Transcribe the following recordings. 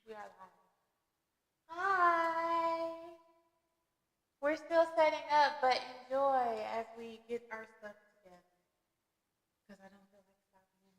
We are live. Hi. We're still setting up, but enjoy as we get our stuff together. Because I don't feel like stopping in.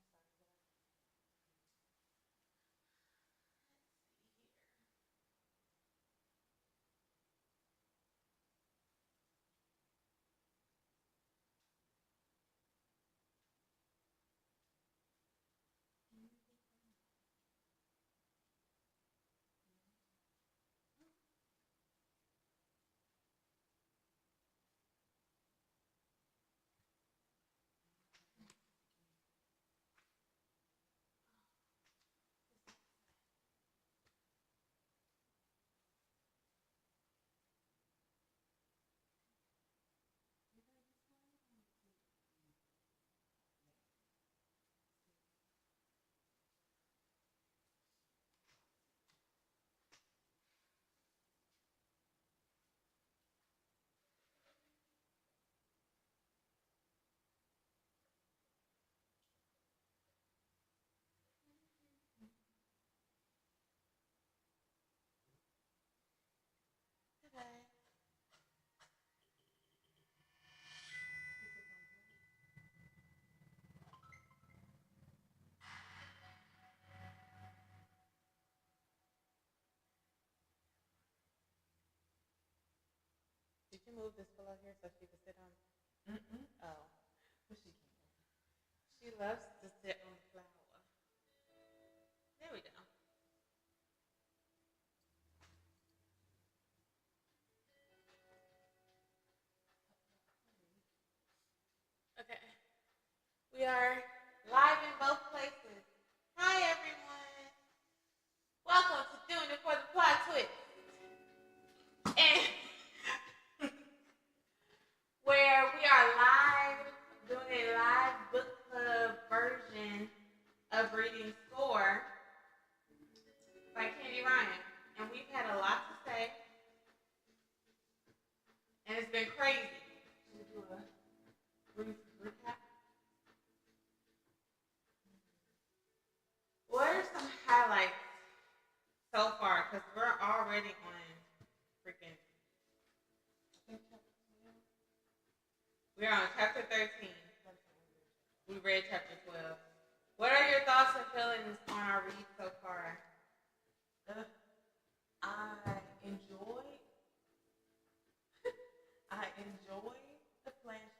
Okay. Did you move this pillow here so she could sit on it? Oh. But she can't. She loves to sit on the flower. There we go. Okay. We are live in both places. Hi, everyone. Welcome to Doing It for the Plot Twist. And where we are live, doing a live book club version of Reading Score by Candy Ryan. And we've had a lot to say. And it's been crazy. Should we do a brief recap? What are some highlights so far? Because we're already on freaking... We're on chapter 13. We read chapter 12. What are your thoughts and feelings on our read so far? I enjoyed the flashback.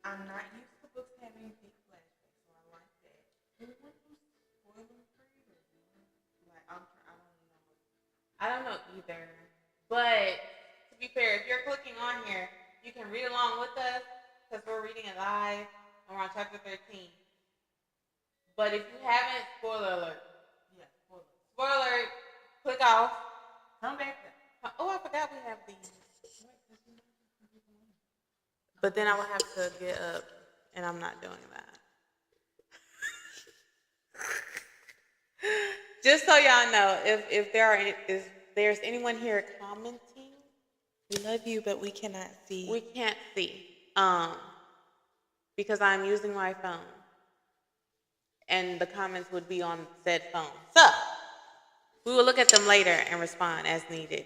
I'm not used to books having big flashbacks, so I like that. Spoiler free, like I don't know. I don't know either. But to be fair, if you're clicking on here, you can read along with us because we're reading it live and we're on chapter 13. But if you haven't, spoiler alert. Yeah, spoiler. Spoiler alert, click off. Come back there. Oh, I forgot we have these. But then I would have to get up, and I'm not doing that. Just so y'all know, if there's anyone here commenting, We love you, but we cannot see. we can't see, because I'm using my phone, and the comments would be on said phone. So we will look at them later and respond as needed.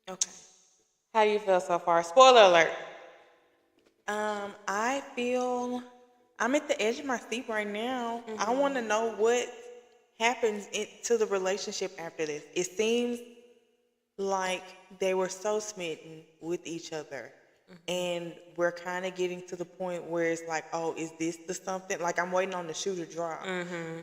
Okay. How do you feel so far? Spoiler alert. I feel I'm at the edge of my seat right now. I want to know what happens to the relationship after this. It seems like they were so smitten with each other. And we're kind of getting to the point where it's like, oh, is this the something? Like, I'm waiting on the shoe to drop.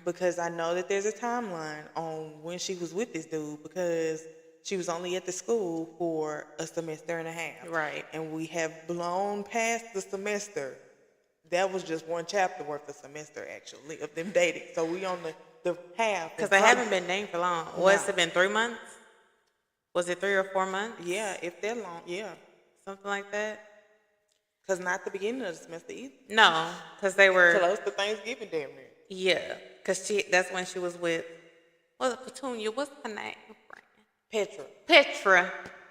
Because I know that there's a timeline on when she was with this dude, because she was only at the school for a semester and a half. Right. And we have blown past the semester. That was just one chapter worth of semester, actually, of them dating. So we on the half. Because they haven't been dating for long. What's it been, 3 months? Was it 3 or 4 months? Yeah, if that long, yeah. Something like that? Because not the beginning of the semester either. No, because they were... Close to Thanksgiving, damn near. Yeah, because that's when she was with... Was it Petunia? What's her name? Petra.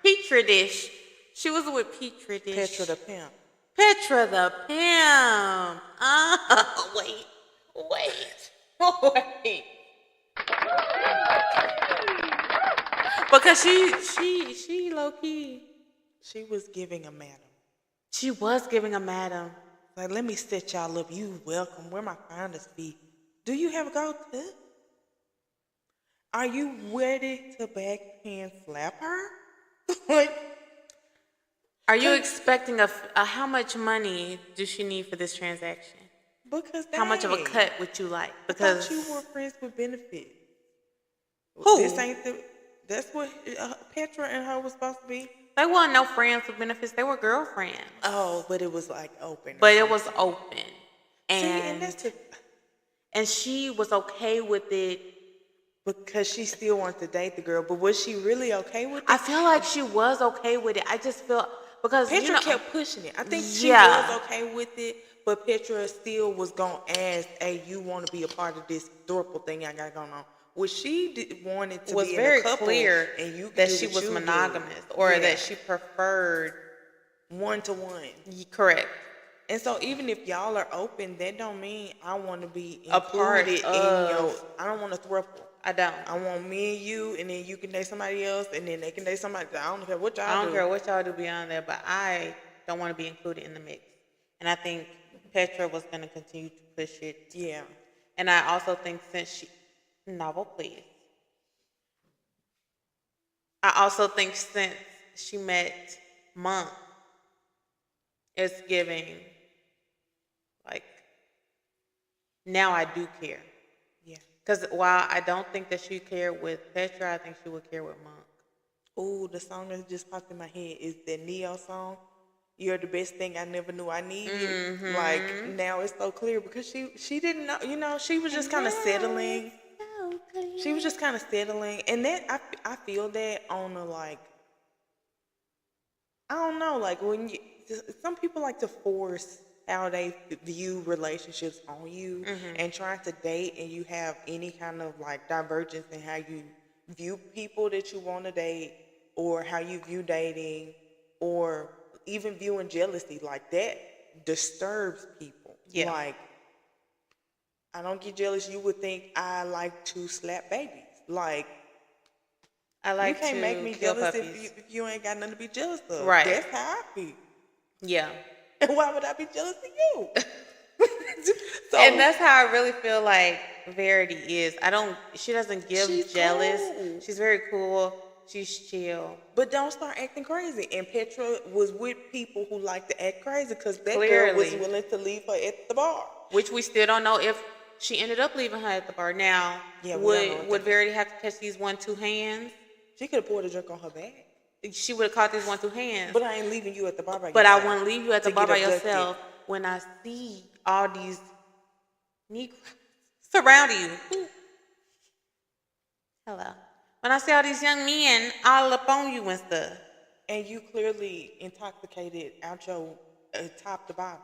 Petri Dish. She was with Petri Dish. Petra the pimp. Petra the pimp. Oh, wait. because she low key. She was giving a madam. She was giving a madam. Like, let me set y'all up. You welcome. Where my finder's fee? Do you have a gold tip? Are you ready to backhand slap her? Like, are you expecting a how much money does she need for this transaction? Because how much of a cut would you like? Because you were friends with benefits. Who? This ain't the. That's what Petra and her was supposed to be. They weren't no friends with benefits. They were girlfriends. Oh, but it was like open. But it was open, and that's and she was okay with it because she still wanted to date the girl. But was she really okay with it? I feel like she was okay with it. I just feel because Petra kept pushing it. I think she was okay with it, but Petra still was gonna ask, "Hey, you want to be a part of this throuple thing I got going on?" What she wanted to was be very in a couple, clear and you that she was monogamous or that she preferred 1-to-1. Correct. And so even if y'all are open, that don't mean I want to be a part in your. I don't want a throuple. I don't. I want me and you, and then you can date somebody else, and then they can date somebody. I don't care what y'all do. I don't care what y'all do beyond that, but I don't want to be included in the mix. And I think Petra was going to continue to push it. Yeah. And I also think since she... Novel, please. I also think since she met Monk, it's giving, like, now I do care. Yeah. Because while I don't think that she cared with Petra, I think she would care with Monk. Ooh, the song that just popped in my head is the Neo song. You're the best thing I never knew I needed. Mm-hmm. Like, now it's so clear because she didn't know, she was just kind of settling. She was just kind of settling. And that, I feel that on a, like, I don't know, like, when some people like to force how they view relationships on you, and trying to date and you have any kind of, like, divergence in how you view people that you want to date or how you view dating or even viewing jealousy, like, that disturbs people. Yeah. Like, I don't get jealous. You would think I like to slap babies. Like, I like you can't to make me kill jealous puppies. if you ain't got nothing to be jealous of. Right. That's how I feel. Yeah. And why would I be jealous of you? And that's how I really feel like Verity is. She doesn't give jealous. Cool. She's very cool. She's chill. But don't start acting crazy. And Petra was with people who like to act crazy because that girl was willing to leave her at the bar. Which we still don't know if she ended up leaving her at the bar. Now, would Verity have to catch these 1-2 hands? She could have poured a drink on her back. She would have caught these 1-2 hands. But I ain't leaving you at the bar by yourself. But I wouldn't leave you at the bar by yourself when I see all these Negroes surrounding you. Hello. When I see all these young men all up on you and stuff. And you clearly intoxicated out your top to bottom.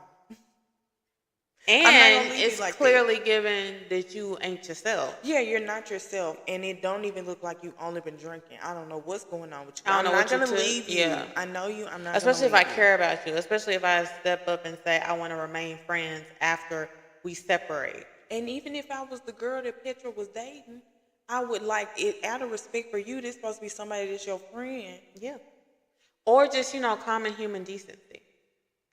And it's like clearly given that you ain't yourself. Yeah, you're not yourself. And it don't even look like you've only been drinking. I don't know what's going on with you. I'm not going to leave you. Yeah. I know you. I'm not Especially if I care about you. Especially if I step up and say I want to remain friends after we separate. And even if I was the girl that Petra was dating, I would like it out of respect for you. This supposed to be somebody that's your friend. Yeah. Or just, common human decency.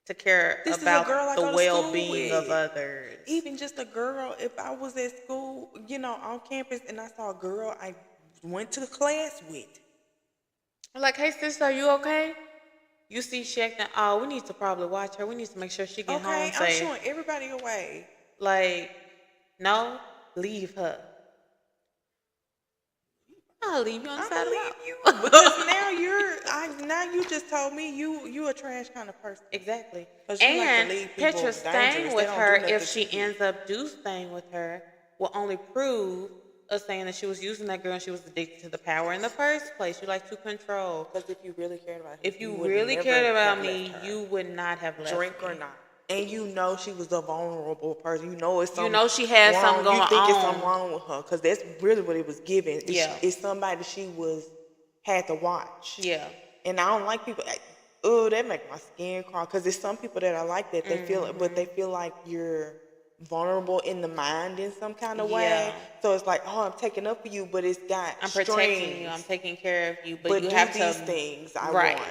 To care about the well-being of others. Even just a girl, if I was at school, on campus, and I saw a girl I went to class with. I'm like, hey, sister, are you okay? You see she acting, we need to probably watch her. We need to make sure she get home safe. I'm showing everybody away. Like, no, leave her. I'll leave you on the side of the road. Because now you just told me you a trash kind of person. Exactly. And Petra staying with her, if she ends up staying with her, will only prove us saying that she was using that girl and she was addicted to the power in the first place. You like to control. Because if you really cared about her, if you really cared about me, you would not have left drink me. or not. And she was a vulnerable person. It's something. She had wrong. something going on. You think it's something wrong with her because that's really what it was given. Yeah. It's somebody she had to watch. Yeah. And I don't like people. That make my skin crawl because there's some people that are like that. They feel like you're vulnerable in the mind in some kind of way. Yeah. So it's like, oh, I'm taking up for you, but it's got I'm strings. protecting you. I'm taking care of you, but you do have these to things I right. want.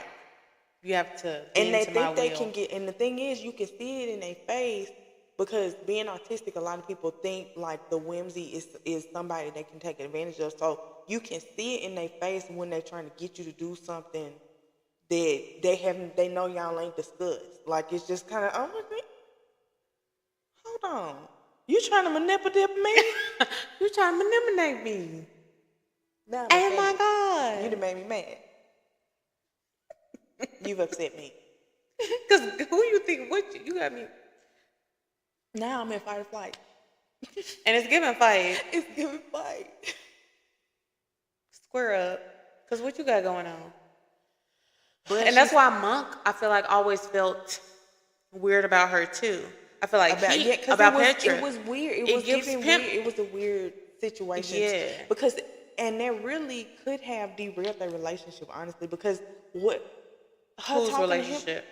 You have to And they bend to my think they will. can get, and the thing is, you can see it in their face because being autistic, a lot of people think like the whimsy is somebody they can take advantage of. So you can see it in their face when they're trying to get you to do something that they know y'all ain't discussed. Like it's just kind of, oh my God, hold on, you trying to manipulate me? You trying to manipulate me? Now I'm Oh offended. my God! You done made me mad. You've upset me. Cause who you think? What you got me? Now I'm in fight or flight. And it's giving fight. It's giving fight. Square up. Cause what you got going on? But And that's why Monk, I feel like, always felt weird about her too. I feel like Petra. It was weird. It it was gives giving pimp- weird. It was a weird situation. Yeah. Because and that really could have derailed their relationship, honestly. Because Whose relationship?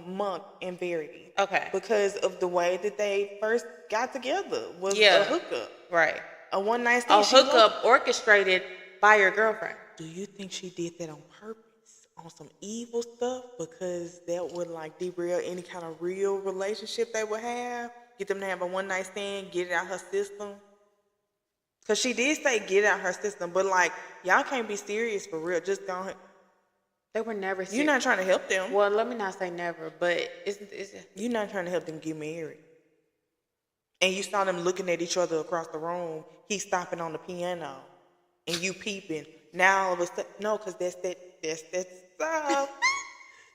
Monk and Verity. Okay. Because of the way that they first got together was Yeah. a hookup. Right. A one night stand. A hookup orchestrated by your girlfriend. Do you think she did that on purpose? On some evil stuff? Because that would like derail any kind of real relationship they would have? Get them to have a one night stand, get it out her system? Because she did say get it out her system, but like, y'all can't be serious for real. Just don't. They were never serious. You're not trying to help them. Well, let me not say never, but it's You're not trying to help them get married. And you saw them looking at each other across the room. He's stopping on the piano. And you peeping. Now all of a sudden, no, because that's that stuff.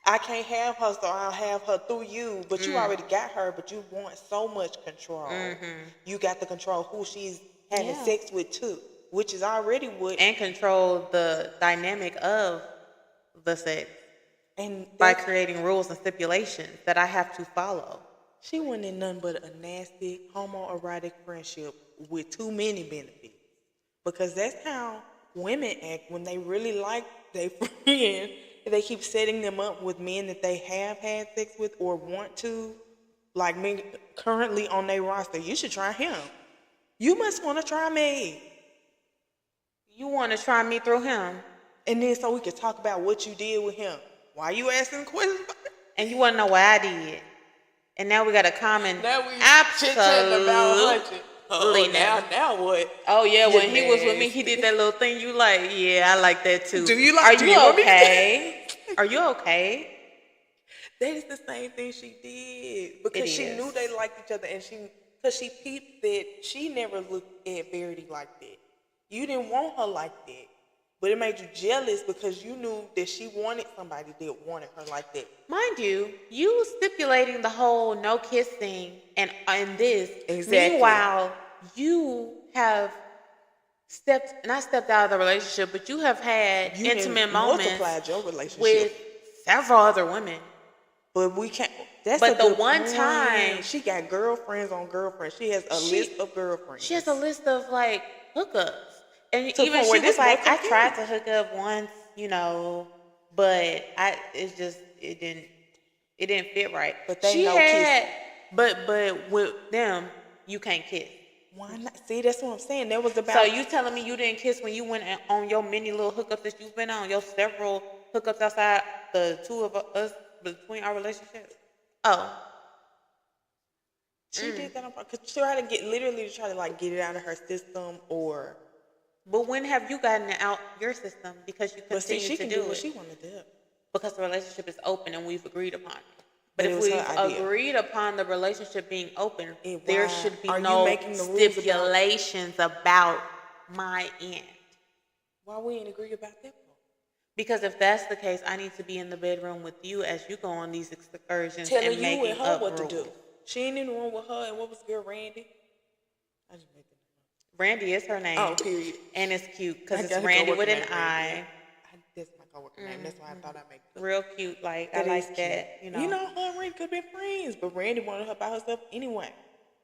I can't have her, so I'll have her through you. But you already got her, but you want so much control. Mm-hmm. You got to control who she's having sex with too, which is already what. And control the dynamic of the sex. And by creating rules and stipulations that I have to follow. She wasn't in nothing but a nasty homoerotic friendship with too many benefits. Because that's how women act when they really like their friend. They keep setting them up with men that they have had sex with or want to. Like me, currently on their roster. You should try him. You must want to try me. You want to try me through him. And then so we could talk about what you did with him. Why are you asking questions? And you want to know what I did. And now we got a comment. Now we chit-chatting about hunting. Now what? Oh, yeah, when he was with me, he did that little thing you like. Yeah, I like that too. Do you like? Are you okay? Are you okay? That is the same thing she did. Because she knew they liked each other. And because she peeped that she never looked at Verity like that. You didn't want her like that. But it made you jealous because you knew that she wanted somebody that wanted her like that. Mind you, you stipulating the whole no kissing and this. Exactly. Meanwhile, you have not stepped out of the relationship, but you have had intimate moments multiplied your relationship with several other women. But we can't. But the one time she got girlfriends on girlfriends. She has a list of girlfriends. She has a list of like hookups. And even she was like, I tried to hook up once, but it didn't fit right. But they kiss. But with them, you can't kiss. Why not? See, that's what I'm saying. That was about. So you telling me you didn't kiss when you went on your many little hookups that you've been on, your several hookups outside the two of us between our relationship? Oh. She did that on purpose. Cause try to get it out of her system or. But when have you gotten it out your system because you continue to do what she wanted to do? Because the relationship is open and we've agreed upon it. But if we've agreed upon the relationship being open, there should be no stipulations about my end. Why we ain't agree about that? Because if that's the case, I need to be in the bedroom with you as you go on these excursions telling and making you and her what rules. To do. She ain't in the room with her and what was the girl, Randy? I just made that. Randy is her name. Oh, period. And it's cute because it's Randy with an I. That's my coworker name. That's why I thought I'd make it. Real cute. Like, I like that. Her and Randy could be friends, but Randy wanted her by herself anyway.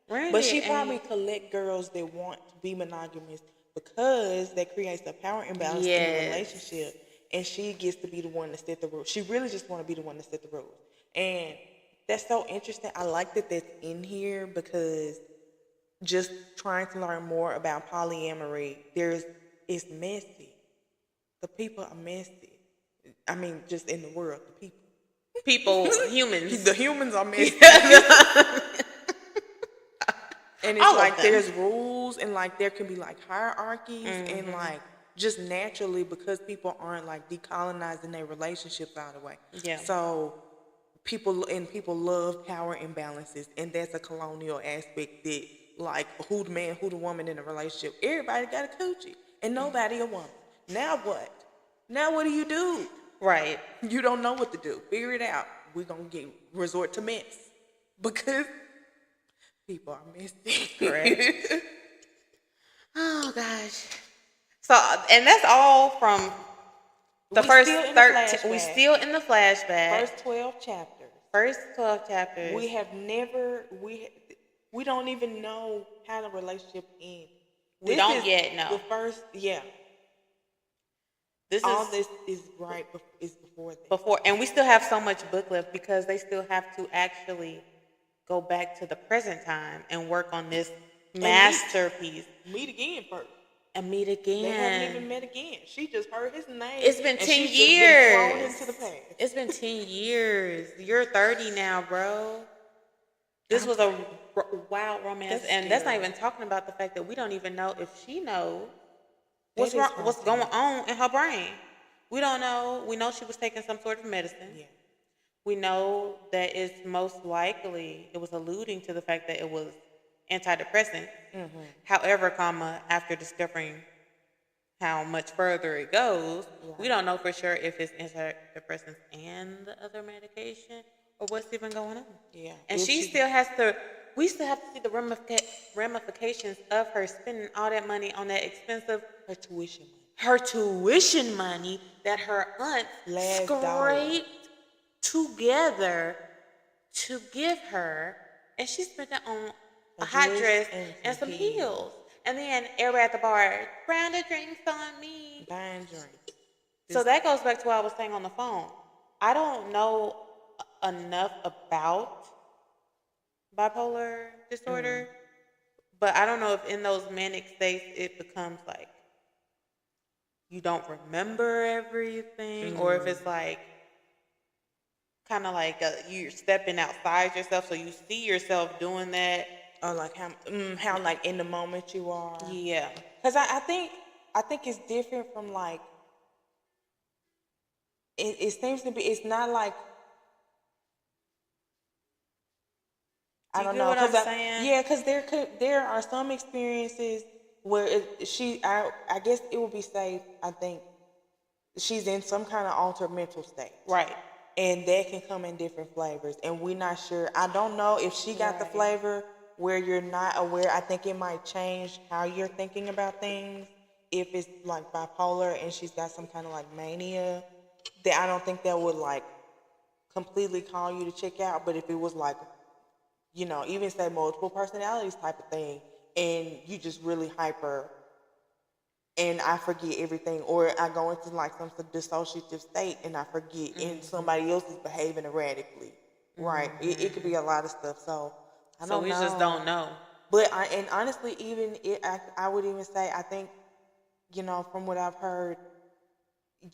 Randy, but she probably collect girls that want to be monogamous because that creates a power imbalance in the relationship. And she gets to be the one to set the rules. She really just want to be the one to set the rules. And that's so interesting. I like that that's in here because just trying to learn more about polyamory, it's messy. The people are messy. I mean, just in the world, the people. Humans. The humans are messy. And it's All of like them. there's rules and like there can be like hierarchies and like just naturally because people aren't like decolonizing their relationships out of the way. Yeah. So people love power imbalances, and that's a colonial aspect that like who the man, who the woman in a relationship. Everybody got a coochie and nobody a woman. Now what? Now what do you do? Right. You don't know what to do. Figure it out. We're gonna resort to mess because people are messy. Correct. Oh gosh. So, and that's all from the first 13. We still in the flashback. First 12 chapters. First 12 chapters. We have never we don't even know how the relationship ends. We don't yet know. The first, yeah. This is before that. Before, and we still have so much book left because they still have to actually go back to the present time and work on this masterpiece. Meet again first. And meet again. They haven't even met again. She just heard his name. It's been 10 years. Been thrown into the past. It's been 10 years. You're 30 now, bro. This was a wild romance, and that's not even talking about the fact that we don't even know if she knows what's going on in her brain. We don't know. We know she was taking some sort of medicine. Yeah. We know that it's most likely it was alluding to the fact that it was antidepressant. Mm-hmm. However, after discovering how much further it goes, we don't know for sure if it's antidepressants and the other medication or what's even going on. Yeah. And we still have to see the ramifications of her spending all that money on that expensive her tuition money that her aunt scraped together to give her, and she spent it on a hot dress and some heels. And then everybody at the bar, round of drinks on me. Buying drinks. So that goes back to what I was saying on the phone. I don't know enough about bipolar disorder, but I don't know if in those manic states it becomes like you don't remember everything, or if it's like kind of like you're stepping outside yourself, so you see yourself doing that. Or like how like in the moment you are. Yeah. Because I think it's different from like it seems to be. It's not like I don't know. What I'm saying? Yeah, because there are some experiences where I guess it would be safe. I think she's in some kind of altered mental state. Right. And that can come in different flavors, and we're not sure. I don't know if she got the flavor where you're not aware. I think it might change how you're thinking about things. If it's like bipolar and she's got some kind of like mania, that I don't think that would like completely call you to check out. But if it was like, you know, even say multiple personalities type of thing, and you just really hyper and I forget everything, or I go into like some sort of dissociative state and I forget, and somebody else is behaving erratically, right? It could be a lot of stuff. So I don't know. We just don't know. But honestly, even I would even say, I think, you know, from what I've heard,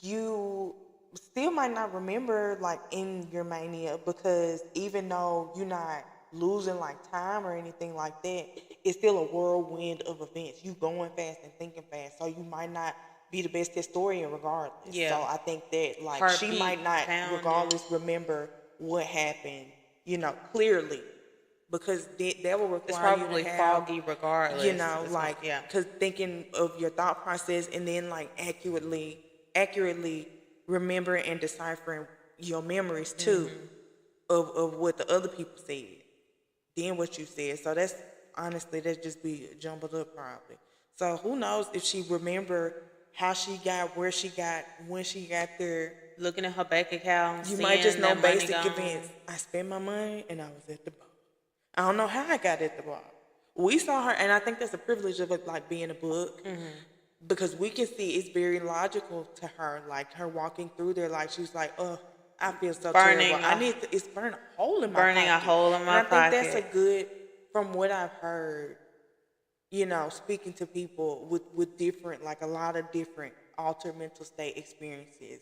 you still might not remember like in your mania, because even though you're not losing like time or anything like that, it's still a whirlwind of events. You going fast and thinking fast, so you might not be the best historian regardless. Yeah. So I think that like Heartbeat, she might not regardless remember what happened, you know, clearly, because that will require it's probably you to have, foggy regardless. you know, like because thinking of your thought process and then like accurately remembering and deciphering your memories too, of what the other people said, then what you said. So that's honestly, that just be jumbled up probably. So who knows if she remember how she got, where she got, when she got there. Looking at her bank account, you might just know basic events. I spent my money and I was at the bar. I don't know how I got at the bar. We saw her, and I think that's a privilege of it, like being a book, because we can see it's very logical to her, like her walking through there, like she was like, I feel so Burning terrible. a- It's burning a hole in my burning pocket. a hole in my and I think that's pocket. a good, from what I've heard, speaking to people with different, like a lot of different altered mental state experiences,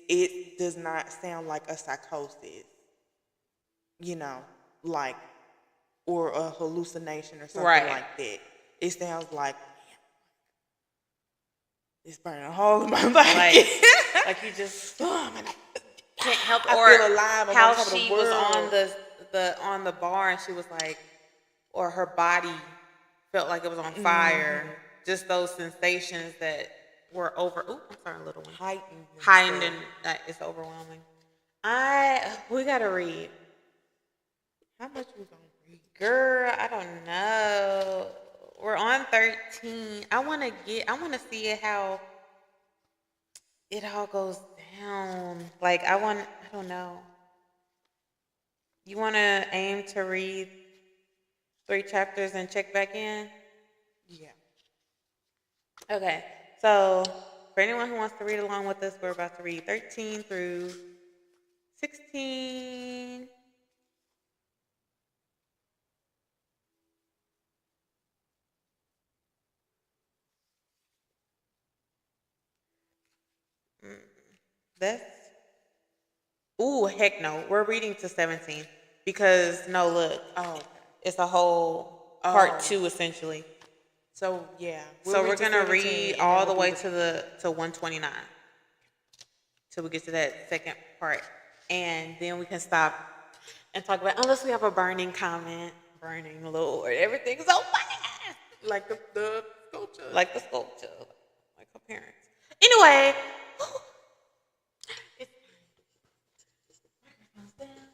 it does not sound like a psychosis, you know, like, or a hallucination or something Right. like that. It sounds like it's burning a hole in my pocket. Like you just Oh, man, can't help, I or feel alive. I'm how on top of the she was on world. on the bar and she was like, or her body felt like it was on fire. Just those sensations that were over. Ooh, I'm sorry, little one. Heightened, and it's overwhelming. We gotta read. How much we gonna read? Girl, I don't know. We're on 13. I wanna see how it all goes down. Like I don't know. You wanna aim to read 3 chapters and check back in? Yeah. Okay. So for anyone who wants to read along with us, we're about to read 13 through 16. That's Ooh, heck no. We're reading to 17 because no, look, Oh, okay. it's a whole part Oh. 2 essentially. So yeah. So we're to gonna 17, read and all then the we'll way do to 129 till we get to that second part, and then we can stop and talk about, unless we have a burning comment. Burning Lord, everything's so fast, like the sculpture. like the sculpture, like her parents. Anyway, it's microphones down.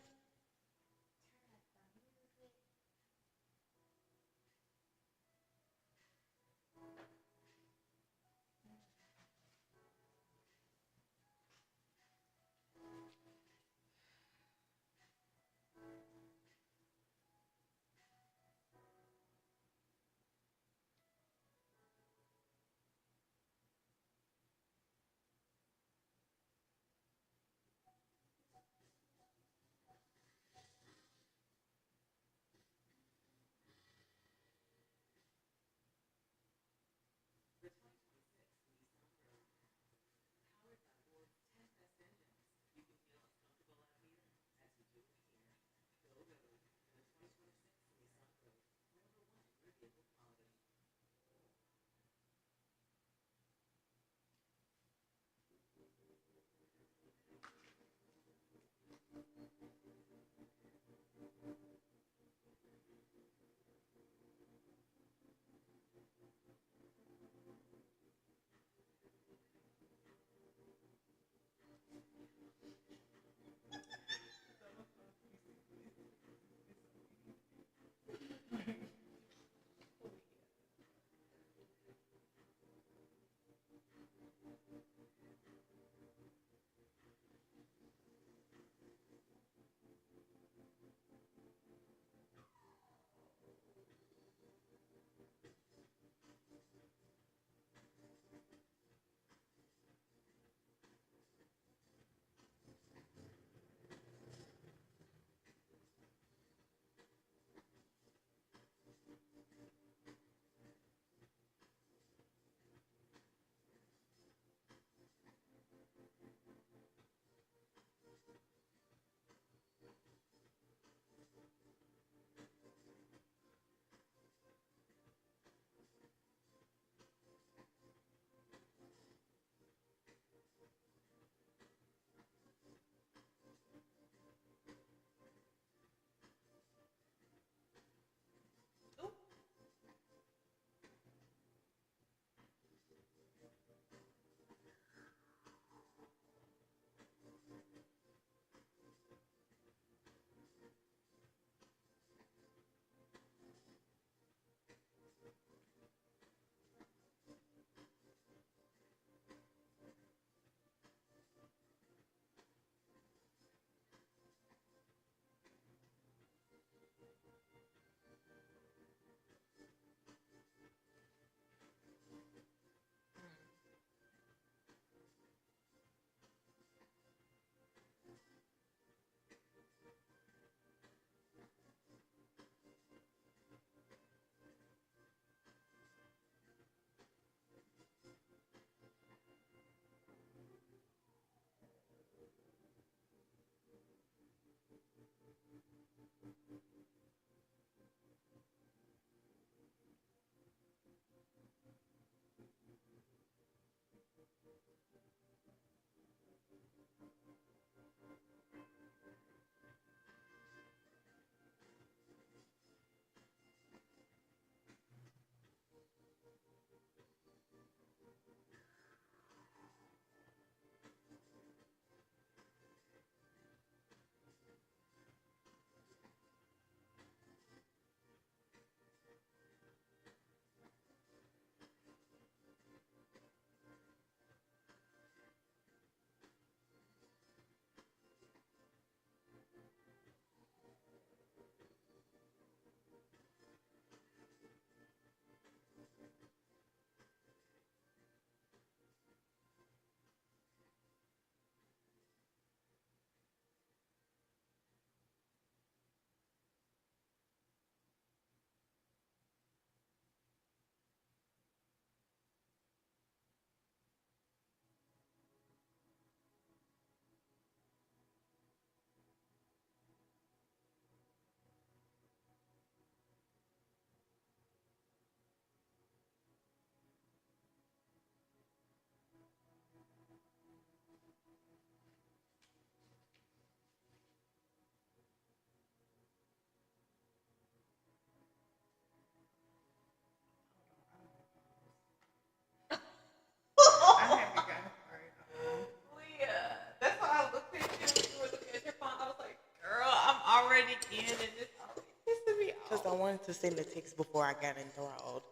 wanted to send a text before I got enthralled.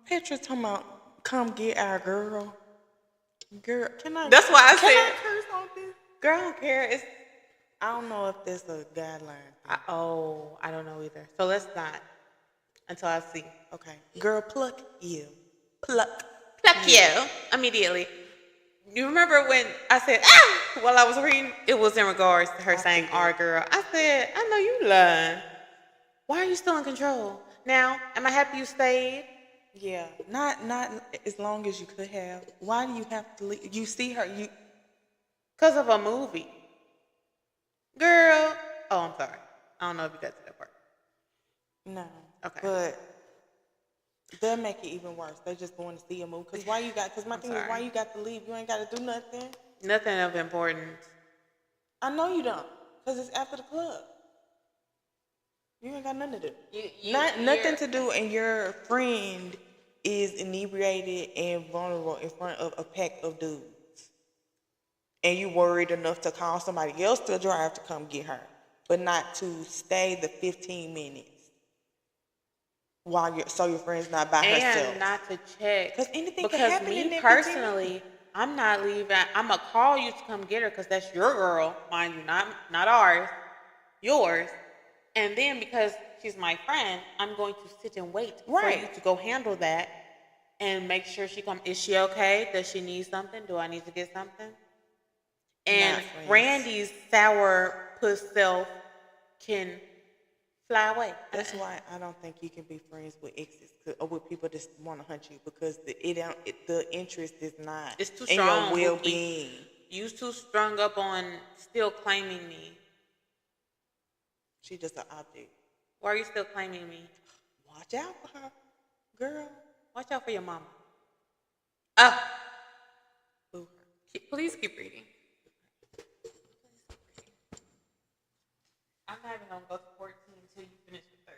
Petra talking about come get our girl. Girl, can I? That's why I can said, I curse on this? girl, I don't care. I don't know if there's a guideline. I don't know either. So let's not until I see. Okay, girl, pluck you, pluck. Pluck you immediately. You remember when I said, ah, while I was reading? It was in regards to her saying, our girl. I said, I know you lying. Why are you still in control? Now, am I happy you stayed? Yeah, not as long as you could have. Why do you have to leave? You see her, you. Because of a movie. Girl. Oh, I'm sorry. I don't know if you got to that part. No. Okay. But they'll make it even worse. They just want to see a movie. Because my thing is, why you got to leave? You ain't got to do nothing. Nothing of importance. I know you don't. Because it's after the club. You ain't got nothing to do. Nothing to do, and your friend is inebriated and vulnerable in front of a pack of dudes. And you worried enough to call somebody else to drive to come get her, but not to stay the 15 minutes so your friend's not by herself. And not to check. Because anything can happen me in that personally, I'm not leaving. I'm going to call you to come get her because that's your girl, mind you, not ours, yours. And then because she's my friend, I'm going to sit and wait for you to go handle that and make sure she comes. Is she okay? Does she need something? Do I need to get something? And Randy's sour puss self can fly away. That's why I don't think you can be friends with exes or with people that want to hunt you, because the interest is not it's too in strong, your well-being. You too strung up on still claiming me. She just an object. Why are you still claiming me? Watch out for her, girl. Watch out for your mama. Oh. Please keep reading. I'm not even going to go to 14 until you finish with 13.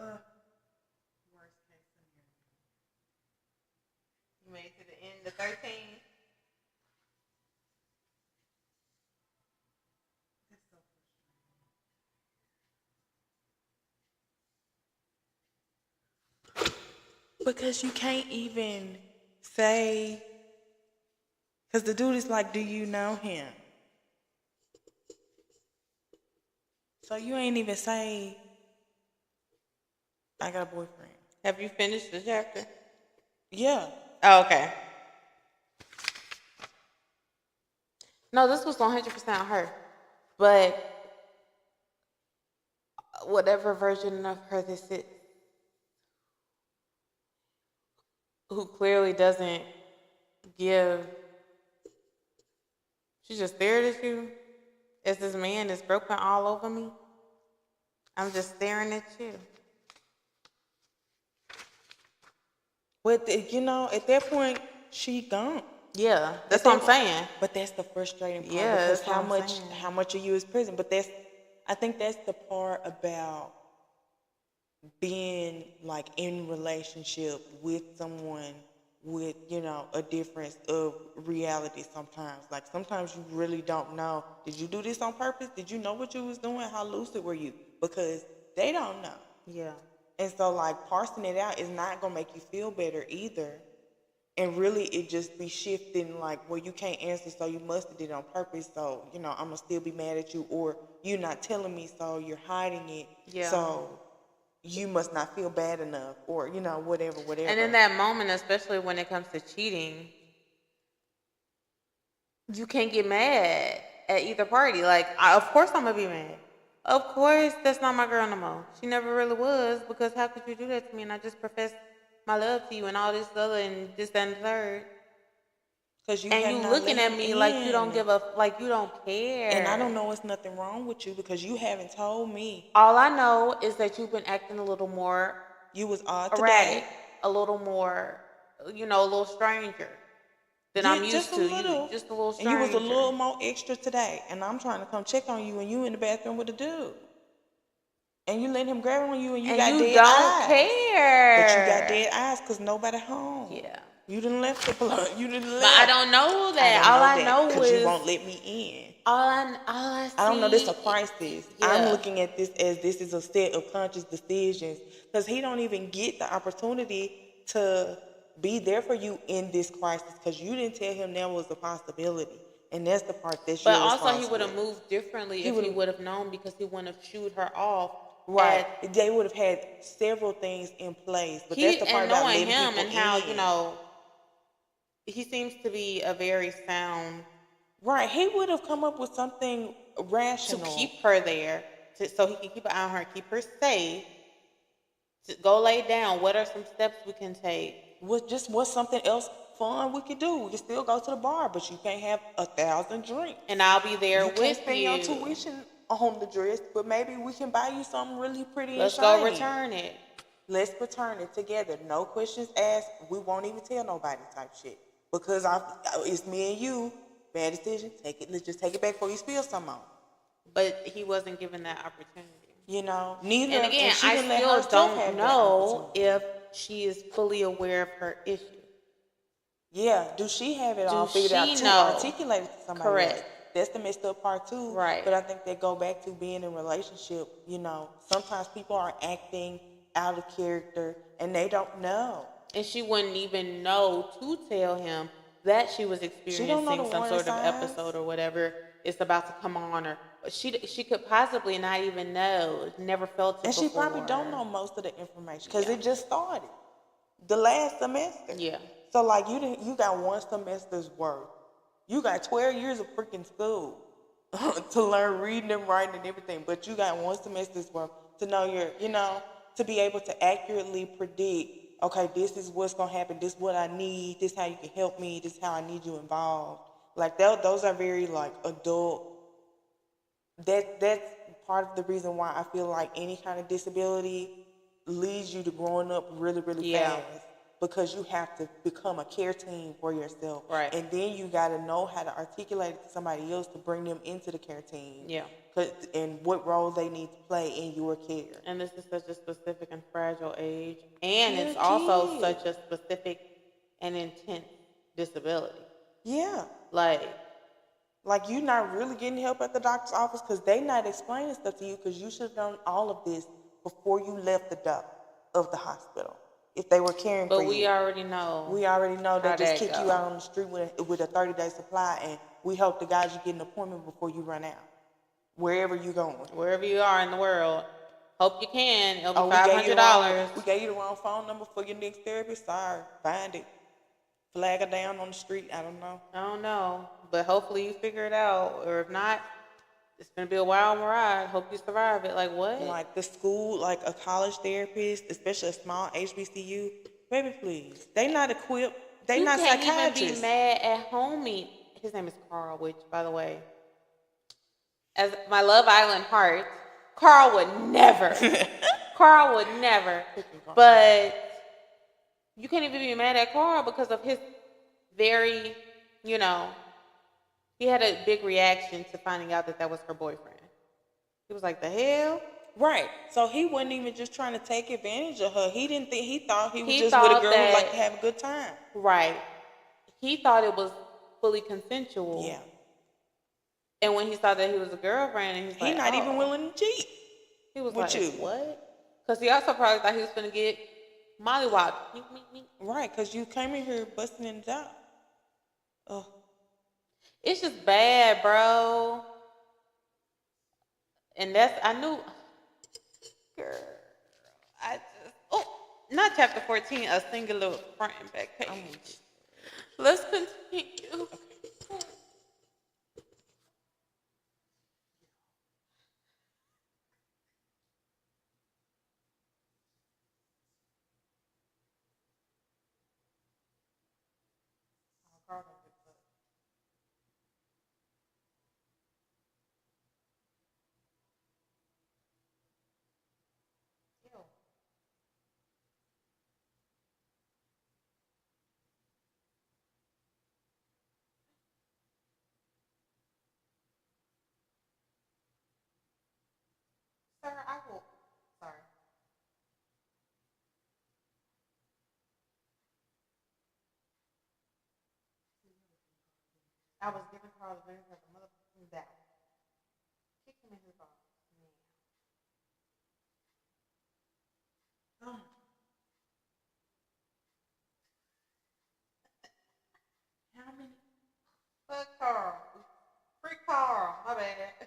Worst case scenario. You made it to the end of 13. That's so Because you can't even say Because the dude is like, do you know him? So you ain't even say, I got a boyfriend. Have you finished the chapter? Yeah. Oh, okay. No, this was 100% her. But whatever version of her this is, who clearly doesn't give, she just stared at you as this man is broken all over me. I'm just staring at you. But, at that point, she gone. Yeah, that's what I'm saying. But that's the frustrating part. Yeah, because that's how much of you is prison? But I think that's the part about being like in relationship with someone with, a difference of reality sometimes. Like sometimes you really don't know. Did you do this on purpose? Did you know what you was doing? How lucid were you? Because they don't know. Yeah. And so like parsing it out is not gonna make you feel better either. And really it just be shifting like, well, you can't answer, so you must have did it on purpose. So, I'm gonna still be mad at you, or you're not telling me, so you're hiding it. Yeah. So you must not feel bad enough, or, whatever. And in that moment, especially when it comes to cheating, you can't get mad at either party. Like, of course I'm gonna be mad. Of course that's not my girl no more. She never really was, because how could you do that to me? And I just professed my love to you and all this other and this, that, and the third. Cause you looking at me like you don't like you don't care. And I don't know it's nothing wrong with you because you haven't told me. All I know is that you've been acting a little more. You was odd erratic, a little more, a little stranger than I'm used to. Little. You just a little stranger. And you was a little more extra today. And I'm trying to come check on you, and you in the bathroom with a dude. And you let him grab on you, and you got dead eyes. You don't care. But you got dead eyes because nobody home. Yeah. You didn't left the blood. You didn't left. But I don't know that. All I know is because you won't let me in. All I see. I don't know. This is a crisis. Yeah. I'm looking at this as this is a set of conscious decisions, because he don't even get the opportunity to be there for you in this crisis, because you didn't tell him there was a possibility, and that's the part that's your responsibility. But also, he would have moved differently if he would have known, because he wouldn't have shooed her off. Right. They would have had several things in place, but that's the part about letting people him and how he seems to be a very sound. Right. He would have come up with something rational to keep her there, so he can keep an eye on her, keep her safe. To go lay down. What are some steps we can take? What's something else fun we could do? We can still go to the bar, but you can't have 1,000 drinks. And I'll be there with you. You can't spend your tuition on the dress, but maybe we can buy you something really pretty and shiny. Let's go return it. Let's return it together. No questions asked. We won't even tell nobody type shit. Because it's me and you. Bad decision. Take it. Let's just take it back before you spill some on. But he wasn't given that opportunity. Neither. And again, I still don't know if she is fully aware of her issue. Yeah. Do she have it all figured out to articulate it to somebody else? Correct. That's the messed up part too. Right. But I think they go back to being in a relationship. Sometimes people are acting out of character and they don't know. And she wouldn't even know to tell him that she was experiencing some sort of episode or whatever it's about to come on, or she could possibly not even know, never felt it before. And she probably don't know most of the information because it just started the last semester. Yeah. So like you got one semester's worth. You got 12 years of freaking school to learn reading and writing and everything, but you got one semester's worth to know to be able to accurately predict, okay, this is what's going to happen, this is what I need, this is how you can help me, this is how I need you involved. Like, those are very, like, adult. That's part of the reason why I feel like any kind of disability leads you to growing up really, really fast. Because you have to become a care team for yourself. Right. And then you got to know how to articulate it to somebody else to bring them into the care team. Yeah. And what role they need to play in your care. And this is such a specific and fragile age. And it's also such a specific and intense disability. Yeah. Like you're not really getting help at the doctor's office because they not explaining stuff to you, because you should have done all of this before you left the door of the hospital. if they were caring for But you. we already know. We already know they how just that kick go. you out on the street with a 30-day supply, and we hope the guys you get an appointment before you run out. Wherever you going. Wherever you are in the world. Hope you can. It'll be Oh, $500. we gave you the wrong phone number for your next therapist. Sorry. Find it. Flag her down on the street. I don't know. I don't know. But hopefully you figure it out. Or if not, it's going to be a wild ride. Hope you survive it. Like, what? Like the school, like a college therapist, especially a small HBCU. Baby, please. They not equipped. They you not can't psychiatrists. even be mad at homie. His name is Carl, which, by the way, as my Love Island heart, Carl would never. Carl would never. But you can't even be mad at Carl because of his very, he had a big reaction to finding out that was her boyfriend. He was like, the hell? Right. So he wasn't even just trying to take advantage of her. He thought he was just thought with a girl that, who liked to have a good time. Right. He thought it was fully consensual. Yeah. And when he saw that he was a girlfriend, and he's not even willing to cheat. He was with like, you. What? Because he also probably thought he was going to get mollywopped. Right, because you came in here busting in the job. Oh. It's just bad, bro. And I knew, girl, not chapter 14, a singular front and back page. Let's continue. Okay. Sir, I will. Sorry. I was giving Carl the benefit of the motherfucking doubt. Kick him in his balls. Yeah. How many? Fuck Carl. Free Carl. My bad.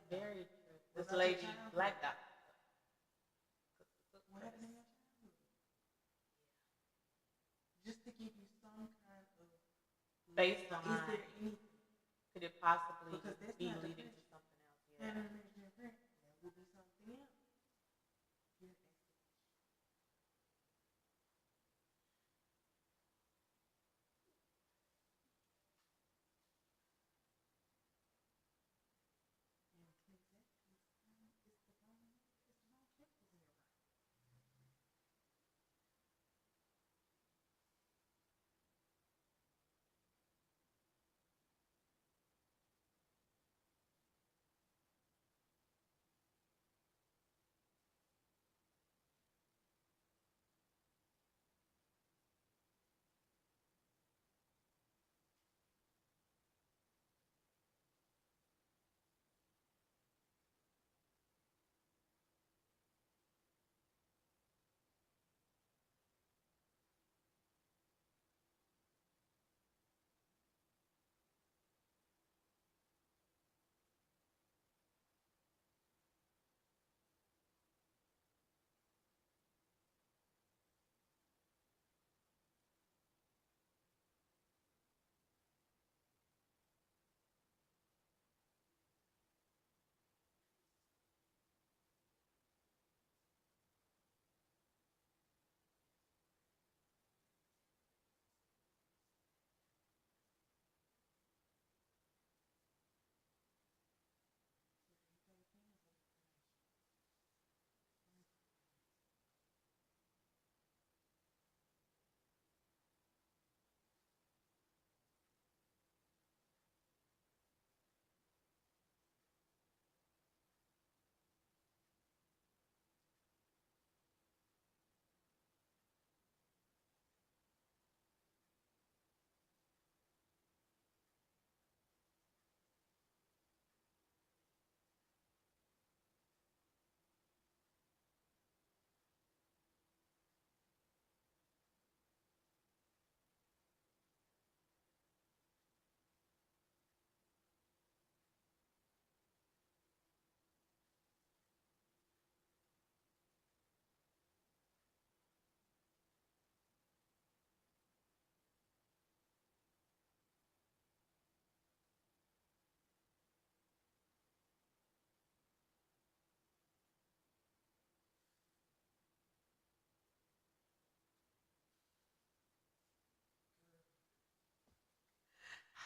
Very true. This lady blacked out. What happened in your childhood? Just to give you some kind of Baseline. Is there anything? Could it possibly Because that's be not leading to something else? Yeah. Yeah. That would be something else. You're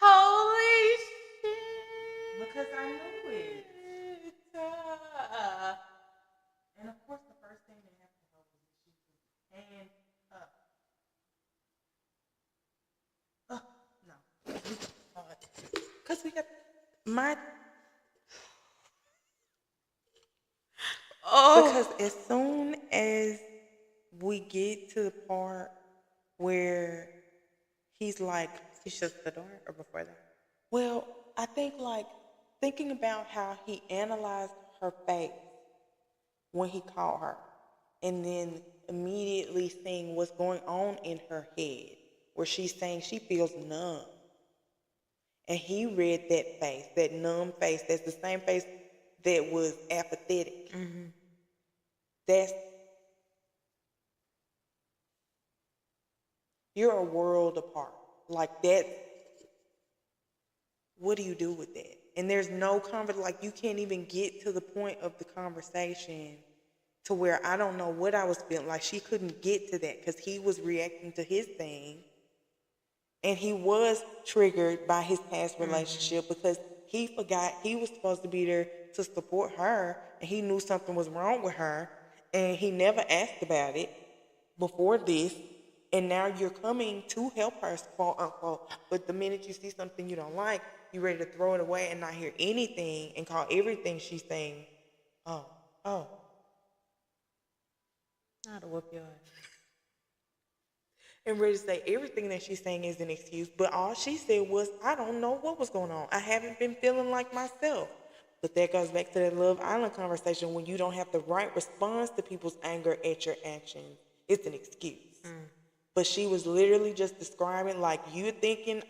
Holy shit! because I knew it. And of course, the first thing that happened to her was that she was hand up. No. Because we got my. Because as soon as we get to the part where he's like, He shuts the door, or before that? well, I think like thinking about how he analyzed her face when he called her, and then immediately seeing what's going on in her head, where she's saying she feels numb. And he read that face, that numb face. That's the same face that was apathetic. Mm-hmm. That's you're a world apart. Like that. What do you do with that? And there's no like you can't even get to the point of the conversation to where I don't know what I was feeling. Like she couldn't get to that because he was reacting to his thing. And he was triggered by his past relationship because he forgot he was supposed to be there to support her, and he knew something was wrong with her, and he never asked about it before this. And now you're coming to help her, quote unquote. But the minute you see something you don't like, you're ready to throw it away and not hear anything and call everything she's saying, oh. I had to whoop your ass. And ready to say everything that she's saying is an excuse. But all she said was, I don't know what was going on. I haven't been feeling like myself. But that goes back to that Love Island conversation. When you don't have the right response to people's anger at your actions, it's an excuse. But she was literally just describing like you thinking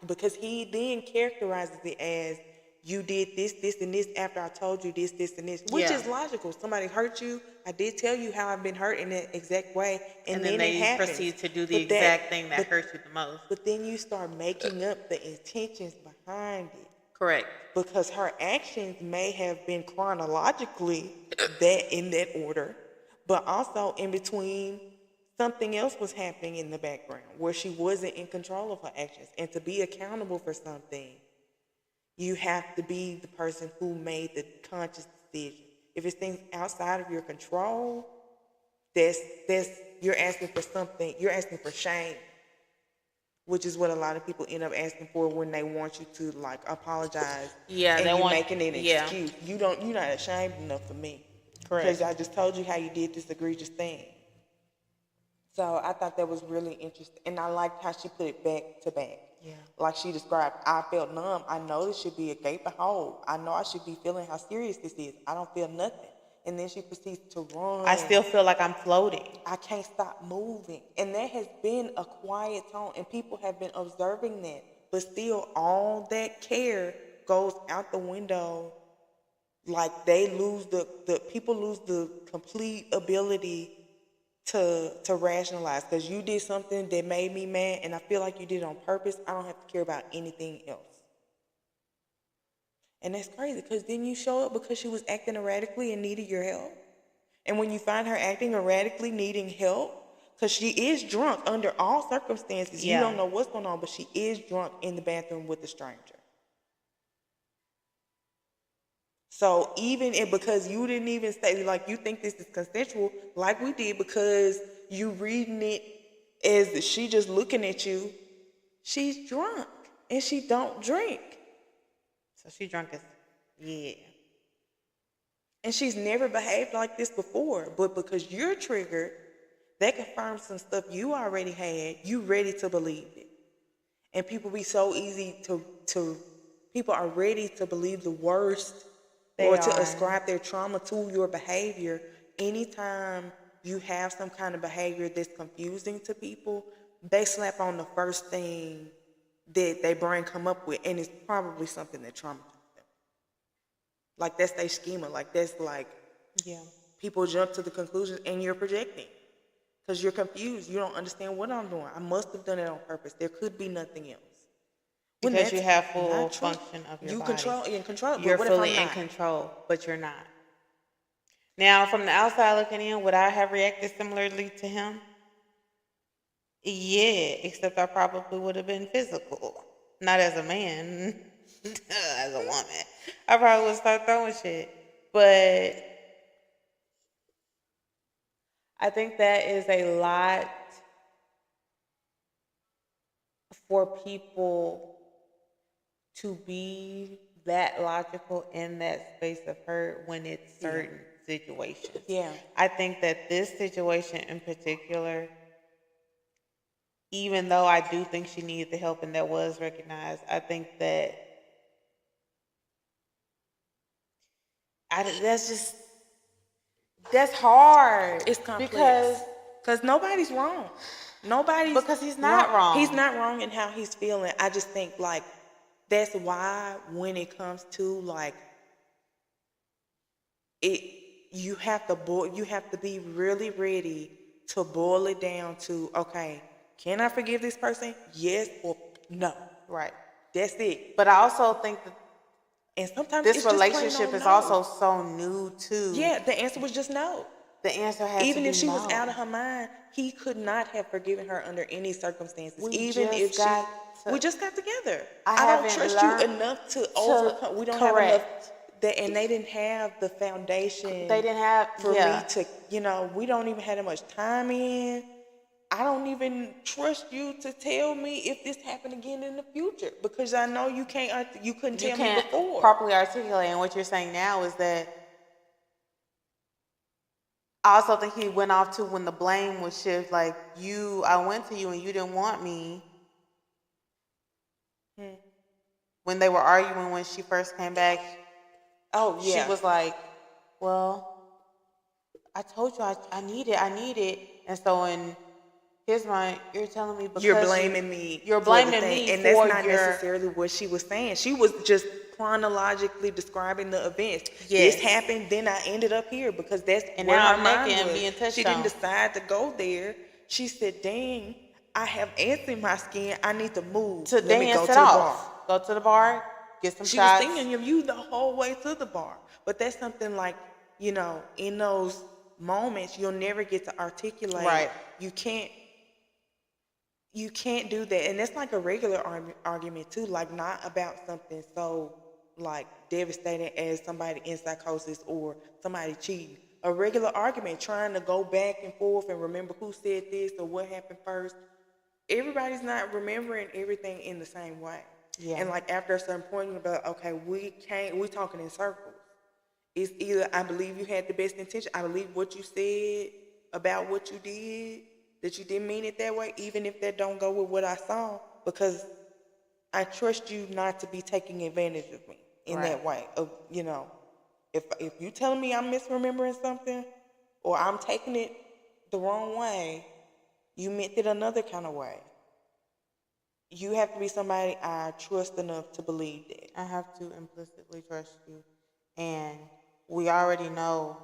because he then characterizes it as you did this, this, and this after I told you this, this, and this, which is logical. Somebody hurt you. I did tell you how I've been hurt in that exact way, and then they it happens. proceed to do the exact thing that hurt you the most. But then you start making up the intentions behind it. Correct. Because her actions may have been chronologically that in that order, but also in between something else was happening in the background where she wasn't in control of her actions. And to be accountable for something, you have to be the person who made the conscious decision. If it's things outside of your control, that's you're asking for something, you're asking for shame, which is what a lot of people end up asking for when they want you to like apologize. Yeah, and they you're want making an excuse. You're not ashamed enough for me. Correct. Because I just told you how you did this egregious thing. So I thought that was really interesting, and I liked how she put it back to back. Yeah. Like she described, I felt numb. I know this should be a gaping hole. I know I should be feeling how serious this is. I don't feel nothing. And then she proceeds to run. I still feel like I'm floating. I can't stop moving. And that has been a quiet tone, and people have been observing that. But still, all that care goes out the window. Like they lose the people lose the complete ability to rationalize, because you did something that made me mad, and I feel like you did it on purpose. I don't have to care about anything else. And that's crazy, because then you show up because she was acting erratically and needed your help. And when you find her acting erratically, needing help, because she is drunk under all circumstances, you don't know what's going on, but she is drunk in the bathroom with a stranger. So because you didn't even say, like, you think this is consensual, like we did, because you reading it as she just looking at you, she's drunk and she don't drink. So she drunk as, And she's never behaved like this before, but because you're triggered, that confirms some stuff you already had, you ready to believe it. And people be so easy people are ready to believe the worst to ascribe their trauma to your behavior. Anytime you have some kind of behavior that's confusing to people, they slap on the first thing that their brain come up with, and it's probably something that traumatized them. Like that's their schema. Like that's like, people jump to the conclusion, and you're projecting because you're confused. You don't understand what I'm doing. I must have done it on purpose. There could be nothing else. Because you have full function of your body. You're in control. You're fully in control, but you're not. Now, from the outside looking in, would I have reacted similarly to him? Yeah, except I probably would have been physical. Not as a man, as a woman. I probably would start throwing shit. But I think that is a lot for people to be that logical in that space of hurt when it's certain situations. Yeah. I think that this situation in particular, even though I do think she needed the help and that was recognized, I think that that's hard. It's complex. Because nobody's wrong. Because he's not wrong. He's not wrong in how he's feeling. I just think like that's why when it comes to like it, you have to be really ready to boil it down to, okay, can I forgive this person? Yes or no. Right. That's it. But I also think that and sometimes this it's just relationship is also so new too. Yeah, the answer was just no. The answer has even to if be she no. was out of her mind, he could not have forgiven her under any circumstances. We just got together. I don't trust you enough to overcome. We don't have enough. And they didn't have the foundation. They didn't have for me to. We don't even have that much time in. I don't even trust you to tell me if this happened again in the future, because I know you can't. You couldn't tell me before. Properly articulate. And what you're saying now is that I also think he went off to when the blame was shift. Like I went to you and you didn't want me. When they were arguing when she first came back. Oh yeah. She was like, well, I told you I need it. And so in his mind, you're telling me because you're blaming me. You're blaming me and for that's not necessarily what she was saying. She was just chronologically describing the events. Yes. This happened, then I ended up here because that's And where now her I'm mind naked and was. being touched She didn't on. decide to go there. She said, dang, I have ants in my skin. I need to move. To Let me dance go to it the off. bar. Go to the bar, get some She shots. was singing you the whole way to the bar. But that's something like, you know, in those moments, you'll never get to articulate. Right. You can't do that. And that's like a regular argument too, like not about something so like devastating as somebody in psychosis or somebody cheating. A regular argument, trying to go back and forth and remember who said this or what happened first. Everybody's not remembering everything in the same way. Yeah. And like after a certain point, you're like, okay, we talking in circles. It's either I believe you had the best intention, I believe what you said about what you did, that you didn't mean it that way, even if that don't go with what I saw, because I trust you not to be taking advantage of me in that way. Of, you know, if you telling me I'm misremembering something or I'm taking it the wrong way, you meant it another kind of way. You have to be somebody I trust enough to believe that. I have to implicitly trust you. And we already know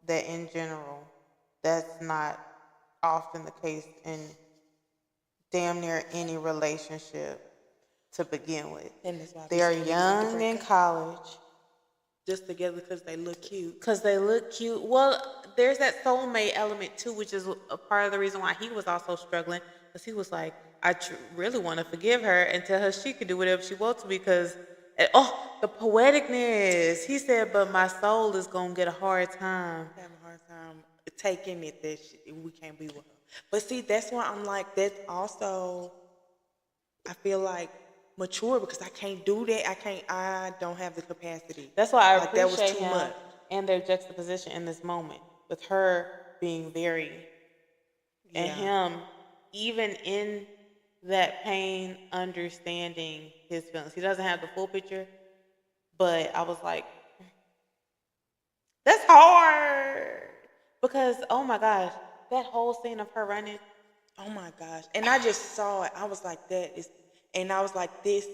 that in general, that's not often the case in damn near any relationship to begin with. And that's why They're these niggas need to young break in up. college. Just together because they look cute. Because they look cute. Well, there's that soulmate element too, which is a part of the reason why he was also struggling. Because he was like, I really want to forgive her and tell her she could do whatever she wants to because, the poeticness. He said, but my soul is going to get a hard time. I have a hard time taking it that we can't be with her. But see, that's why I'm like, that's also, I feel like, mature because I can't do that. I don't have the capacity. That's why I like, that was appreciate too him much. and their juxtaposition in this moment with her being very, and him even in that pain understanding his feelings. He doesn't have the full picture, but I was like, that's hard because oh my gosh, that whole scene of her running. Oh my gosh. And I just saw it. I was like, and I was like, this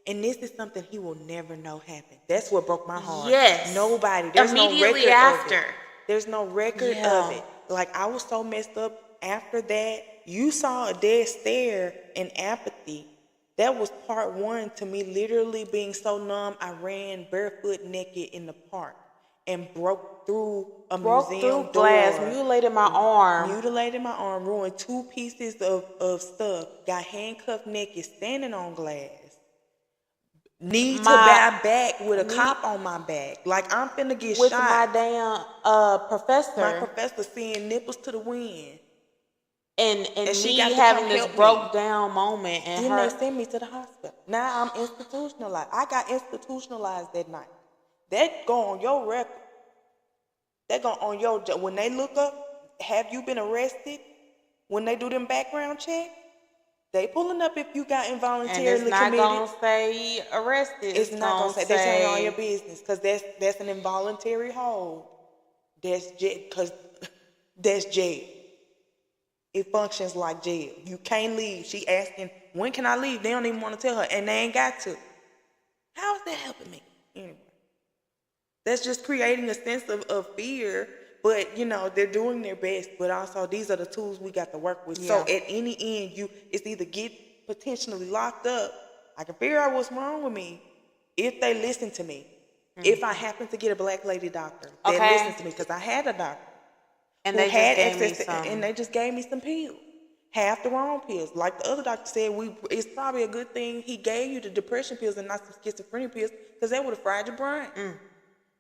is something he will never know happened. That's what broke my heart. Yes. Nobody. There's immediately no record after. of it. There's no record of it. Like, I was so messed up after that. You saw a dead stare and apathy. That was part one to me literally being so numb. I ran barefoot naked in the park and broke through a museum glass, door. mutilated my arm. Ruined 2 pieces of stuff, got handcuffed naked, standing on glass. Need to buy back with a cop on my back. Like, I'm finna get with shot. my damn professor. My professor seeing nipples to the wind. And she me got to having come this help me. broke down moment. And Then they sent me to the hospital. Now I'm institutionalized. I got institutionalized that night. That go on your record. That go on your, when they look up, have you been arrested? When they do them background checks, they pulling up if you got involuntarily committed. And it's not gonna say arrested. It's not gonna say, they say all your business, because that's an involuntary hold. That's jail, because that's jail. It functions like jail. You can't leave. She asking, when can I leave? They don't even want to tell her, and they ain't got to. How is that helping me? Anyway, that's just creating a sense of fear. But, you know, they're doing their best. But also, these are the tools we got to work with. Yeah. So at any end, it's either get potentially locked up. I can figure out what's wrong with me if they listen to me. Mm-hmm. If I happen to get a black lady doctor that listens to me, because I had a doctor. And they just gave me some. And they just gave me some pills. Half the wrong pills. Like the other doctor said, it's probably a good thing he gave you the depression pills and not some schizophrenia pills, because that would have fried your brain.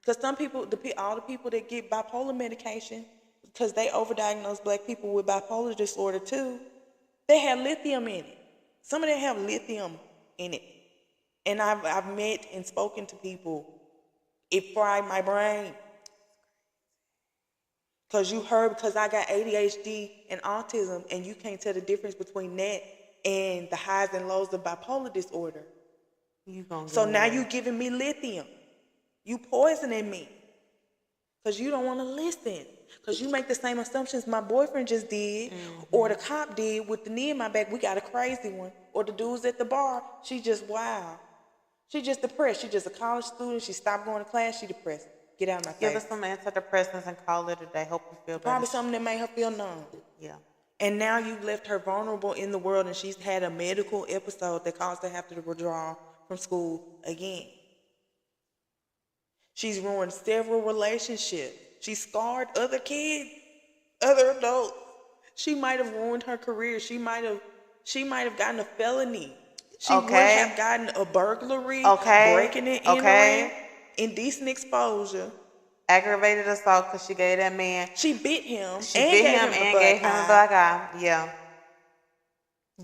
Because some people, all the people that get bipolar medication, because they overdiagnose black people with bipolar disorder too, they have lithium in it. Some of them have lithium in it. And I've met and spoken to people. It fried my brain. Because I got ADHD and autism, and you can't tell the difference between that and the highs and lows of bipolar disorder. So now you giving me lithium. You poisoning me. Because you don't want to listen. Because you make the same assumptions my boyfriend just did, or the cop did with the knee in my back. We got a crazy one. Or the dudes at the bar, she just wild. She just depressed. She just a college student. She stopped going to class. She depressed. Get out of my Give face. her some antidepressants and call it a day. Hope you feel better. Probably something that made her feel numb. Yeah. And now you've left her vulnerable in the world, and she's had a medical episode that caused her to have to withdraw from school again. She's ruined several relationships. She scarred other kids, other adults. She might have ruined her career. She might have gotten a felony. She would have gotten a burglary, breaking and entering, indecent exposure. Aggravated assault because she gave that man. She bit him. She bit him and gave him a black eye. Yeah.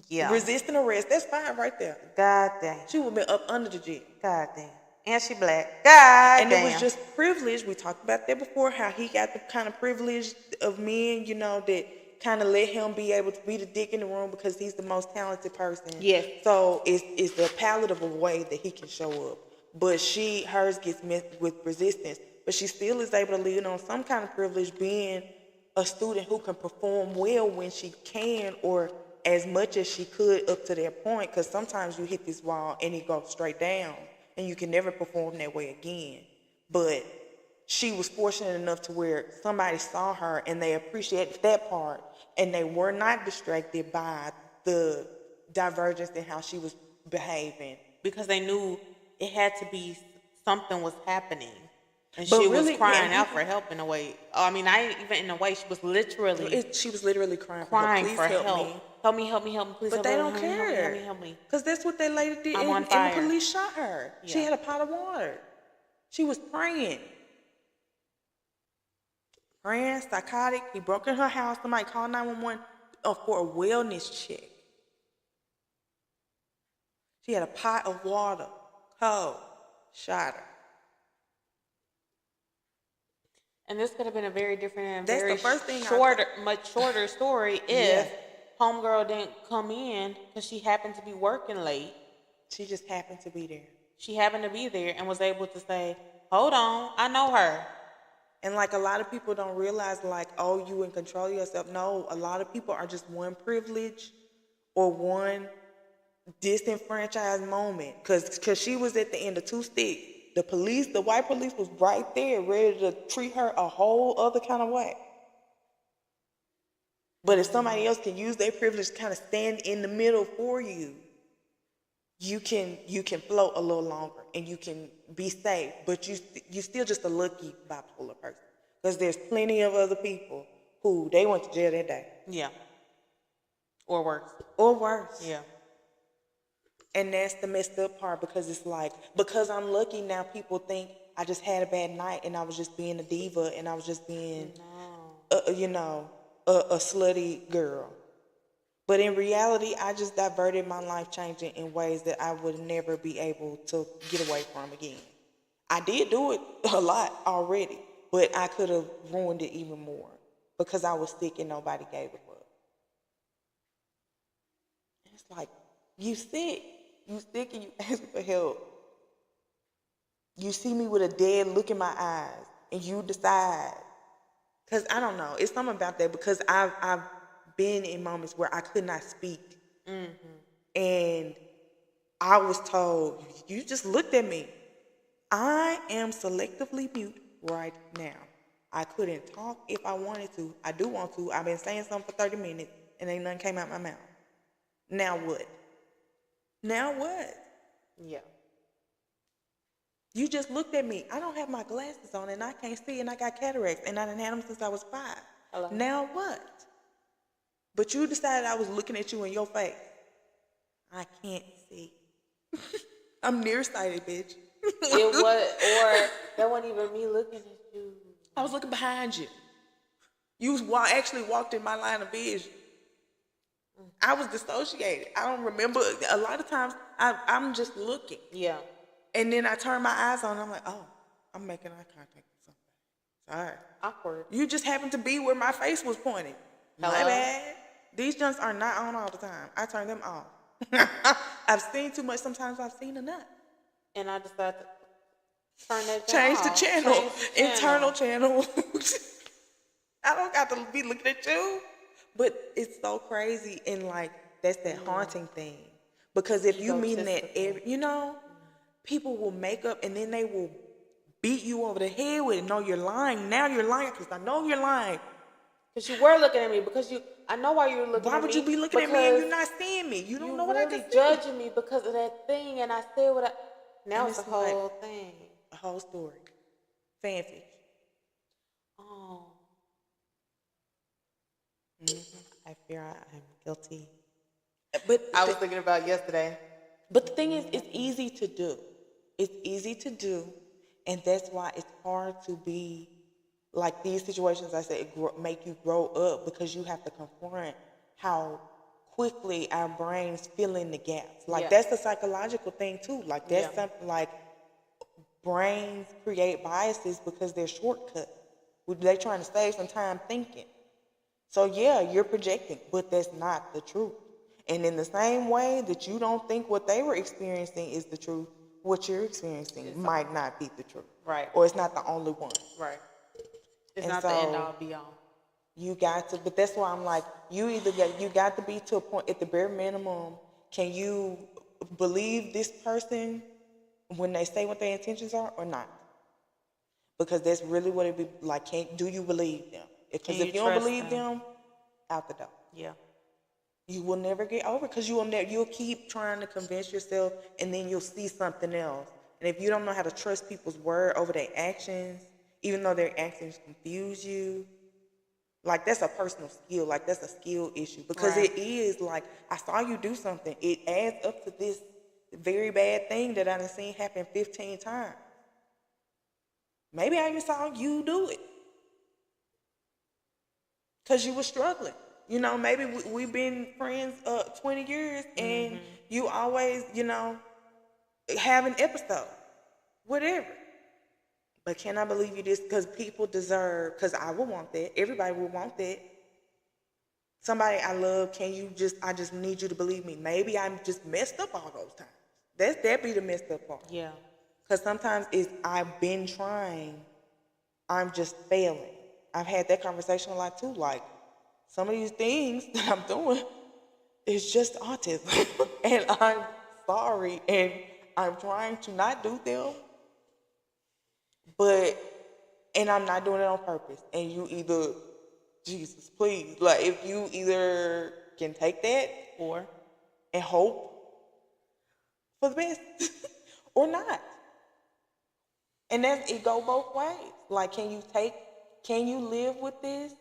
Yeah. Resisting arrest. That's fine right there. God damn. She would have been up under the jail. God damn. And she black. God and damn. It was just privilege. We talked about that before, how he got the kind of privilege of men, that kind of let him be able to be the dick in the room because he's the most talented person. Yes. So it's the palatable way that he can show up. But hers gets met with resistance. But she still is able to lean on some kind of privilege, being a student who can perform well when she can, or as much as she could up to that point, because sometimes you hit this wall and it goes straight down and you can never perform that way again. But she was fortunate enough to where somebody saw her and they appreciated that part, and they were not distracted by the divergence in how she was behaving. Because they knew it had to be something was happening. And but she really, was crying out for help in a way. I mean, not even in a way. She was literally crying for help. Help me, please. But they don't care. Help me. Because that's what that lady did. I'm on fire. And the police shot her. Yeah. She had a pot of water. She was praying. Praying, psychotic. He broke in her house. Somebody called 911 for a wellness check. She had a pot of water. Cold. Shot her. And this could have been a very different and That's very the first thing much shorter story if homegirl didn't come in because she happened to be working late. She just happened to be there. She happened to be there and was able to say, hold on, I know her. And like a lot of people don't realize, like, oh, you in control of yourself. No, a lot of people are just one privilege or one disenfranchised moment. Because she was at the end of two sticks. The white police was right there, ready to treat her a whole other kind of way. But if somebody else can use their privilege to kind of stand in the middle for you, you can float a little longer and you can be safe. But you still just a lucky bipolar person, because there's plenty of other people who they went to jail that day. Yeah. Or worse. Yeah. And that's the messed up part, because it's like, because I'm lucky now, people think I just had a bad night and I was just being a diva and I was just being, a slutty girl. But in reality, I just diverted my life changing in ways that I would never be able to get away from again. I did do it a lot already, but I could have ruined it even more because I was sick and nobody gave a fuck. And it's like, you sick and you ask for help. You see me with a dead look in my eyes and you decide. Because I don't know, it's something about that, because I've been in moments where I could not speak. Mm-hmm. And I was told, you just looked at me. I am selectively mute right now. I couldn't talk if I wanted to. I do want to. I've been saying something for 30 minutes and ain't nothing came out my mouth. Now what? Yeah. You just looked at me. I don't have my glasses on and I can't see, and I got cataracts and I done had them since I was 5. Hello. Now what? But you decided I was looking at you in your face. I can't see. I'm nearsighted, bitch. It was, or that wasn't even me looking at you. I was looking behind you. You actually walked in my line of vision. I was dissociated. I don't remember. A lot of times, I'm just looking. Yeah. And then I turn my eyes on, and I'm like, oh, I'm making eye contact with somebody. All right. Awkward. You just happened to be where my face was pointing. Hello? My bad. These junks are not on all the time. I turn them off. I've seen too much. Sometimes I've seen enough. And I decided to turn that Change off. the channel. Internal channel. I don't got to be looking at you. But it's so crazy, and like, that's that haunting thing. Because if you mean that, people will make up and then they will beat you over the head with it. No, you're lying. Now you're lying because I know you're lying. Because you were looking at me. I know why you were looking Why at me. would you be looking at me and you're not seeing me? You don't know what I can really see. judging me because of that thing, and I said what I. Now And it's a it's whole like thing. a whole story. Fanfic. Oh. I fear I am guilty. But I was thinking about yesterday. But the thing is, it's easy to do. It's easy to do, and that's why it's hard to be like these situations. I said make you grow up because you have to confront how quickly our brains fill in the gaps. Like that's a psychological thing too. Like that's something like brains create biases because they're shortcuts. They're trying to save some time thinking. So yeah, you're projecting, but that's not the truth. And in the same way that you don't think what they were experiencing is the truth, what you're experiencing might not be the truth. Right. Or it's not the only one. Right. It's And not the end all be all. You got to, but that's why I'm like, you got to be to a point, at the bare minimum, can you believe this person when they say what their intentions are or not? Because that's really what it be like. Do you believe them? Because if you don't believe them, out the door. Yeah. You will never get over because you'll keep trying to convince yourself and then you'll see something else. And if you don't know how to trust people's word over their actions, even though their actions confuse you, like that's a personal skill. Like that's a skill issue because it is like, I saw you do something. It adds up to this very bad thing that I done seen happen 15 times. Maybe I even saw you do it because you were struggling. You know, maybe we've been friends 20 years and you always, have an episode, whatever. But can I believe you this? Because people deserve, because I would want that. Everybody would want that. Somebody I love, I just need you to believe me. Maybe I'm just messed up all those times. That be the messed up part. Yeah. Because sometimes I've been trying, I'm just failing. I've had that conversation a lot too, like, some of these things that I'm doing is just autism. And I'm sorry. And I'm trying to not do them. And I'm not doing it on purpose. And you either, Jesus, please. Like, if you either can take that and hope for the best or not. And it go both ways. Like, can you live with this?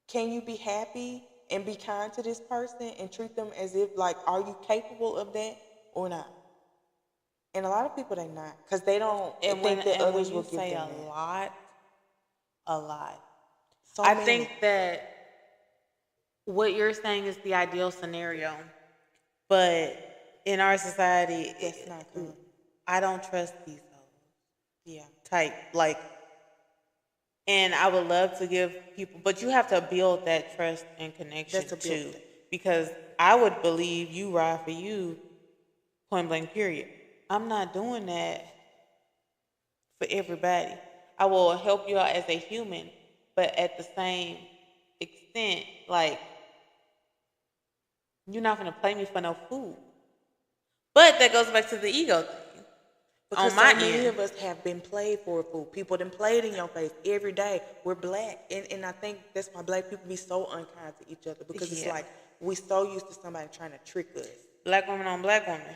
Can you be happy and be kind to this person and treat them as if, like, are you capable of that or not? And a lot of people, they not. Because they don't think that others will give them that. A lot. So I think that what you're saying is the ideal scenario. But in our society, that's not good. I don't trust these hoes. Yeah. Type. Like, and I would love to give people, but you have to build that trust and connection too. Because I would believe you ride for you, point blank, period. I'm not doing that for everybody. I will help you out as a human, but at the same extent, like, you're not going to play me for no food. But that goes back to the ego thing. Because so many of us have been played for food. People done played in your face every day. We're black. And I think that's why black people be so unkind to each other. Because it's like, we so used to somebody trying to trick us. Black woman on black woman.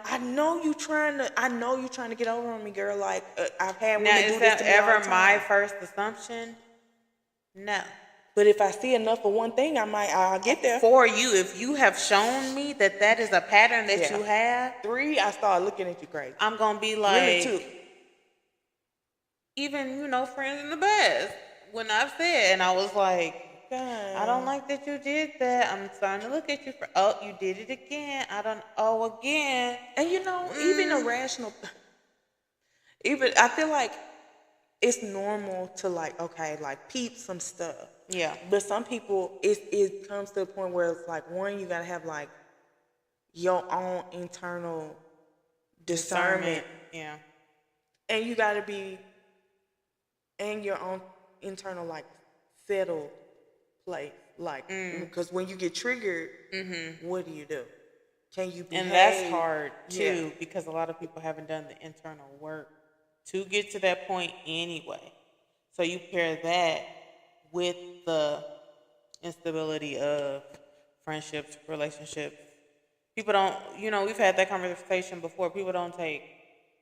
I know you trying to get over on me, girl. Like, I've had women now, do this to me all the time. Is that ever my first assumption? No. But if I see enough of one thing, I'll get there. For you, if you have shown me that is a pattern that you have. 3, I start looking at you crazy. I'm going to be like. Really, 2. Even, friends in the past. When I've said, and I was like, God. I don't like that you did that. I'm starting to look at you you did it again. Again. And even irrational, I feel like it's normal to peep some stuff. Yeah. But some people, it comes to a point where it's like, one, you gotta have like your own internal discernment. Yeah. And you gotta be in your own internal settled place. Because when you get triggered, what do you do? Can you behave? And that's hard too, Yeah. because a lot of people haven't done the internal work to get to that point anyway. So you pair that with the instability of friendships, relationships. People don't, we've had that conversation before. People don't take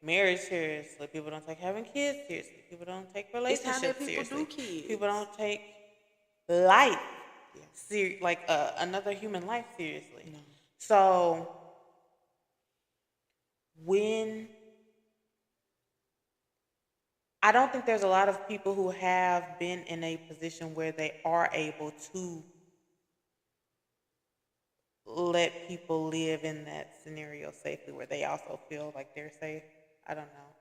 marriage seriously. People don't take having kids seriously. People don't take It's how that relationships people seriously. do kids. People don't take life, Yeah. like another human life seriously. No. So I don't think there's a lot of people who have been in a position where they are able to let people live in that scenario safely, where they also feel like they're safe. I don't know.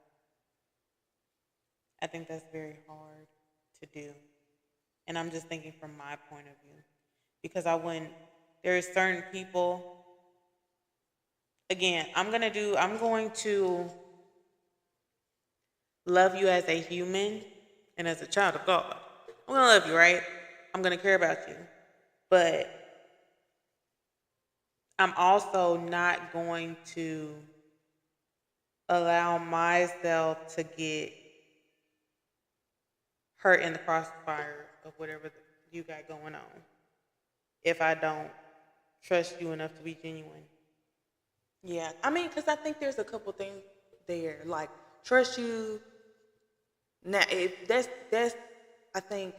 I think that's very hard to do. And I'm just thinking from my point of view. Because there are certain people, again, I'm going to love you as a human and as a child of God. I'm going to love you, right? I'm going to care about you. But I'm also not going to allow myself to get hurt in the crossfire of whatever you got going on if I don't trust you enough to be genuine. Yeah, I mean, because I think there's a couple things there, like trust you. Now, if that's I think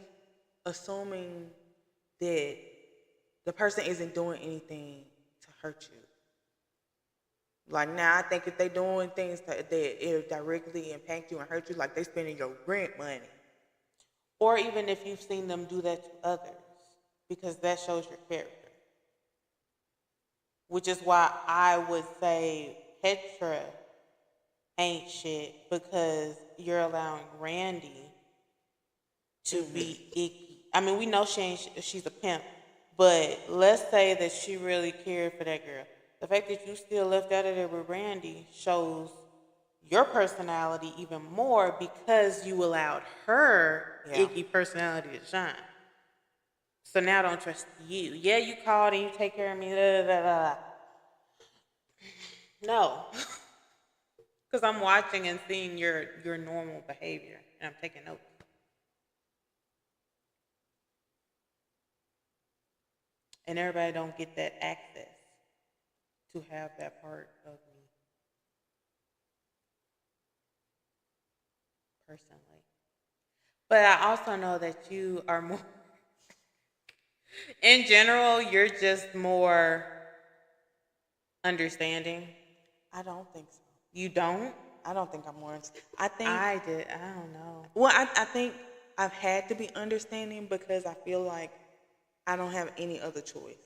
assuming that the person isn't doing anything to hurt you. Like now, I think if they doing things that it directly impact you and hurt you, like they spending your rent money. Or even if you've seen them do that to others, because that shows your character. Which is why I would say Petra ain't shit, because you're allowing Randy to be icky. I mean, we know she's a pimp, but let's say that she really cared for that girl. The fact that you still left out of there with Randy shows your personality even more, because you allowed her icky personality to shine. So now I don't trust you. Yeah, you called and you take care of me. No. Because I'm watching and seeing your normal behavior, and I'm taking notes. And everybody don't get that access to have that part of me personally. But I also know that you are more, in general, you're just more understanding. I don't think so. You don't? I don't think I'm more. I think I did. I don't know. Well, I think I've had to be understanding because I feel like I don't have any other choice.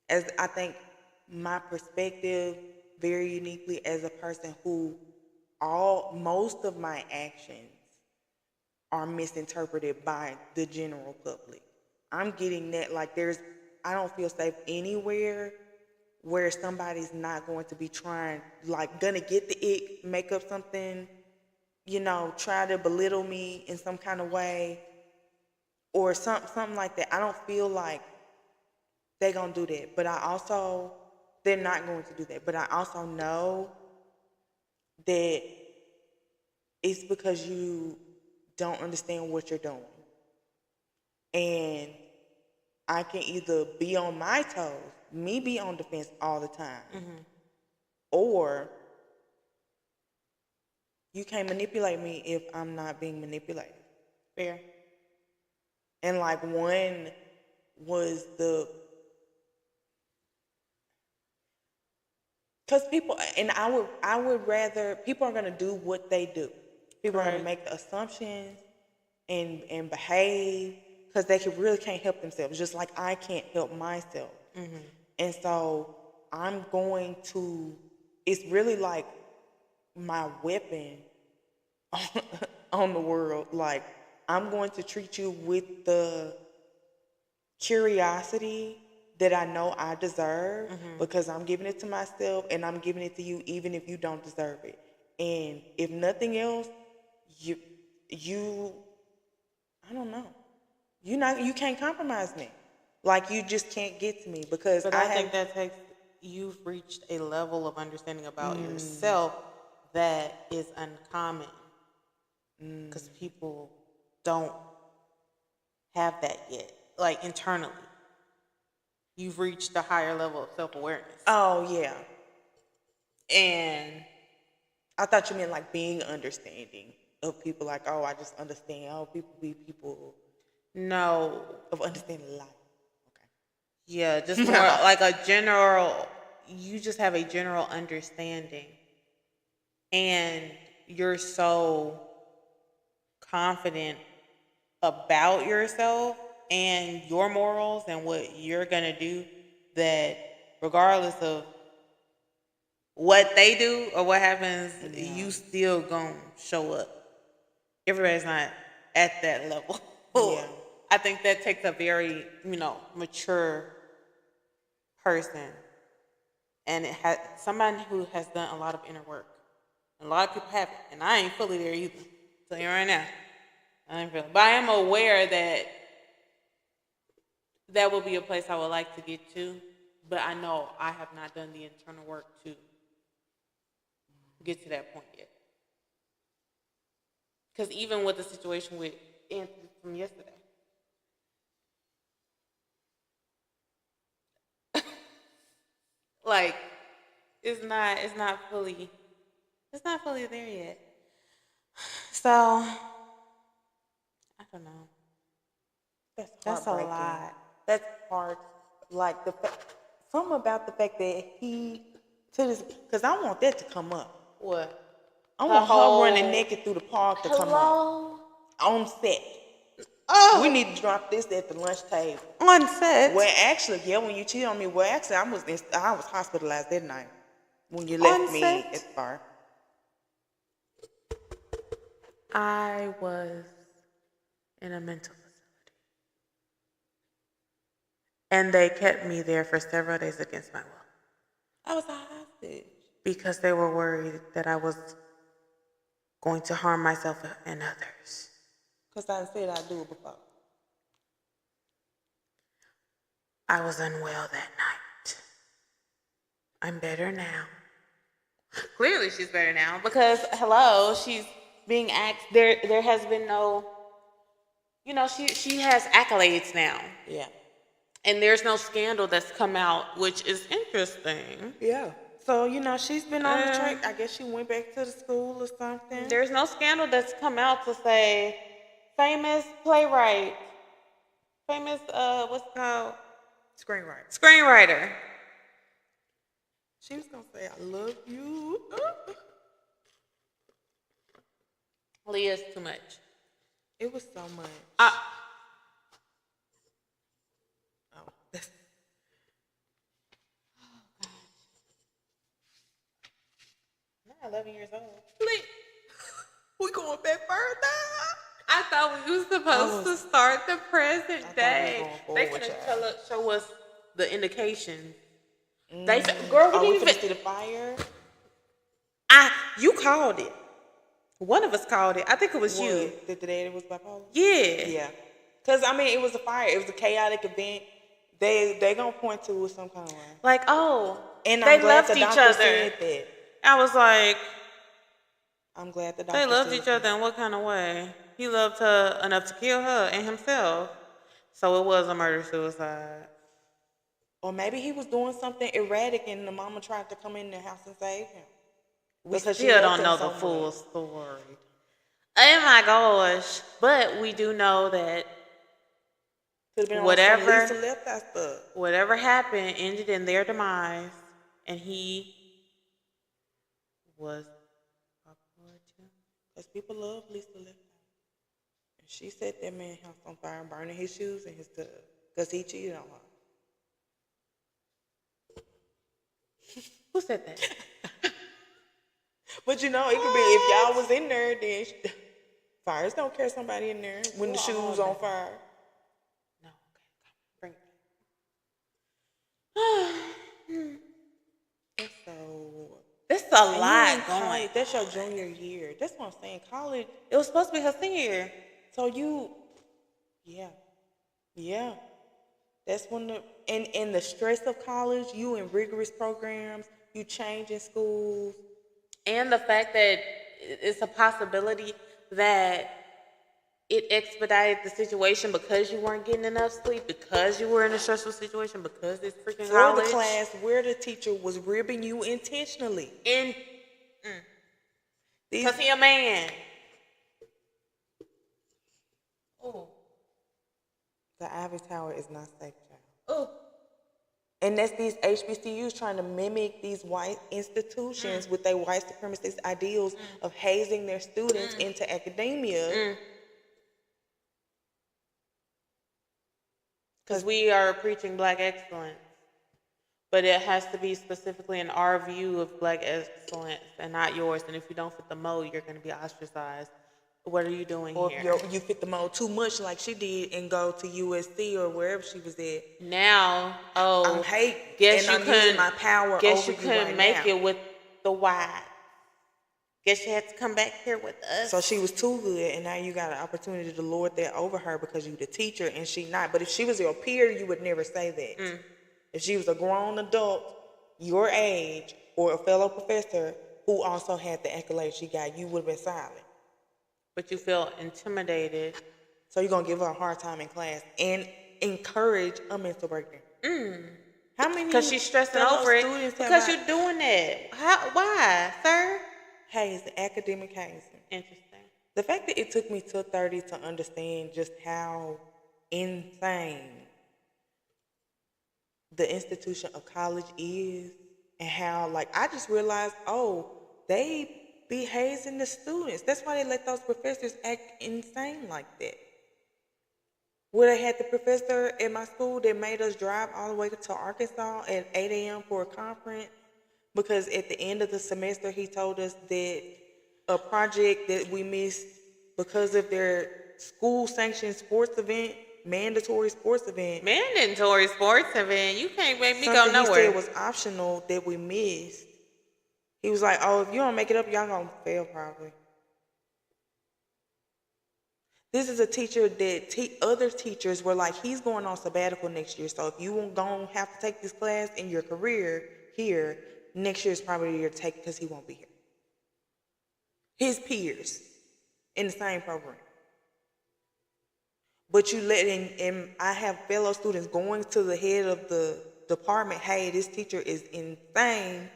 As I think my perspective very uniquely as a person who most of my actions are misinterpreted by the general public. I'm getting that like I don't feel safe anywhere where somebody's not going to be gonna get the ick, make up something, try to belittle me in some kind of way or something like that. I don't feel like they're gonna do that. But they're not going to do that. But I also know that it's because you don't understand what you're doing. And I can either be on my toes, me be on defense all the time, or you can't manipulate me if I'm not being manipulated. Fair. And like one was because I would rather, people are going to do what they do. People are going to make the assumptions and behave because they really can't help themselves, just like I can't help myself. And so it's really like my weapon on the world. Like, I'm going to treat you with the curiosity that I know I deserve because I'm giving it to myself and I'm giving it to you even if you don't deserve it. And if nothing else, you I don't know. You can't compromise me. Like, you just can't get to me because But I think that takes you've reached a level of understanding about yourself that is uncommon because people don't have that yet, like internally. You've reached a higher level of self-awareness. Oh, yeah. And I thought you meant like being understanding of people, like, oh, I just understand. Oh, people be people No. of understanding life. Okay. Yeah, just more like a general, you just have a general understanding. And you're so confident about yourself and your morals and what you're going to do that regardless of what they do or what happens, you still going to show up. Everybody's not at that level. Yeah. I think that takes a very, mature person. And it has somebody who has done a lot of inner work. And a lot of people haven't. And I ain't fully there either. Tell you right now. I ain't feeling. But I am aware that that will be a place I would like to get to. But I know I have not done the internal work to get to that point yet. Because even with the situation with Anthony from yesterday, like it's not fully there yet. So I don't know. That's a lot. That's hard. Like something about the fact that he to this, because I want that to come up. What? I want her running naked through the park to come up on set. Oh, We need to drop this at the lunch table. on set. Well, actually, yeah, when you cheated on me, well, actually, I was hospitalized that night when you left me at the bar. I was in a mental facility. And they kept me there for several days against my will. I was a hostage. Because they were worried that I was going to harm myself and others. Because I said I'd do it before. I was unwell that night. I'm better now. Clearly she's better now because, hello, she's being asked, there has been no, she has accolades now. Yeah. And there's no scandal that's come out, which is interesting. Yeah. So, she's been on the track. I guess she went back to the school or something. There's no scandal that's come out to say famous playwright, famous, what's it called? Screenwriter. She was going to say, I love you. Leah's too much. It was so much. Oh, That's... I'm 11 years old. We going back further. I thought we were supposed to start the present day. They going finna show us the indications. Girl, we didn't even see the fire. You called it. One of us called it. I think it was you. That the day it was bipolar? Yeah. Yeah. Because, it was a fire. It was a chaotic event. They gonna point to it some kind of way. Like, oh, And they I'm glad loved the each doctor other. said that. I was like, I'm glad the doctor they loved said each other in what kind of way? He loved her enough to kill her and himself. So it was a murder-suicide. Or maybe he was doing something erratic and the mama tried to come in the house and save him. We still don't know the full story. Oh my gosh. But we do know that whatever happened ended in their demise. And he was bipolar too. Because people love Lisa Left Eye. And she set that man's house on fire and burning his shoes and his tub. Because he cheated on her. Who said that? But it could be if y'all was in there, then fires don't catch somebody in there when the shoes on fire. No, okay, bring it. That's a lot going. That's your junior year. That's what I'm saying. College. It was supposed to be her senior year. So yeah. That's when in the stress of college, you in rigorous programs, you changing schools. And the fact that it's a possibility that it expedited the situation because you weren't getting enough sleep, because you were in a stressful situation, because it's freaking For college. the class where the teacher was ribbing you intentionally. Because he a man. Oh. The Ivy Tower is not safe, child. Oh. And that's these HBCUs trying to mimic these white institutions with their white supremacist ideals of hazing their students into academia. Because we are preaching black excellence. But it has to be specifically in our view of black excellence and not yours. And if you don't fit the mold, you're going to be ostracized. What are you doing here? Or you fit the mold too much like she did and go to USC or wherever she was at. Now, I'm hate and I'm using my power guess over you you couldn't right make now. it with the white. Guess you had to come back here with us. So she was too good, and now you got an opportunity to lord that over her because you the teacher and she not. But if she was your peer, you would never say that. If she was a grown adult, your age, or a fellow professor who also had the accolades she got, you would have been silent. But you feel intimidated. So you're going to give her a hard time in class and encourage a mental breakdown. How many? Because she's stressing over it. Because you're doing it. Why, sir? Hazing, academic hazing. Interesting. The fact that it took me till 30 to understand just how insane the institution of college is and how, like, I just realized, they be hazing the students. That's why they let those professors act insane like that. Where they had the professor at my school that made us drive all the way to Arkansas at 8 a.m. for a conference because at the end of the semester he told us that a project that we missed because of their school-sanctioned sports event, mandatory sports event. Mandatory sports event? You can't make me go Something nowhere. he said was optional that we missed. He was like, if you don't make it up, y'all gonna fail probably. This is a teacher that other teachers were like, he's going on sabbatical next year, so if you won't go have to take this class in your career here, next year is probably the year to take it because he won't be here. His peers in the same program. But you and I have fellow students going to the head of the department, hey, this teacher is insane.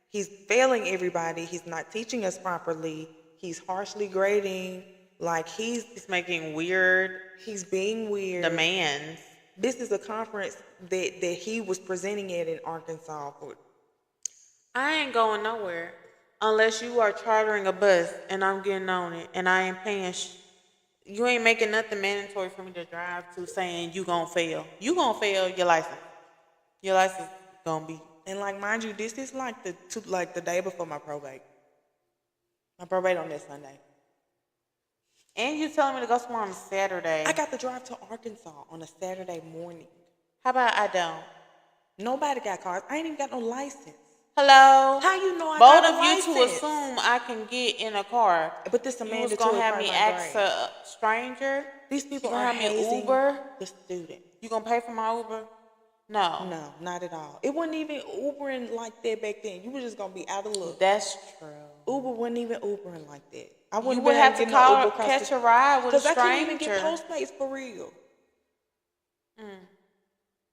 He's failing everybody. He's not teaching us properly. He's harshly grading. Like he's making weird. He's being weird. Demands. This is a conference that he was presenting at in Arkansas. I ain't going nowhere unless you are chartering a bus and I'm getting on it and I ain't paying. You ain't making nothing mandatory for me to drive to saying you gonna fail. You gonna fail your license. Your license gonna be. And like, mind you, this is like the day before my probate. My probate on that Sunday. And you telling me to go somewhere on Saturday. I got to drive to Arkansas on a Saturday morning. How about I don't? Nobody got cars. I ain't even got no license. Hello? How you know I Bold got a of you license? to assume I can get in a car. But this a mandatory. You was gonna have me ask a stranger? These people you are have me hazing Uber? the student. You gonna pay for my Uber? No. No, not at all. It wasn't even Ubering like that back then. You were just gonna be out of luck. That's true. Uber wasn't even Ubering like that. I You would have to catch a ride with a stranger. Because I couldn't even get Postmates for real.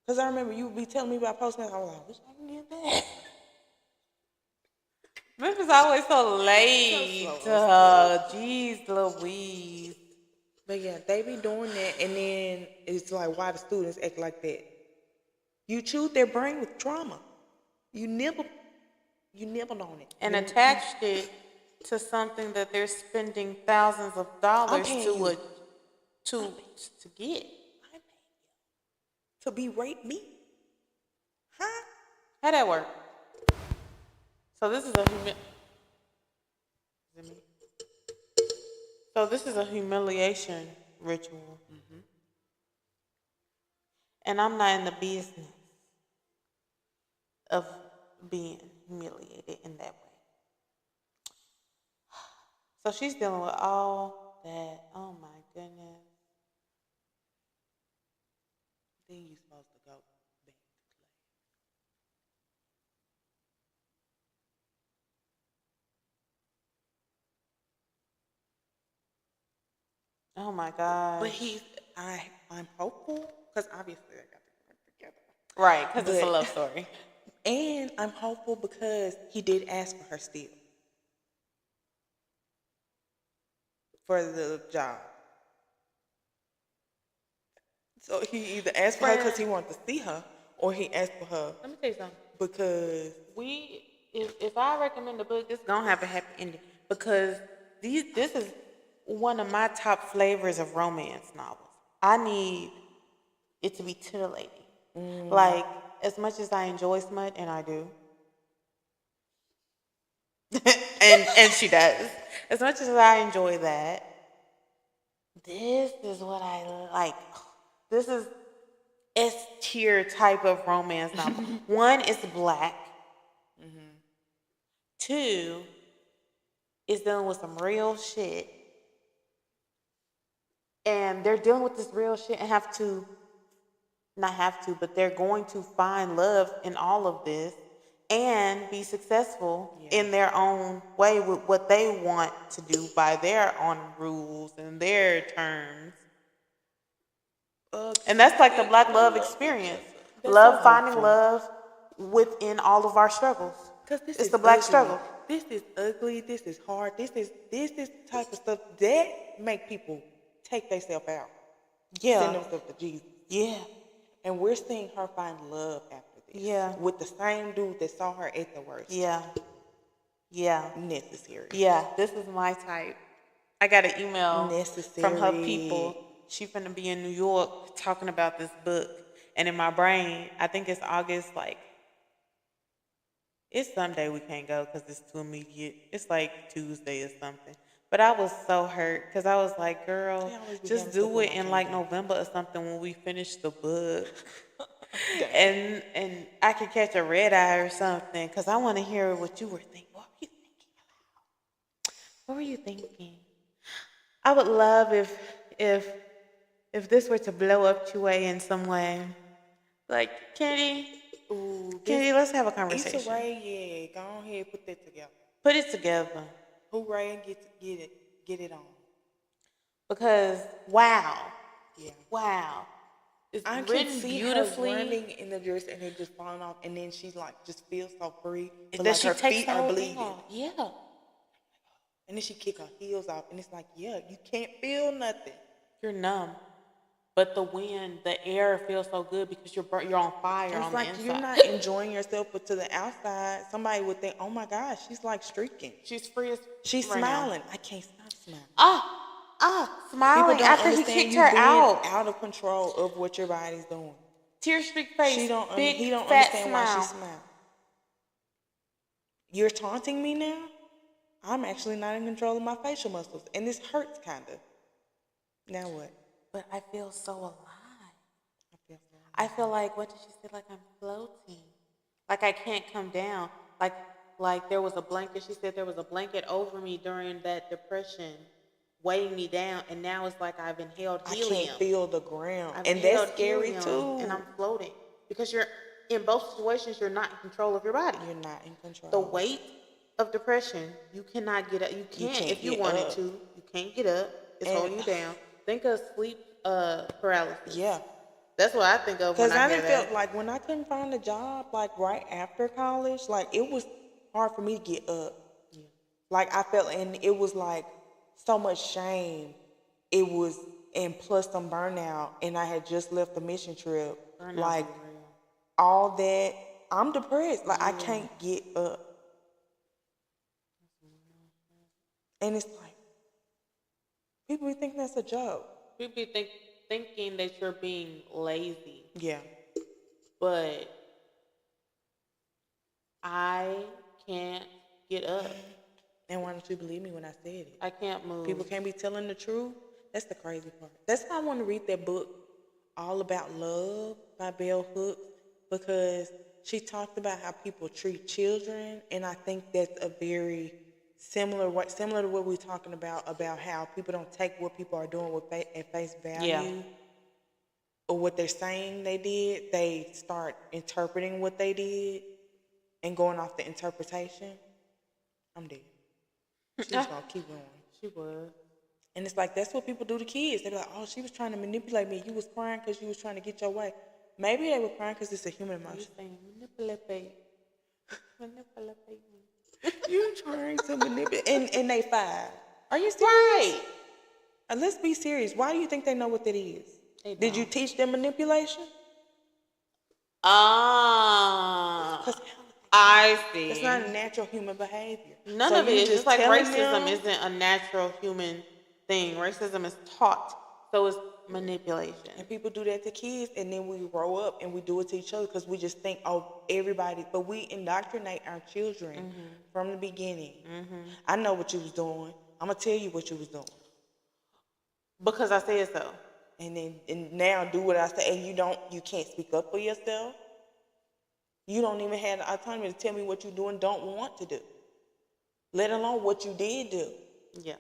Because I remember you would be telling me about Postmates. I was like, I wish I can get that. Memphis always so late. Jeez Louise. But yeah, they be doing that, and then it's like, why the students act like that? You chewed their brain with trauma. You nibbled on it. And attached it to something that they're spending thousands of dollars to get. To berate me? Huh? How'd that work? So this is a humiliation ritual. And I'm not in the business of being humiliated in that way. So she's dealing with all that. Oh my goodness. think you're supposed to go back to class. Oh my gosh. But I'm hopeful because obviously I got to work together. Right, because it's a But- love story. And I'm hopeful because he did ask for her still for the job. So he either asked for her because he wanted to see her, or he asked for her Let me tell you something. because If I recommend the book, it's gonna have a happy ending because this is one of my top flavors of romance novels. I need it to be titillating. Like, as much as I enjoy smut, and I do, and she does. As much as I enjoy that, this is what I like. This is S tier type of romance novel. One is black. Two is dealing with some real shit. And they're dealing with this real shit and but they're going to find love in all of this and be successful in their own way with what they want to do by their own rules and their terms. And that's like the black love experience. Love, so finding hopeful. love within all of our struggles. Because this It's is the black ugly. struggle. This is ugly. This is hard. This is the type of stuff that make people take themselves out. Yeah. Send themselves to Jesus. Yeah. And we're seeing her find love after this. Yeah. With the same dude that saw her at the worst. Yeah. Yeah. Necessary. Yeah. This is my type. I got an email from her Necessary. people. She finna be in New York talking about this book. And in my brain, I think it's August, like, it's Sunday we can't go because it's too immediate. It's like Tuesday or something. But I was so hurt because I was like, girl, They always be just having do stuff it on in my like calendar. November or something when we finish the book. and I could catch a red eye or something because I want to hear what you were thinking. What were you thinking about? What were you thinking? I would love if this were to blow up Chue in some way. Like, Kennedy, let's have a conversation. Issa Rae, yeah, go ahead, put that together. Put it together. Hooray and get it on. Because, wow. Yeah. Wow. It's I written can see beautifully. her running in the dress and it just falling off, and then she's like just feels so free, but That like she her takes feet the are whole bleeding. thing off. Yeah. And then she kick her heels off, and it's like, yeah, you can't feel nothing. You're numb. But the wind, the air feels so good because you're on fire It's on like the inside. you're not enjoying yourself, but to the outside, somebody would think, oh my gosh, she's like streaking. She's free as She's right now. smiling. I can't stop smiling. Smiling People don't after he understand kicked you her being out. of control of what your body's doing. Tear-streaked face, He don't fat understand smile. why she's smiling. You're taunting me now? I'm actually not in control of my facial muscles, and this hurts kind of. Now what? But I feel so alive. I feel I feel like, what did she say? Like I'm floating. Like I can't come down. Like there was a blanket. She said there was a blanket over me during that depression, weighing me down, and now it's like I've inhaled I helium. can't feel the ground, I've and inhaled that's scary helium, too. And I'm floating because you're in both situations. You're not in control of your body. You're not in control. The weight of depression, you cannot get up. You can't if you get wanted up. to. You can't get up. It's And- holding you down. Think of sleep paralysis. Yeah. That's what I think of when Because I I hear didn't that. feel like when I couldn't find a job, like right after college, like it was hard for me to get up. Yeah. Like I felt, and it was like so much shame. It was, and plus some burnout, and I had just left the mission trip. Burnout Like is real. all that, I'm depressed. Like I can't get up. And it's like, people be thinking that's a joke. People be thinking that you're being lazy, Yeah. but I can't get up. And why don't you believe me when I said it? I can't move. People can't be telling the truth. That's the crazy part. That's why I want to read that book, All About Love by Bell Hooks, because she talked about how people treat children, and I think that's a very similar to what we're talking about how people don't take what people are doing at face value. Yeah. or what they're saying they did, they start interpreting what they did and going off the interpretation, I'm dead. She was gonna keep going. She was. And it's like, that's what people do to kids. They be like, oh, she was trying to manipulate me. You was crying because you was trying to get your way. Maybe they were crying because it's a human You emotion. saying manipulate. Manipulate me. You trying to manipulate. And they 5. Are you serious? Right. Let's be serious. Why do you think they know what that is? They Did you don't. teach them manipulation? I see. It's not a natural human behavior. None So of it you is. just Just like telling racism them- isn't a natural human thing. Racism is taught. So it's manipulation. And people do that to kids, and then we grow up and we do it to each other because we just think, oh, everybody. But we indoctrinate our children from the beginning. I know what you was doing. I'm gonna tell you what you was doing, Because I said so. and now do what I say. And you can't speak up for yourself. You don't even have the autonomy to tell me what you do and don't want to do, let alone what you did do. Yeah.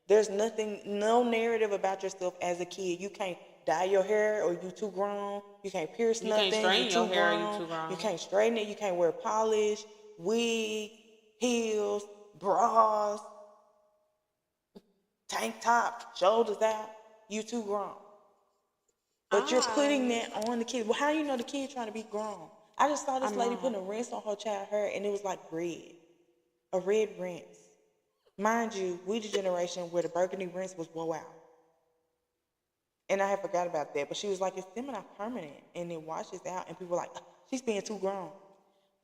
There's no narrative about yourself as a kid. You can't dye your hair or you too grown. You can't pierce You can't nothing. straighten you your too hair, grown. you too grown. You can't straighten it. You can't wear polish, wig, heels, bras, tank top, shoulders out. You too grown. But you're putting that on the kid. Well, how do you know the kid trying to be grown? I just saw this lady putting a rinse on her child hair, and it was like red. A red rinse. Mind you, we the generation where the burgundy rinse was blow out. And I had forgot about that. But she was like, it's semi-permanent, and it washes out. And people were like, she's being too grown.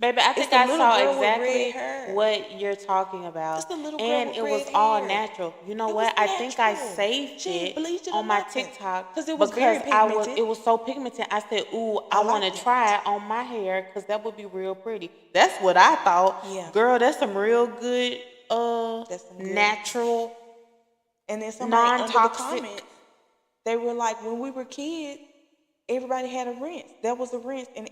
Baby, I think the I little saw girl with exactly red hair. what you're talking about. It's the little girl And with it was red all hair. natural. You know It what? was I think I natural. saved She ain't bleached it it or on my nothing. TikTok 'Cause it was very pigmented. it was so pigmented. I said, ooh, I like want that. to try it on my hair because that would be real pretty. That's what I thought. Yeah. Girl, that's some real good That's some good- natural. And then somebody under the Non-toxic. comments, they were like, when we were kids, everybody had a rinse. That was a rinse, and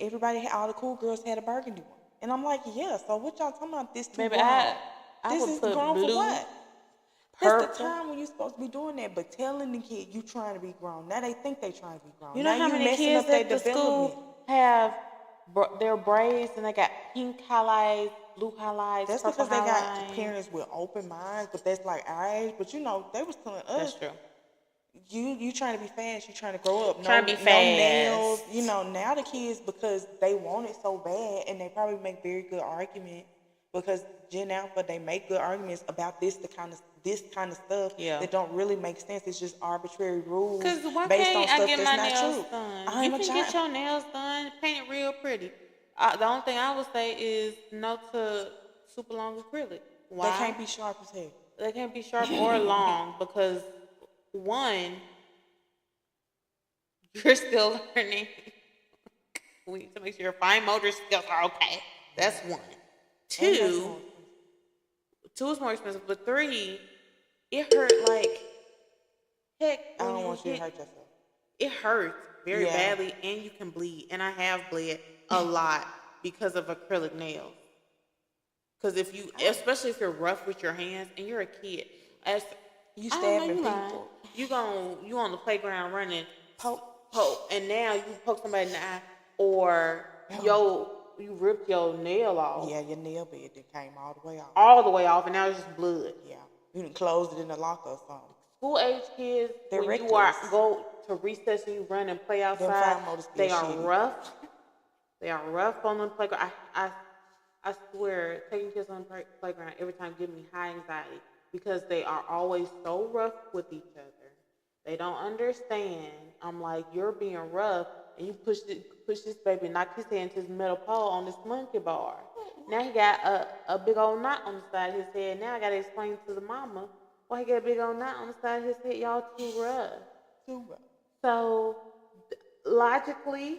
all the cool girls had a burgundy one. And I'm like, yeah, so what y'all talking about this too Baby, grown? I This would is put grown blue, for what? purple. That's the time when you're supposed to be doing that, but telling the kid you trying to be grown. Now they think they trying to be grown. You know now how you many messing kids up their at the development. school have their braids and they got pink highlights, blue highlights, That's purple because they got highlights. parents with open minds, but that's like our age. But you know, they was telling us, That's true. you trying to be fast, you trying to grow up. Trying to be No fast. nails. You know, now the kids, because they want it so bad, and they probably make very good arguments, because Gen Alpha, they make good arguments about this kind of stuff that don't really make sense. It's just arbitrary rules Because why based on can't I stuff get that's my not nails true. done? I'm You a can child. get your nails done, paint it real pretty. The only thing I would say is no to super long acrylic. Why? They can't be sharp as hell. They can't be sharp or long because, one, you're still learning. We need to make sure your fine motor skills are okay. That's one. Two is more expensive, but 3, it hurt like heck. I when don't want you to hit- hurt yourself. It hurts very Yeah. badly, and you can bleed. And I have bled a lot because of acrylic nails. Because especially if you're rough with your hands and you're a kid, You I don't stabbing know, people. you on the playground running, poke, and now you poke somebody in the eye, or you ripped your nail off. Yeah, your nail bed that came all the way off. All the way off, and now it's just blood. Yeah, you done closed it in the locker or something. School age kids, They're when reckless. you go to recess and you run and play outside, fine motor skills they are shitty. rough. They are rough on the playground. I swear, taking kids on the playground every time gives me high anxiety because they are always so rough with each other. They don't understand. I'm like, you're being rough, and you push this baby, knock his head into his metal pole on this monkey bar. Now he got a big old knot on the side of his head. Now I gotta explain to the mama why he got a big old knot on the side of his head. Y'all too rough. Too rough. So logically,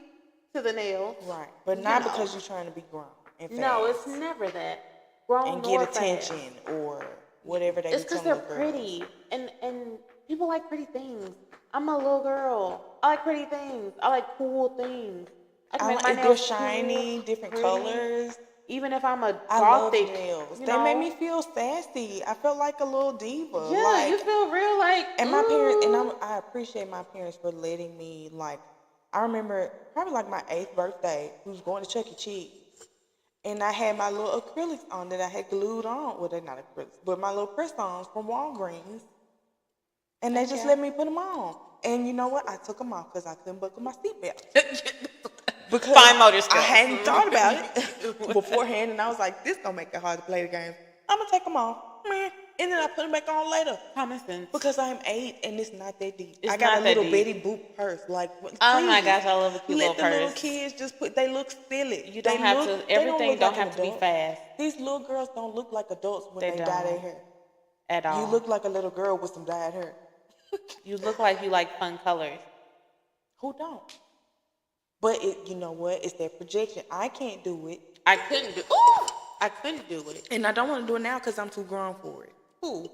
to the nail. Right, but not because you're trying to be grown and fast. No, it's never that. Grown and nor get attention fast. or whatever they It's be because telling they're the girls. pretty, and people like pretty things. I'm a little girl. I like pretty things. I like cool things. I can I make like my they're nails shiny, cool, different pretty. colors. Even if I'm a I love gothic, nails. you They know, made me feel sassy. I felt like a little diva. Yeah, like, you feel real like. and my parents, and ooh. I appreciate my parents for letting me like I remember probably like my 8th birthday, we was going to Chuck E. Cheese. And I had my little acrylics on that I had glued on. Well, they're not acrylics, but my little press-ons from Walgreens. And they just let me put them on. And you know what? I took them off because I couldn't buckle my seatbelt. Because Fine motor skills. I hadn't thought about it beforehand, and I was like, this gonna make it hard to play the game. I'm gonna take them off. Meh. And then I put them back on later. Common sense. Because I'm 8 and it's not that deep. It's I got not a that little deep. bitty boot purse. Like, Oh my please, gosh, I love a cute little let the little purse. kids just put, they look silly. You don't have to, everything don't have to be fast. These little girls don't look like adults when they dye their don't. hair. At all. You look like a little girl with some dyed hair. You look like you like fun colors. Who don't? But you know what? It's that projection. I can't do it. I couldn't do it. And I don't want to do it now because I'm too grown for it. Who?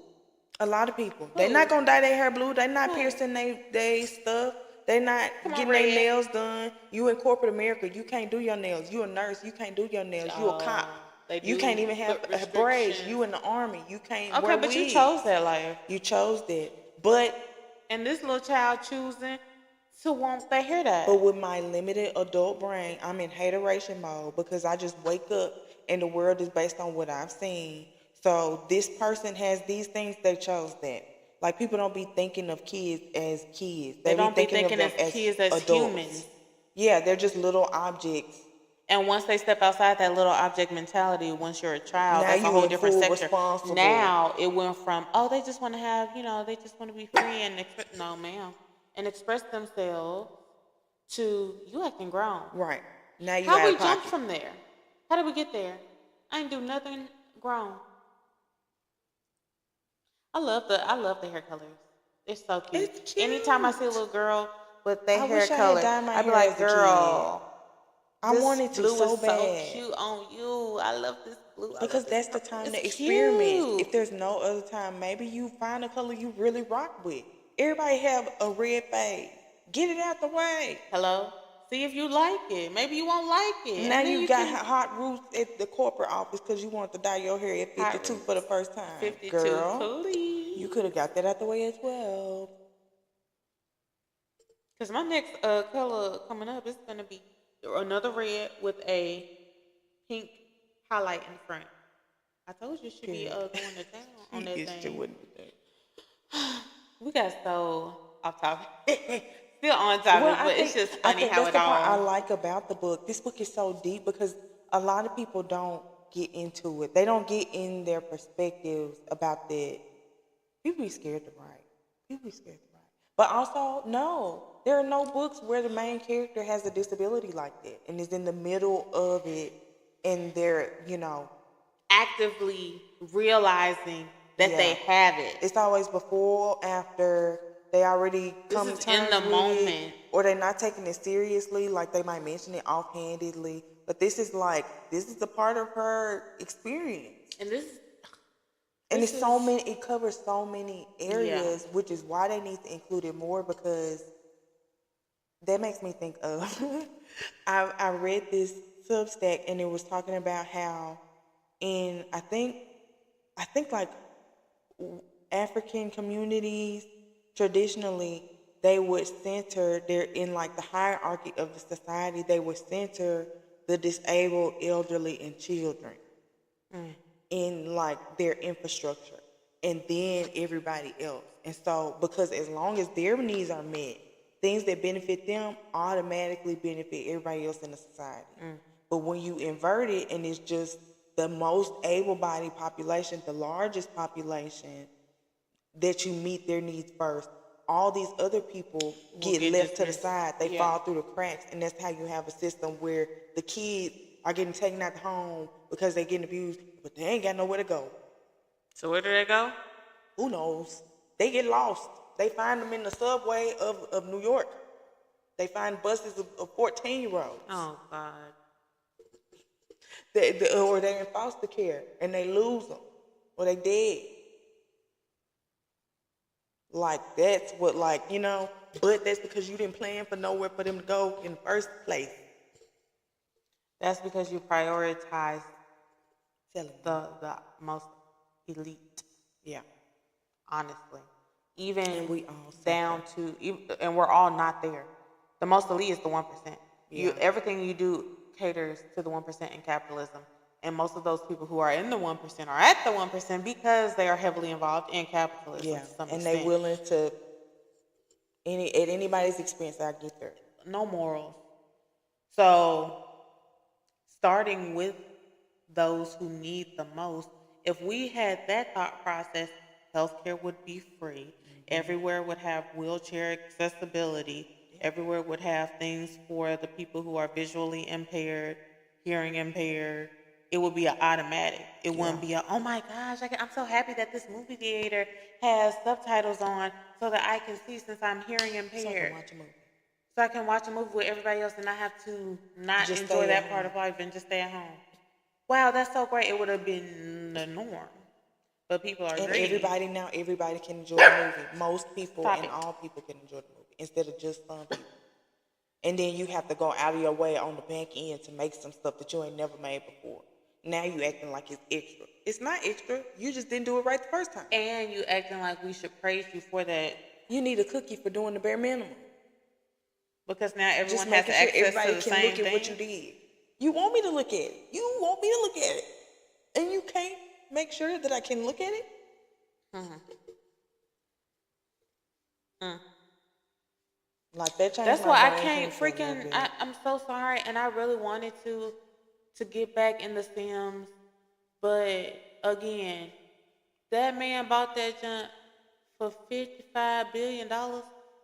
A lot of people. They're not going to dye their hair blue. They're not piercing they stuff. They're not getting their nails done. You in corporate America, you can't do your nails. You a nurse, you can't do your nails. You a cop. You can't even have braids. You in the army. You can't wear Okay, but you wigs. chose that life. You chose that. But this little child choosing to want their hair dyed. But with my limited adult brain, I'm in hateration mode because I just wake up and the world is based on what I've seen. So this person has these things, they chose that. Like, people don't be thinking of kids as kids. They don't be thinking of them of kids as adults. humans. Yeah, they're just little objects. And once they step outside that little object mentality, once you're a child, Now that's a you whole a different full sector. responsible. Now it went from, oh, they just want to have, they just want to be free and no, ma'am, and express themselves to you acting grown. Right. Now you How out we of pocket. jump from there? How did we get there? I ain't do nothing grown. I love the hair colors. It's so cute. It's cute. Anytime I see a little girl with their hair wish I had color, dyed my I be hair like, as a girl. I This wanted to blue so is bad. so cute on you. I love this blue. Because that's the time to It's experiment. cute. If there's no other time, maybe you find a color you really rock with. Everybody have a red fade. Get it out the way. Hello? See if you like it. Maybe you won't like it. Now And then you got can- hot roots at the corporate office because you wanted to dye your hair at 52 for the first time. 52, Girl, please. you could have got that out the way as well. Because my next color coming up is going to be another red with a pink highlight in front. I told you it should be going to town on that thing. We got so off topic. Still on topic, but it's just funny how that's it the part I all. like about the book. This book is so deep because a lot of people don't get into it. They don't get in their perspectives about that. People be scared to write. But also, no, there are no books where the main character has a disability like that and is in the middle of it, and they're, Actively realizing that they have it. It's always before, after. They already come to This is terms in the with moment. it, or they're not taking it seriously, like they might mention it offhandedly. But this is a part of her experience. And It covers so many areas, which is why they need to include it more, because that makes me think of I read this Substack and it was talking about how in I think like African communities, traditionally, they would center in like the hierarchy of the society, they would center the disabled, elderly, and children in like their infrastructure, and then everybody else. And so, because as long as their needs are met, things that benefit them automatically benefit everybody else in the society. But when you invert it and it's just the most able-bodied population, the largest population, that you meet their needs first, all these other people get left to the side. They fall through the cracks, and that's how you have a system where the kids are getting taken out the home because they're getting abused, but they ain't got nowhere to go. So where do they go? Who knows? They get lost. They find them in the subway of New York. They find buses of 14-year-olds. Oh, God. Or they're in foster care, and they lose them, or they dead. Like, that's what, but that's because you didn't plan for nowhere for them to go in the first place. That's because you prioritize the most elite. Yeah. Honestly. Even And we all down to, and we're all not there. The most elite is the 1%. Yeah. Everything you do caters to the 1% in capitalism. And most of those people who are in the 1% are at the 1% because they are heavily involved in capitalism Yeah, to some and extent. they willing to at anybody's expense. I get there. No morals. So, starting with those who need the most, if we had that thought process, healthcare would be free. Everywhere would have wheelchair accessibility. Everywhere would have things for the people who are visually impaired, hearing impaired. It would be an automatic. It wouldn't be a, oh my gosh, I'm so happy that this movie theater has subtitles on so that I can see since I'm hearing impaired. So I can watch a movie. So I can watch a movie with everybody else and not have to not Just enjoy stay that at part home. of life and just stay at home. Wow, that's so great. It would have been the norm. But people are And greedy. everybody can enjoy a movie. Most people Stop and it. all people can enjoy the movie instead of just some people. And then you have to go out of your way on the back end to make some stuff that you ain't never made before. Now you acting like it's extra. It's not extra. You just didn't do it right the first time. And you acting like we should praise you for that You need a cookie for doing the bare minimum. because now everyone Just has making sure access everybody to the can same look at thing. what you did. You want me to look at it. You want me to look at it. And you can't make sure that I can look at it? Like that changed That's my why I brain can't for a little freaking. bit. I'm so sorry, and I really wanted to get back in the Sims, but again, that man bought that junk for $55 billion.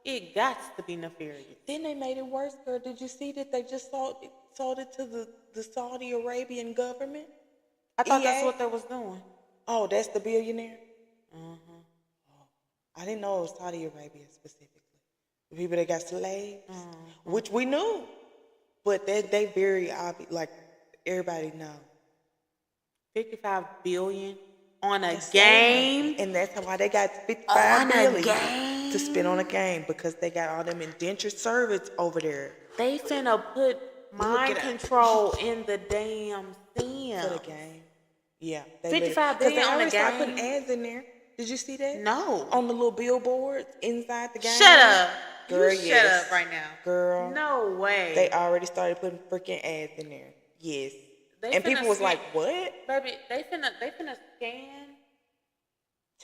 It got to be nefarious. Then they made it worse, girl. Did you see that they just sold it to the Saudi Arabian government? I thought that's EA? what they was doing. Oh, that's the billionaire? Oh, I didn't know it was Saudi Arabia specifically. The people that got slaves, which we knew. But they very obvious, like everybody know. 55 billion on a That's game. and that's why they got On 55 a billion game? to spend on a game because they got all them indentured servants over there They finna put mind at it. control in the damn Sims. for the game. Yeah, 55 because billion they on already the started game? putting ads in there. Did you see that? No. On the little billboards inside the game. Shut up. Girl, You shut yes. up right now. Girl. No way. They already started putting freaking ads in there. Yes. They And finna people was see- like, what? Baby, they finna scan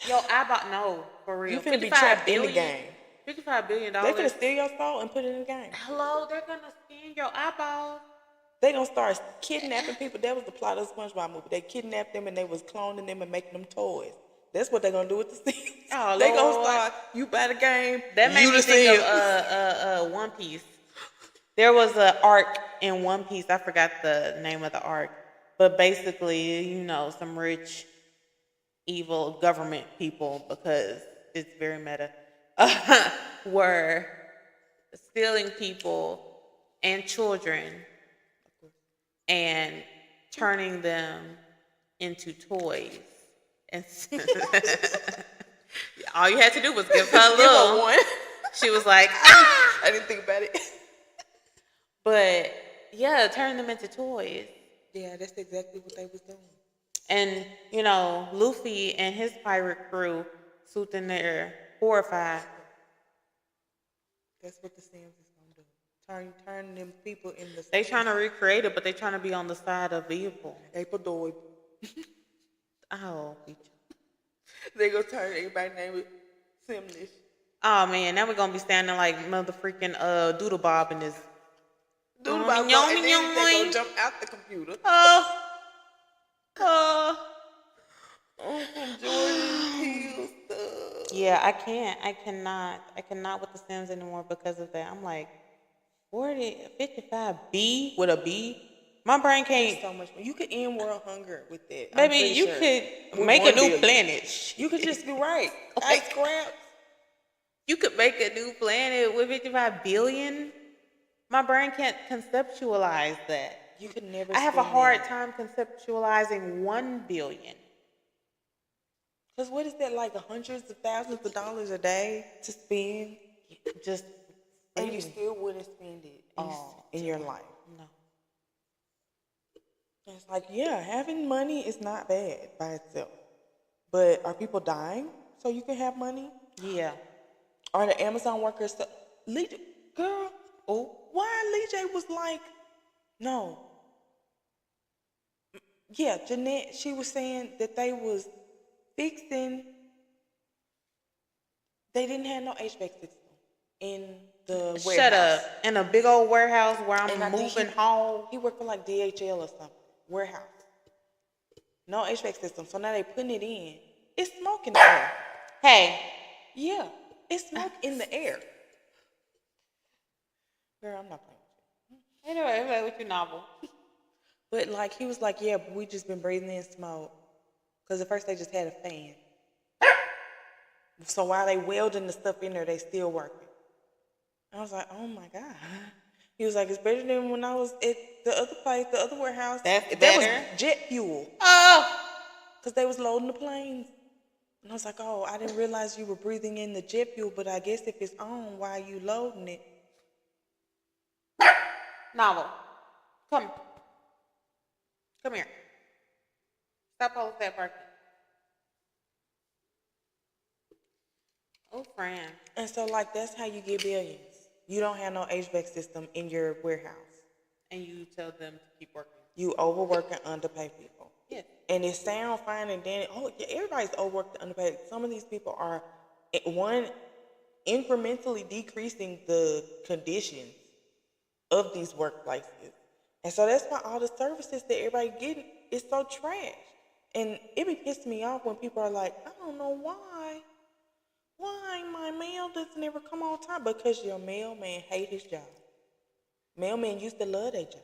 your eyeball. No, for real. You finna be 55 trapped in the billion- game. $55 billion. They finna steal your soul and put it in the game. Hello, they're gonna scan your eyeballs. They gonna start kidnapping people. That was the plot of the SpongeBob movie. They kidnapped them and they was cloning them and making them toys. That's what they gonna do with the Sims. Oh, They gonna Lord. start, you buy the game, That made you me the think Sim. of One Piece. There was an arc in One Piece. I forgot the name of the arc, but basically, some rich, evil government people, because it's very meta, were stealing people and children and turning them into toys. And all you had to do was give her a Give little. her one. She was like, ah! I didn't think about it. But yeah, turn them into toys. Yeah, that's exactly what they was doing. And, Luffy and his pirate crew sitting there horrified. That's what the Sims is gonna do. Turn them people in the. They trying to recreate it, but they trying to be on the side of evil. April Doy. Oh, They gonna turn everybody name Simlish. oh man, now we're gonna be standing like mother freaking Doodle Bob in this. Dude, about Yoing, and then they yoing. gonna jump out the computer. Uncle Jordan Peele stuff. Yeah, I cannot with the Sims anymore because of that. I'm like, 55 B with a B. My brain can't. So much. You could end world hunger with that. Baby, you could With make a 1 new billion. planet. You could just be right. Like- Ice scraps. You could make a new planet with 55 billion. My brain can't conceptualize that. You could never. I have a spend hard that. time conceptualizing 1 billion. Cause what is that like? Hundreds of thousands of dollars a day to spend, Just and you still wouldn't spend it all in your life. no. And it's like, yeah, having money is not bad by itself, but are people dying so you can have money? Yeah. Are the Amazon workers? Girl, Oh, Why Lee J was like, no. Yeah, Jeanette, she was saying that they was fixing, they didn't have no HVAC system in the warehouse. shut up. In a big old warehouse where And I I'm think moving home. He worked for like DHL or something. Warehouse. No HVAC system. So now they putting it in. It's smoke in the air. Hey. Yeah. It's smoke in the air. Girl, I'm not playing with you. Anyway, with your novel. But like he was like, yeah, but we just been breathing in smoke. Because at first they just had a fan. So while they welding the stuff in there, they still working. I was like, oh my God. He was like, it's better than when I was at the other place, the other warehouse. That's that better? was jet fuel. Oh. Because they was loading the planes. And I was like, oh, I didn't realize you were breathing in the jet fuel, but I guess if it's on, why are you loading it? Novel. Come here. Stop holding that barking. Oh, friend. And so, like, that's how you get billions. You don't have no HVAC system in your warehouse. And you tell them to keep working. You overwork and underpay people. Yes. And it sounds fine and then, oh, yeah, everybody's overworked and underpaid. Some of these people are, one, incrementally decreasing the conditions of these workplaces. And so that's why all the services that everybody getting is so trash. And it be pissing me off when people are like, I don't know why my mail doesn't ever come on time. Because your mailman hate his job. Mailmen used to love their job.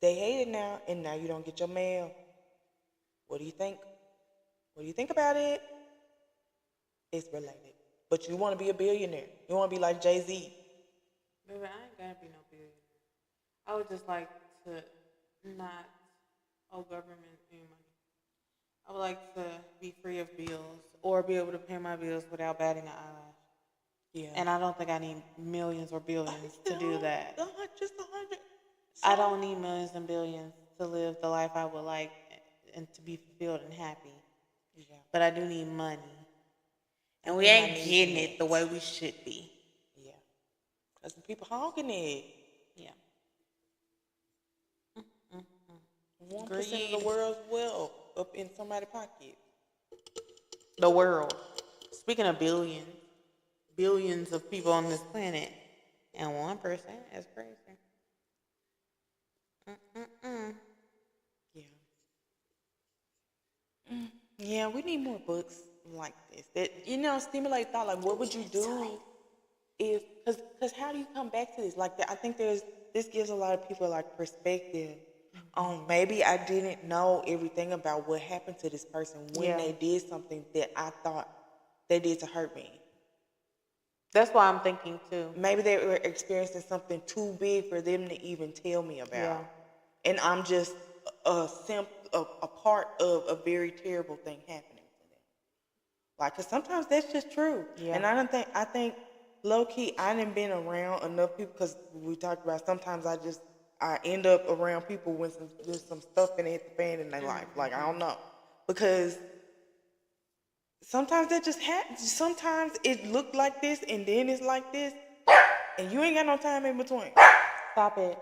They hate it now, and now you don't get your mail. What do you think? What do you think about it? It's related. But you want to be a billionaire. You want to be like Jay-Z. Baby, I ain't gotta be no billionaire. I would just like to not owe government any money. I would like to be free of bills or be able to pay my bills without batting an eyelash. Yeah. And I don't think I need millions or billions to do that. Just 100. I don't need millions and billions to live the life I would like and to be fulfilled and happy. Yeah. But I do need money. And we I ain't need getting it. it the way we should be. Yeah. Because the people hogging it. Yeah. 1% of the world's wealth up in somebody's pocket. The world. Speaking of billions of people on this planet, and 1% is crazy. Yeah. Yeah, we need more books like this that, stimulate thought. Like, what would you do if, because how do you come back to this? Like, I think this gives a lot of people, like, perspective on maybe I didn't know everything about what happened to this person when they did something that I thought they did to hurt me. That's why I'm thinking, too. Maybe they were experiencing something too big for them to even tell me about. Yeah. And I'm just a part of a very terrible thing happening to them. Like, because sometimes that's just true. Yeah. And I think low-key, I done been around enough people, because we talked about sometimes I end up around people when there's some stuff and it hit the fan in their life. Like, I don't know. Because sometimes that just happens. Sometimes it looked like this and then it's like this. And you ain't got no time in between. Stop it.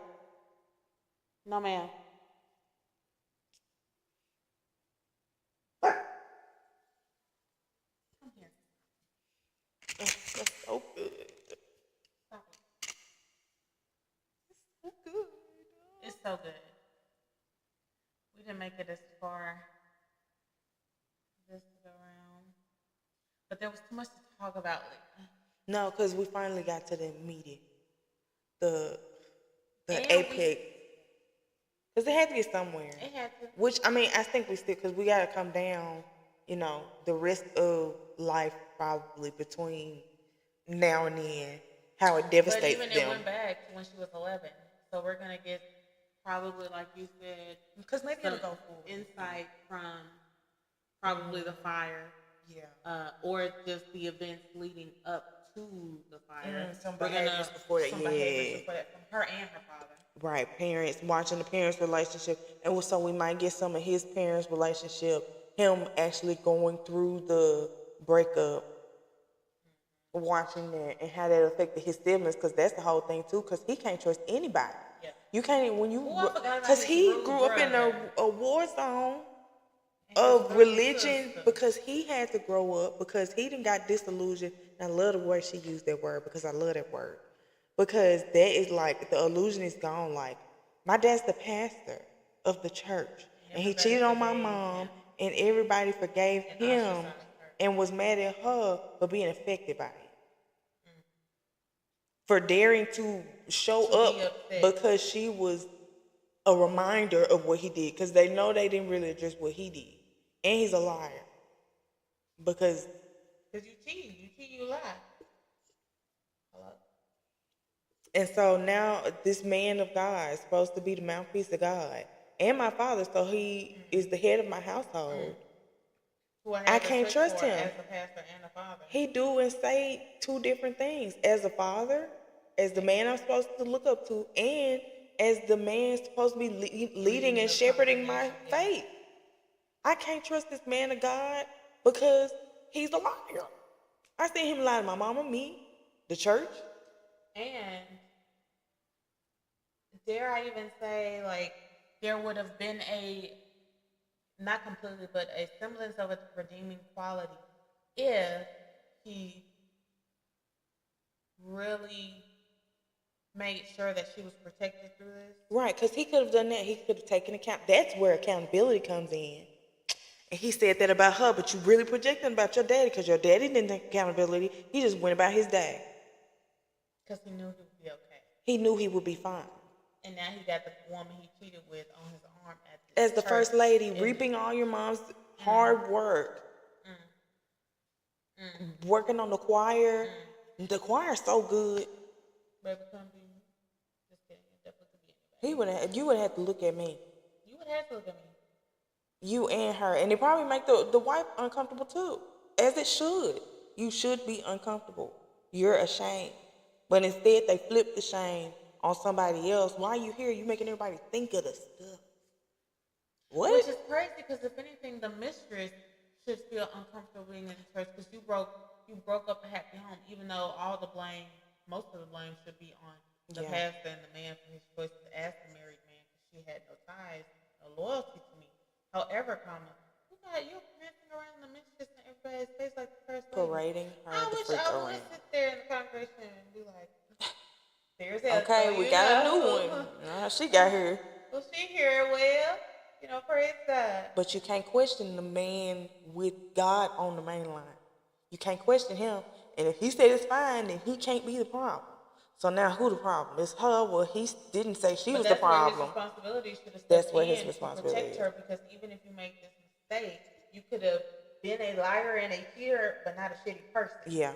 No, ma'am. Come here. That's so good. Stop it. It's so good. It's so good. We didn't make it this far. This around. But there was too much to talk about. No, because we finally got to the meeting. The And apex. Because it had to get somewhere. It had to. Which, I mean, I think we still, because we got to come down, the rest of life probably between now and then, how it devastates But even them. it went back to when she was 11. So we're going to get probably, like you said, Because maybe it'll some go forward. insight from probably the fire. Yeah. Or just the events leading up to the fire. Some We're gonna- behaviors before that. some Yeah. behaviors before that from her and her father. Right, parents, watching the parents' relationship. And so we might get some of his parents' relationship, him actually going through the breakup. watching that and how that affected his siblings, because that's the whole thing too, because he can't trust anybody. Yeah. You can't even, when you, I forgot about because his he rude grew up in brother. a war zone And his of rude religion, sister. because he had to grow up, because he didn't got disillusioned. And I love the way she used that word, because I love that word. Because that is like, the illusion is gone. Like, my dad's the pastor of the church, and he cheated on my mom, and everybody forgave him and was mad at her for being affected by it. For daring to show up because she was a reminder of what he did, because they know they didn't really address what he did. And he's a liar. Because you cheat, you lie. Hello? and so now this man of God is supposed to be the mouthpiece of God and my father, so he is the head of my household. Who I I have can't respect trust for him. as a pastor and a father. He do and say two different things. As a father, as the man I'm supposed to look up to, and as the man supposed to be leading and shepherding my faith. I can't trust this man of God because he's a liar. I seen him lie to my mama, me, the church. And dare I even say, like, there would have been a, not completely, but a semblance of a redeeming quality if he really made sure that she was protected through this. Right, because he could have done that. He could have taken account. That's where accountability comes in. And he said that about her, but you really projecting about your daddy, because your daddy didn't take accountability. He just went about his day. Because he knew he would be okay. He knew he would be fine. And now he got the woman he cheated with on his arm at as the first lady, reaping all your mom's hard work, working on the choir. The choir's so good. Baby, come be. Just kidding. It definitely could be anybody. You would have to look at me. You would have to look at me. You and her. And it probably make the wife uncomfortable too. As it should. You should be uncomfortable. You're ashamed. But instead they flip the shame on somebody else. Why are you here? You making everybody think of the stuff. What? Which is crazy, because if anything, the mistress should feel uncomfortable being in the church, because you broke up a happy home, even though most of the blame should be on the pastor and the man for his choice to ask the married man, because she had no ties, no loyalty to me. However, you're prancing around the mistress in everybody's face like the first lady. Parading her I the wish freak I around. would sit there in the congregation and be like, there's Okay, we got a new one. She got here. Well, she here, well, praise God. But you can't question the man with God on the main line. You can't question him. And if he said it's fine, then he can't be the problem. So now who the problem? It's her. Well, he didn't say she was the problem. Where his responsibility should have That's stepped where his in responsibility to protect her, because even if you make this mistake, you could have been a liar and a cheater, but not a shitty person. Yeah.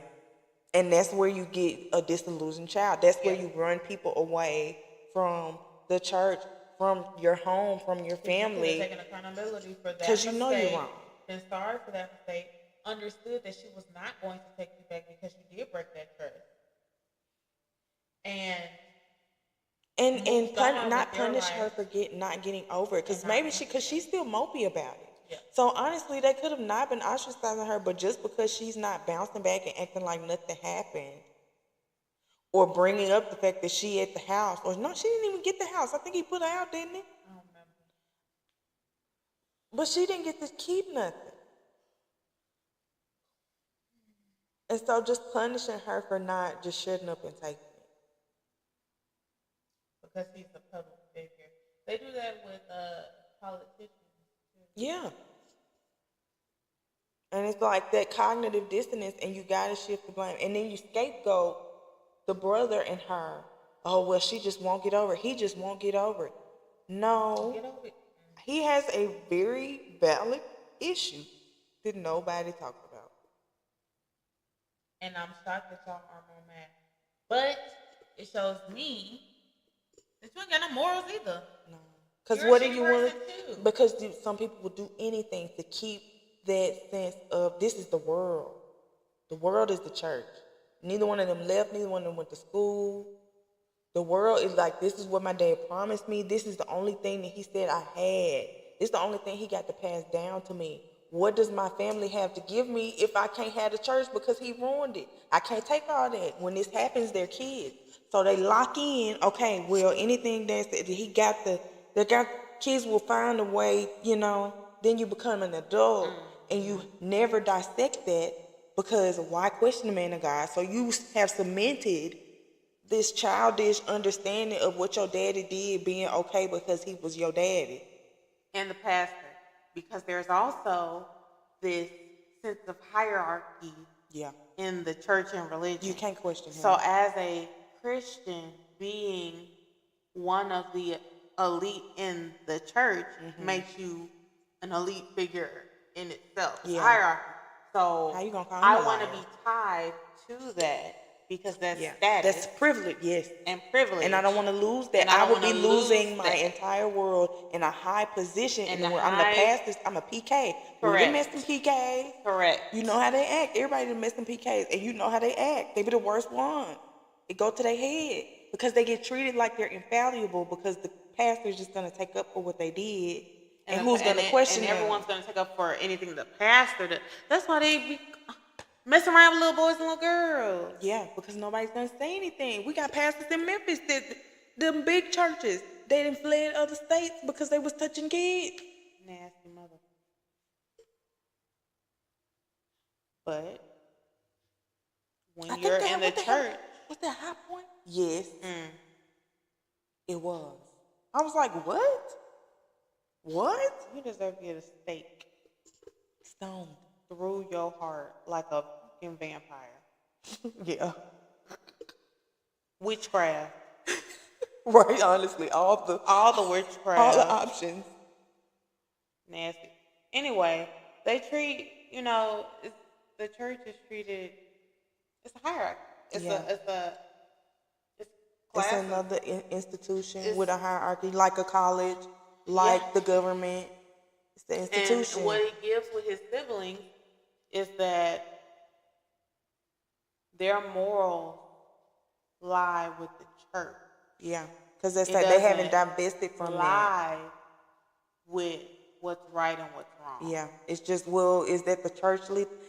And that's where you get a disillusioned child. That's where you run people away from the church, from your home, from your family. You could have taken accountability for that mistake. Because you know you're wrong. Been sorry for that mistake. Understood that she was not going to take you back because you did break that trust. And not punish her for not getting over it, because she's still mopey about it. Yeah. So honestly, they could have not been ostracizing her, but just because she's not bouncing back and acting like nothing happened, or bringing up the fact that she at the house, or no, she didn't even get the house. I think he put her out, didn't he? I don't remember. But she didn't get to keep nothing. And so just punishing her for not just shutting up and taking it. Because he's a public figure. They do that with politicians too. Yeah. And it's like that cognitive dissonance, and you gotta shift the blame. And then you scapegoat the brother and her. Oh, well, she just won't get over it. He just won't get over it. No. Get over it. He has a very valid issue that nobody talks about. And I'm shocked that y'all are more mad. But it shows me that you ain't got no morals either. No. Because what do you want to... Because some people will do anything to keep that sense of, this is the world. The world is the church. Neither one of them left. Neither one of them went to school. The world is like, this is what my dad promised me. This is the only thing that he said I had. This is the only thing he got to pass down to me. what does my family have to give me if I can't have the church because he ruined it? I can't take all that. When this happens, they're kids. So they lock in, okay, well, anything kids will find a way, then you become an adult and you never dissect that because why question the man of God? So you have cemented this childish understanding of what your daddy did being okay because he was your daddy. And the pastor. Because there's also this sense of hierarchy in the church and religion. You can't question him. So as a Christian, being one of the elite in the church makes you an elite figure in itself. It's hierarchy. So how you gonna call I want to be tied to that because that's status. That's privilege, yes. And privilege. And I don't want to lose that. I would be losing my entire world in a high position in the world. I'm the pastor. I'm a PK. Correct. We mess them PKs. Correct. You know how they act. Everybody done mess them PKs. And you know how they act. They be the worst one. It go to their head. Because they get treated like they're infallible because the pastor's just going to take up for what they did. And who's going to question them? And everyone's going to take up for anything the pastor did. That's why they be messing around with little boys and little girls. Yeah, because nobody's going to say anything. We got pastors in Memphis that them big churches, they done fled other states because they was touching kids. Nasty mother. But when you're in the church. Was that High Point? Yes. It was. I was like, what? What? You deserve to get a stake stoned through your heart like a fucking vampire. Yeah. Witchcraft. Right, honestly. All the witchcraft. All the options. Nasty. Anyway, they treat, the church is treated, it's a hierarchy. It's another institution with a hierarchy, like a college, like the government. It's the institution. And what he gives with his siblings is that their morals lie with the church. Yeah, because they haven't divested from lie with what's right and what's wrong. Yeah, it's just, is that the church?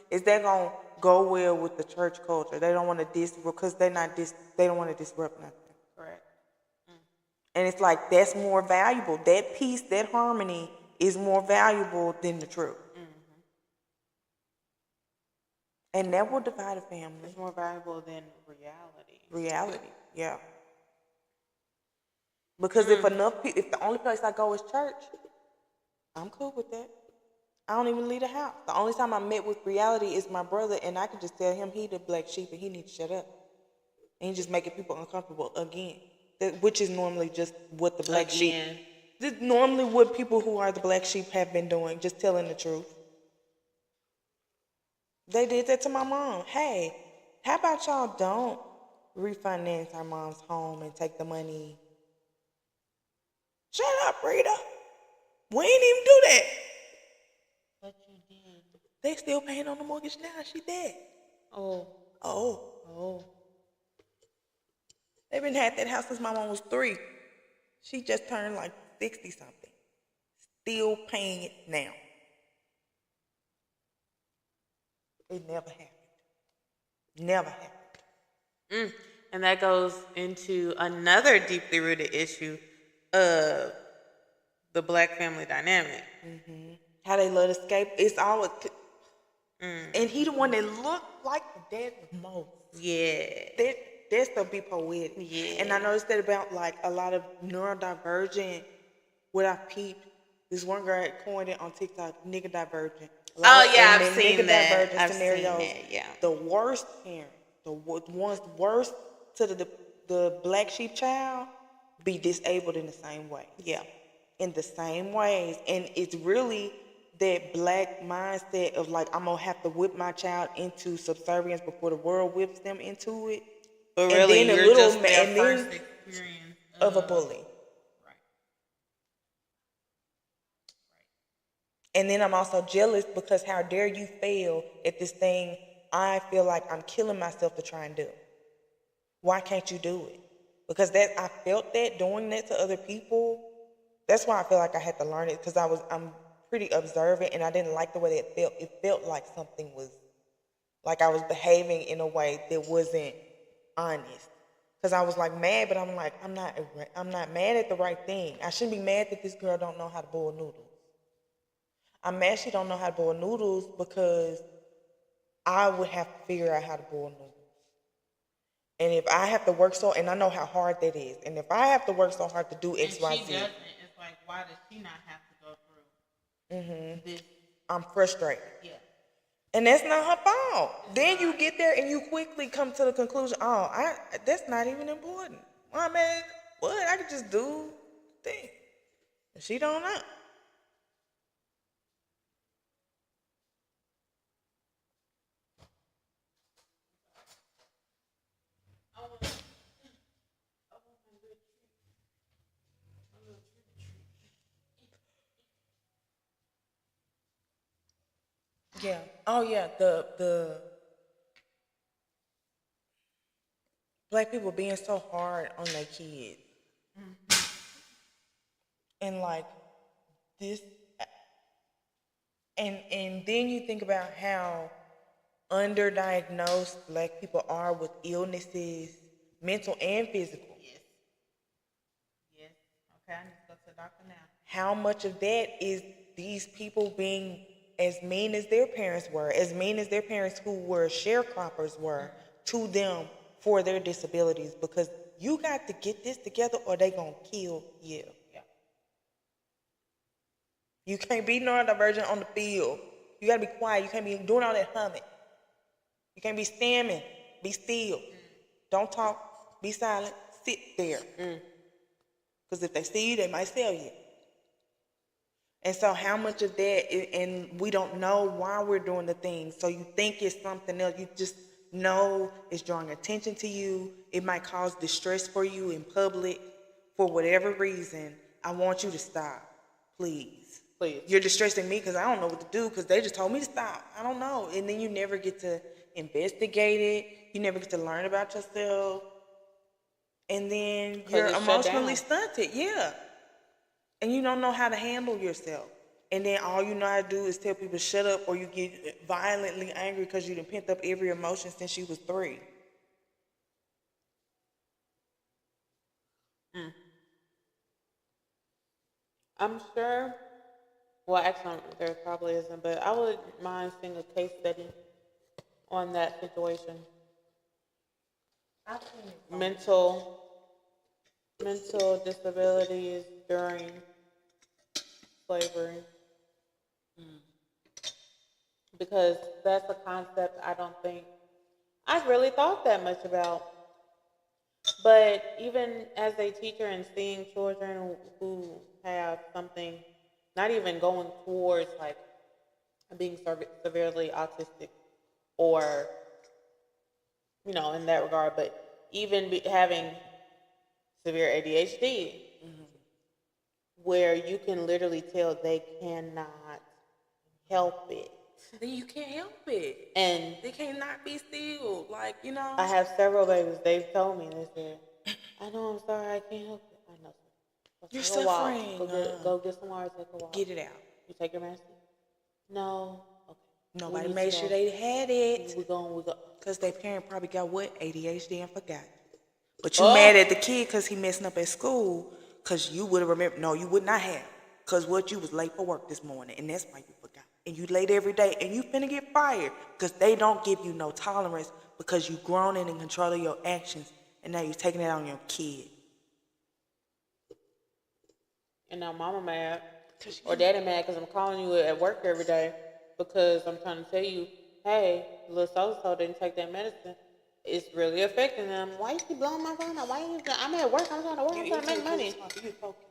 Is that going to go well with the church culture? They don't want to because they don't want to disrupt nothing. Correct. And it's like, that's more valuable. That peace, that harmony is more valuable than the truth. And that will divide a family. It's more valuable than reality. Reality, yeah. Because if the only place I go is church, I'm cool with that. I don't even leave the house. The only time I met with reality is my brother, and I can just tell him he the black sheep and he needs to shut up. And he's just making people uncomfortable again, which is normally just what the black sheep. This is normally what people who are the black sheep have been doing, just telling the truth. They did that to my mom. Hey, how about y'all don't refinance our mom's home and take the money? Shut up, Rita. We ain't even do that. But you did. They still paying on the mortgage now. She dead. Oh. They've been had that house since my mom was 3. She just turned like 60 something. Still paying it now. It never happened. Never happened. And that goes into another deeply rooted issue of the black family dynamic. How they let escape. It's always. And he the one that looked like the dad the most. Yeah. That stuff be poetic. Yeah. And I noticed that about like a lot of neurodivergent, what I peeped, this one girl had coined it on TikTok, nigga divergent. I've seen that. Yeah. The worst parent, the ones worst to the black sheep child, be disabled in the same way. Yeah. In the same ways. And it's really that black mindset of like, I'm going to have to whip my child into subservience before the world whips them into it. But really, and then you're just their first experience of a bully. Right. And then I'm also jealous because how dare you fail at this thing I feel like I'm killing myself to try and do. Why can't you do it? Because I felt that doing that to other people. That's why I feel like I had to learn it, because I'm pretty observant, and I didn't like the way that it felt. It felt like something was, like I was behaving in a way that wasn't honest. Cause I was like mad, but I'm like, I'm not mad at the right thing. I shouldn't be mad that this girl don't know how to boil noodles. I'm mad she don't know how to boil noodles because I would have to figure out how to boil noodles. And if I have to work and I know how hard that is, and if I have to work so hard to do X, Y, Z, and she doesn't. It's like, why does she not have to go through this? I'm frustrated. Yeah. And that's not her fault. Then you get there and you quickly come to the conclusion, that's not even important. Well, man, what? I could just do the thing. And she don't know. Yeah. Oh yeah. The black people being so hard on their kids. And like this, and then you think about how underdiagnosed black people are with illnesses, mental and physical. Yes. Yes. Okay, I need to go to the doctor now. How much of that is these people being as mean as their parents were, as mean as their parents who were sharecroppers were to them for their disabilities? Because you got to get this together or they gonna kill you. Yeah. You can't be neurodivergent on the field. You gotta be quiet. You can't be doing all that humming. You can't be stammering. Be still. Don't talk. Be silent. Sit there. Because if they see you, they might sell you. And so how much of that, and we don't know why we're doing the things. So you think it's something else. You just know it's drawing attention to you. It might cause distress for you in public for whatever reason. I want you to stop. Please. Please. You're distressing me because I don't know what to do because they just told me to stop. I don't know. And then you never get to investigate it. You never get to learn about yourself. And then you're emotionally stunted. Yeah. And you don't know how to handle yourself. And then all you know how to do is tell people shut up, or you get violently angry because you done pent up every emotion since you was 3. I'm sure. Well, actually, there probably isn't, but I would mind seeing a case study on that situation. Mental disabilities during slavery. Because that's a concept I don't think I've really thought that much about. But even as a teacher and seeing children who have something, not even going towards like being severely autistic or, in that regard, but even having severe ADHD, where you can literally tell they cannot help it. Then you can't help it. And they cannot be still. Like, I have several babies, they've told me, they said, I know, I'm sorry, I can't help it. I know. You're take a walk. suffering. Go get some water, take a walk. Get it out. You take your medicine? No. Okay. Nobody made sure they had it. We go. Because their parent probably got what? ADHD and forgot. But you mad at the kid because he messing up at school because you would have remembered. No, you would not have. Because you was late for work this morning and that's why you forgot. And you late every day and you finna get fired because they don't give you no tolerance because you grown and in control of your actions and now you're taking it out on your kid. And now mama mad or daddy mad because I'm calling you at work every day because I'm trying to tell you, hey, little so-so didn't take that medicine. It's really affecting them. Why you keep blowing my phone up? I'm at work. I'm trying to work. I'm trying to make money. You focus.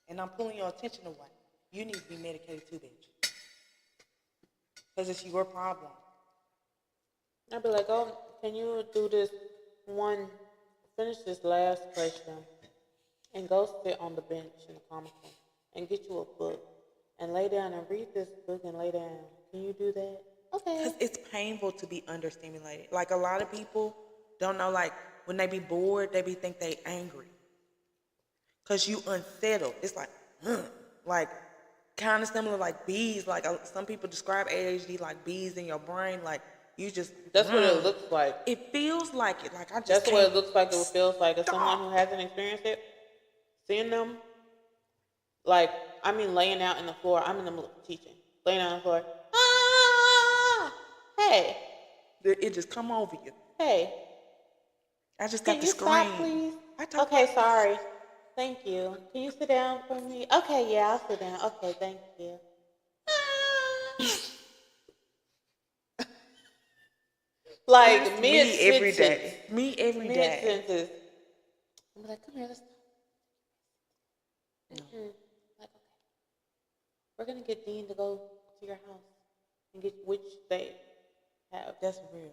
And I'm pulling your attention away. You need to be medicated too, bitch. Because it's your problem. I'd be like, oh, can you do this one, finish this last question and go sit on the bench in the comic room and get you a book and lay down and read this book and lay down. Can you do that? Okay. Because it's painful to be understimulated. Like a lot of people don't know, like when they be bored, they think they angry. Because you unsettled. It's like, kind of similar like bees. Like some people describe ADHD like bees in your brain. Like you just. That's what it looks like. It feels like it. Like I just. That's what it can't looks like. It feels like. As someone who hasn't experienced it, seeing them, like, I mean, laying out in the floor. I'm in the middle of teaching. Laying out on the floor. Ah! Hey. It just come over you. Hey. I just got Can to you scream. stop, please? Okay, sorry. Thank you. Can you sit down for me? Okay, yeah, I'll sit down. Okay, thank you. Like mid every day. sentence. Me every Mid day. sentence. I'm like, come here, let's. Like, okay. We're gonna get Dean to go to your house and get which they have. That's real.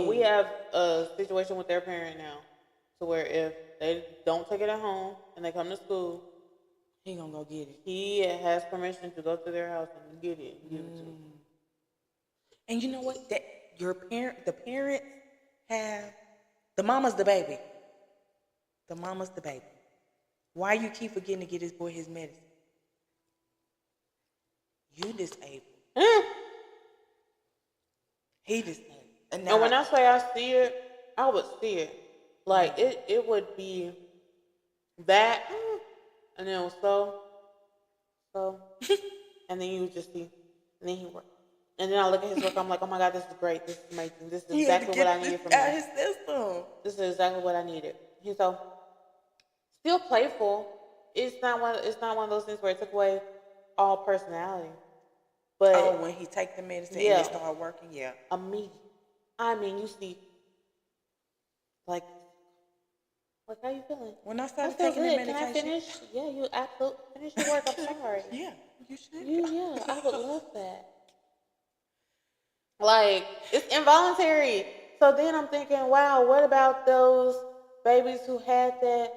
We have a situation with their parent now, to where if they don't take it at home and they come to school, he gonna go get it. He has permission to go to their house and get it and give it to them. And you know what? That the parents have the mama's the baby. The mama's the baby. Why you keep forgetting to get this boy his medicine? You disabled. He disabled. And when I say I see it, I would see it. Like it would be that, and then it was so, and then you would just see, and then he worked. And then I look at his work, I'm like, oh my God, this is great. This is amazing. This is exactly what I needed from him. This is exactly what I needed. He's so still playful. It's not one of those things where it took away all personality. But when he take the medicine and it start working, immediately. I mean, you see, like how you feeling? When I started taking the medication, can I finish? Yeah, you absolutely finish your work. I'm sorry. Yeah, you should. Yeah, I would love that. Like, it's involuntary. So then I'm thinking, wow, what about those babies who had that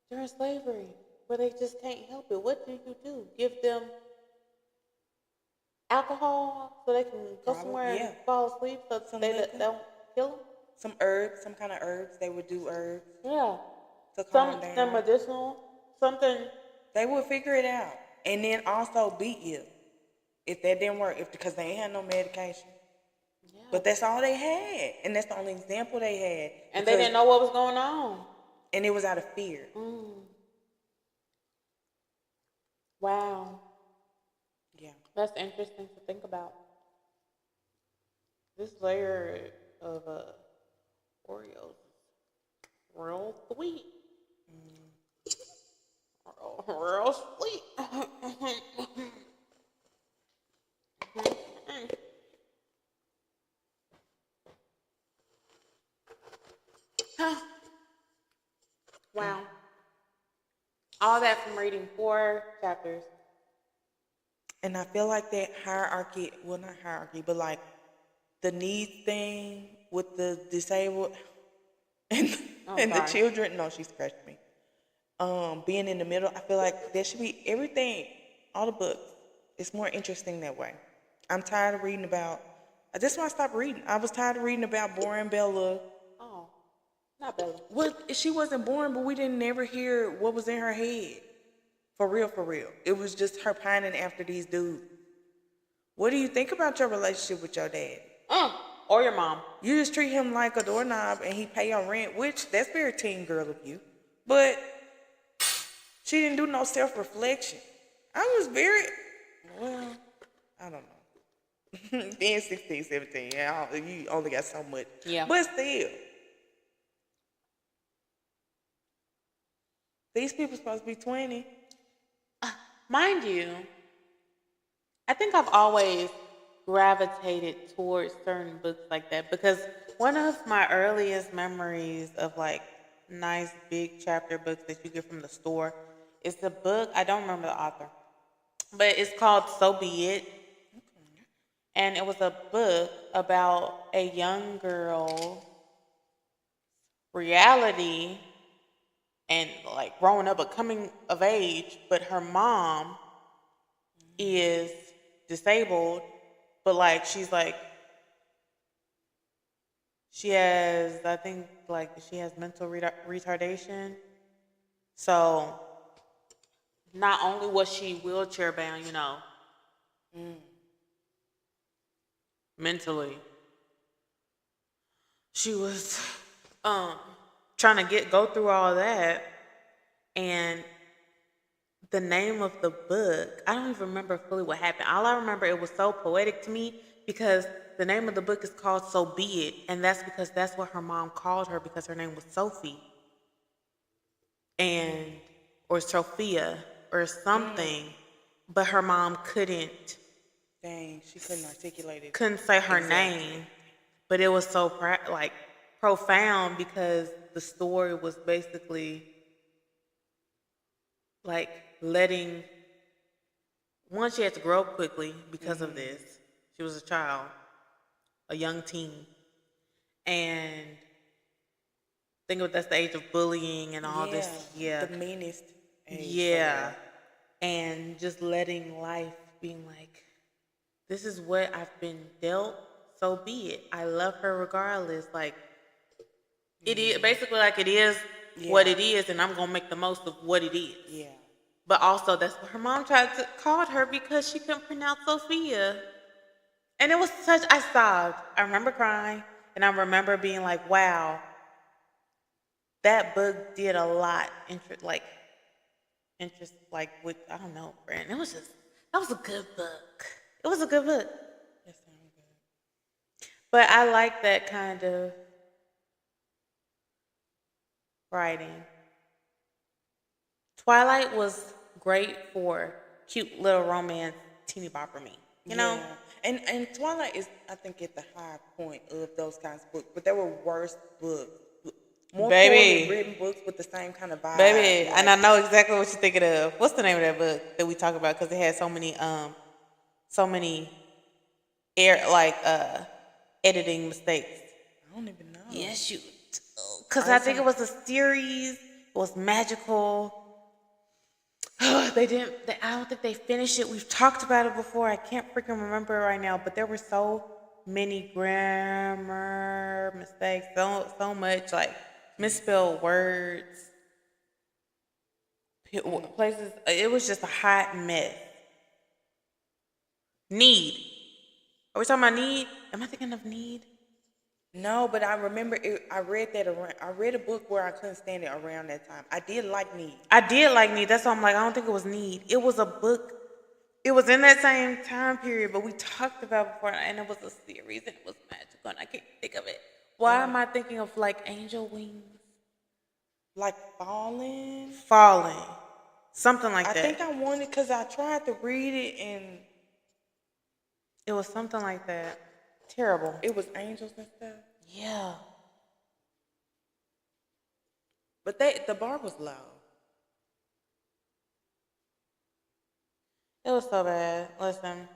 during slavery, where they just can't help it? What do? Give them alcohol so they can go somewhere and fall asleep so they don't kill them? Some herbs, some kind of herbs. They would do herbs. Yeah. To calm down. Some medicinal, something. They would figure it out. And then also beat you. If that didn't work, because they ain't had no medication. Yeah. But that's all they had. And that's the only example they had. And they didn't know what was going on. And it was out of fear. Wow. Yeah. That's interesting to think about. This layer of Oreos. Real sweet. Real sweet. Wow. All that from reading 4 chapters. And I feel like that hierarchy, well, not hierarchy, but like the needs thing with the disabled and the children. No, she scratched me. Being in the middle, I feel like there should be everything, all the books. It's more interesting that way. I'm tired of reading about, that's why I stopped reading. I was tired of reading about boring Bella. Oh, not Bella. Well, she wasn't born, but we didn't never hear what was in her head. For real. It was just her pining after these dudes. What do you think about your relationship with your dad? Or your mom. You just treat him like a doorknob and he pay your rent, which that's very teen girl of you. But she didn't do no self-reflection. I was very, well, I don't know. Then 16, 17, you only got so much. Yeah. But still. These people supposed to be 20. Mind you, I think I've always gravitated towards certain books like that because one of my earliest memories of like nice big chapter books that you get from the store is the book, I don't remember the author, but it's called So Be It. And it was a book about a young girl's reality and like growing up, but coming of age, but her mom is disabled, but like she's like she has, I think like she has mental retardation. So not only was she wheelchair bound, mentally, she was trying to go through all that. And the name of the book, I don't even remember fully what happened. All I remember, it was so poetic to me because the name of the book is called So Be It. And that's because that's what her mom called her, because her name was Sophie. Or Sophia or something. But her mom couldn't. Dang, she couldn't articulate it. Couldn't say her name. But it was so profound because the story was basically like letting, one, she had to grow up quickly because of this. She was a child, a young teen. And think of that's the age of bullying and all this. Yeah. The meanest age. Yeah. And just letting life being like, this is what I've been dealt, so be it. I love her regardless. Like, it is basically like it is what it is, and I'm gonna make the most of what it is. Yeah. But also, that's what her mom called her because she couldn't pronounce Sophia. And it was I sobbed. I remember crying, and I remember being like, wow, that book did a lot. With, I don't know, friend. That was a good book. It was a good book. That sounds good. But I like that kind of writing. Twilight was great for cute little romance, teeny bopper me. You know? And Twilight is, I think, at the high point of those kinds of books. But there were worse books. More poorly written books with the same kind of vibe. Baby, and I know exactly what you're thinking of. What's the name of that book that we talk about? Because it had so many editing mistakes. I don't even know. Yes, you do. Because I think it was a series. It was magical. I don't think they finished it. We've talked about it before. I can't freaking remember it right now. But there were so many grammar mistakes. So much, like, misspelled words. Places. It was just a hot mess. Need. Are we talking about Need? Am I thinking of Need? No, but I remember I read a book where I couldn't stand it around that time. I did like Need. That's why I'm like, I don't think it was Need. It was a book. It was in that same time period, but we talked about it before, and it was a series, and it was magical, and I can't think of it. Why am I thinking of, like, Angel Wings? Like Falling? Something like that. I think I wanted, because I tried to read it, and it was something like that. Terrible. It was angels and stuff? Yeah. But the bar was low. It was so bad. Listen,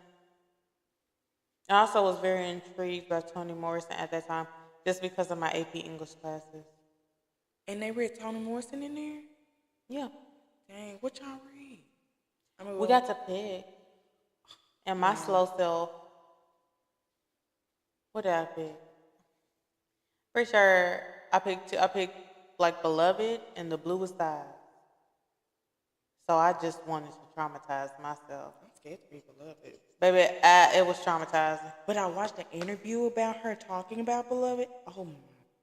I also was very intrigued by Toni Morrison at that time, just because of my AP English classes. And they read Toni Morrison in there? Yeah. Dang, what y'all read? We got to pick. And my slow self, what did I pick? Pretty sure I picked like Beloved and The Bluest Eyes. So I just wanted to traumatize myself. I'm scared to be Beloved. Baby, it was traumatizing. But I watched an interview about her talking about Beloved. Oh my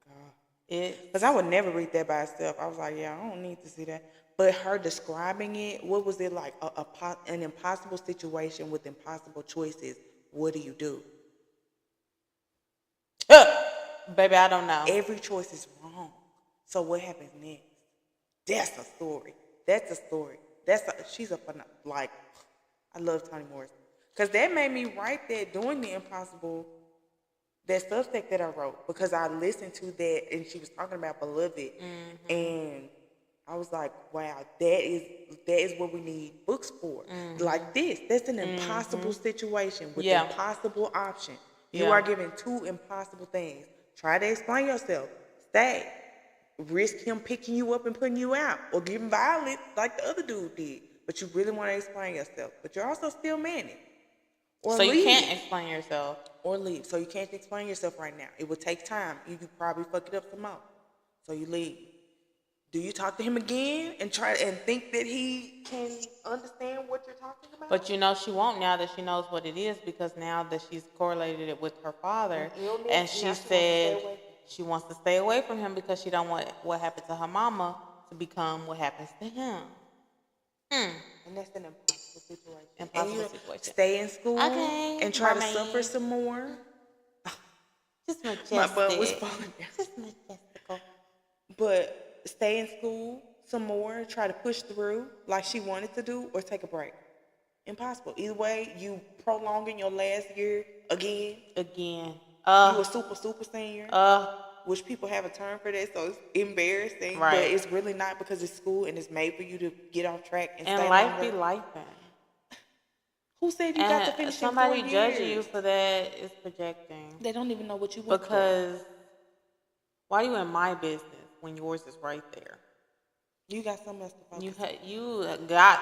God. Because I would never read that by itself. I was like, yeah, I don't need to see that. But her describing it, what was it like? An impossible situation with impossible choices. What do you do? Baby, I don't know. Every choice is wrong. So what happens next? That's a story. She's a fun, like, I love Toni Morrison. Because that made me write that, Doing the Impossible, that Substack that I wrote. Because I listened to that, and she was talking about Beloved. And I was like, wow, that is what we need books for. Like this. That's an impossible situation with impossible options. You are given two impossible things. Try to explain yourself. Stay. Risk him picking you up and putting you out. Or getting violent like the other dude did. But you really want to explain yourself. But you're also still manning. Or so leave. You can't explain yourself. Or leave. So you can't explain yourself right now. It will take time. You could probably fuck it up some more. So you leave. do you talk to him again and try and think that he can understand what you're talking about? But you know she won't now that she knows what it is, because now that she's correlated it with her father, Illness, and she now said she wants to stay away from him because she don't want what happened to her mama to become what happens to him. And that's an impossible situation. Impossible situation. Stay in school Okay, and try mermaid. to suffer some more. Just majestic. My butt was falling down. Just majestical. But stay in school some more, try to push through like she wanted to do, or take a break. Impossible. Either way, you prolonging your last year again. Again. You a super senior. Which people have a term for that, so it's embarrassing. Right. But it's really not, because it's school and it's made for you to get off track and stay life longer. be life. Who said you got to finish somebody in 4 years? judging you for that is projecting. They don't even know what you want. Because why are you in my business when yours is right there? You got something else to focus on. You got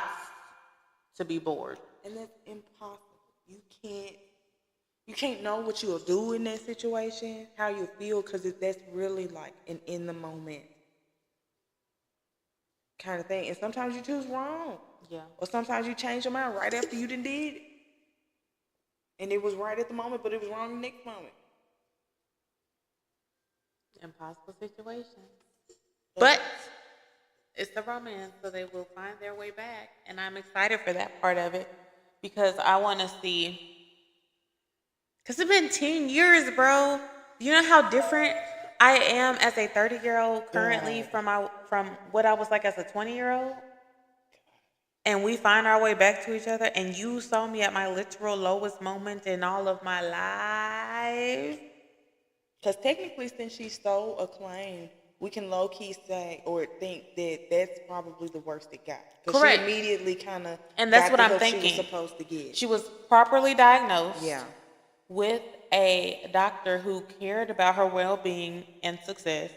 to be bored. And that's impossible. You can't know what you'll do in that situation, how you feel, because that's really like an in the moment kind of thing. And sometimes you choose wrong. Yeah. Or sometimes you change your mind right after you done did it. And it was right at the moment, but it was wrong the next moment. Impossible situation. But it's the romance, so they will find their way back. And I'm excited for that part of it, because I want to see. Because it's been 10 years, bro. You know how different I am as a 30-year-old currently from what I was like as a 20-year-old? And we find our way back to each other, and you saw me at my literal lowest moment in all of my life. Because technically, since she's so acclaimed, we can low-key say or think that that's probably the worst it got. Correct. She immediately kind of And that's got what the I'm help thinking. she was supposed to get. She was properly diagnosed. Yeah. With a doctor who cared about her well-being and success.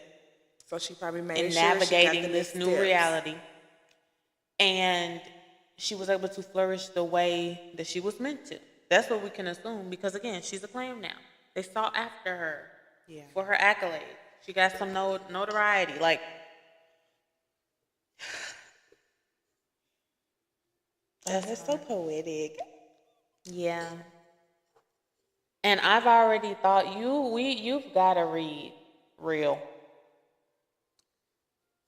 So she probably made in sure navigating she got the this new steps. reality. And she was able to flourish the way that she was meant to. That's what we can assume, because again, she's acclaimed now. They sought after her for her accolades. She got some notoriety. Like, that's so poetic. yeah. And I've already thought you've got to read Real.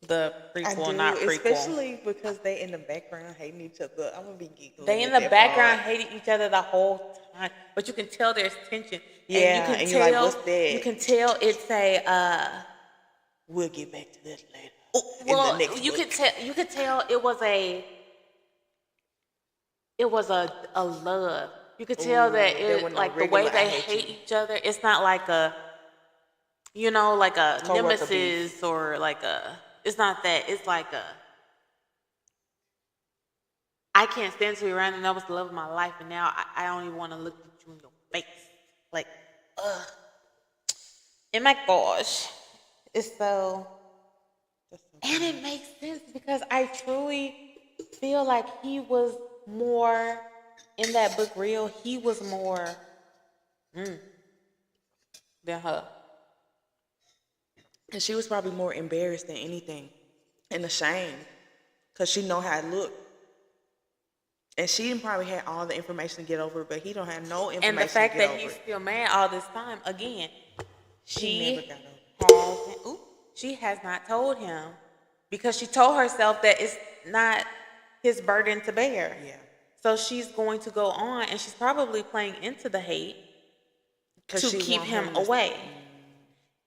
The prequel, not prequel. Especially because they in the background hating each other. I'm gonna be giggling. They in the background hating each other the whole time, but you can tell there's tension. Yeah, and you're like, what's that? You can tell it's a. We'll get back to that later. Well, in the next you book. could tell it was a love. You could tell that it like the way they hate each other. It's not like a, like a nemesis or like a. It's not that. It's like a. I can't stand to be around, and that was the love of my life, and now I don't even want to look at you in your face. Like, ugh. And my gosh, it's so. And it makes sense because I truly feel like he was more in that book, Real. He was more than her. And she was probably more embarrassed than anything and ashamed because she know how it looked. And she didn't probably had all the information to get over it, but he don't have no information to get over it. And the fact that he's still mad all this time, again, she has not told him because she told herself that it's not his burden to bear. Yeah. So she's going to go on, and she's probably playing into the hate to keep him away.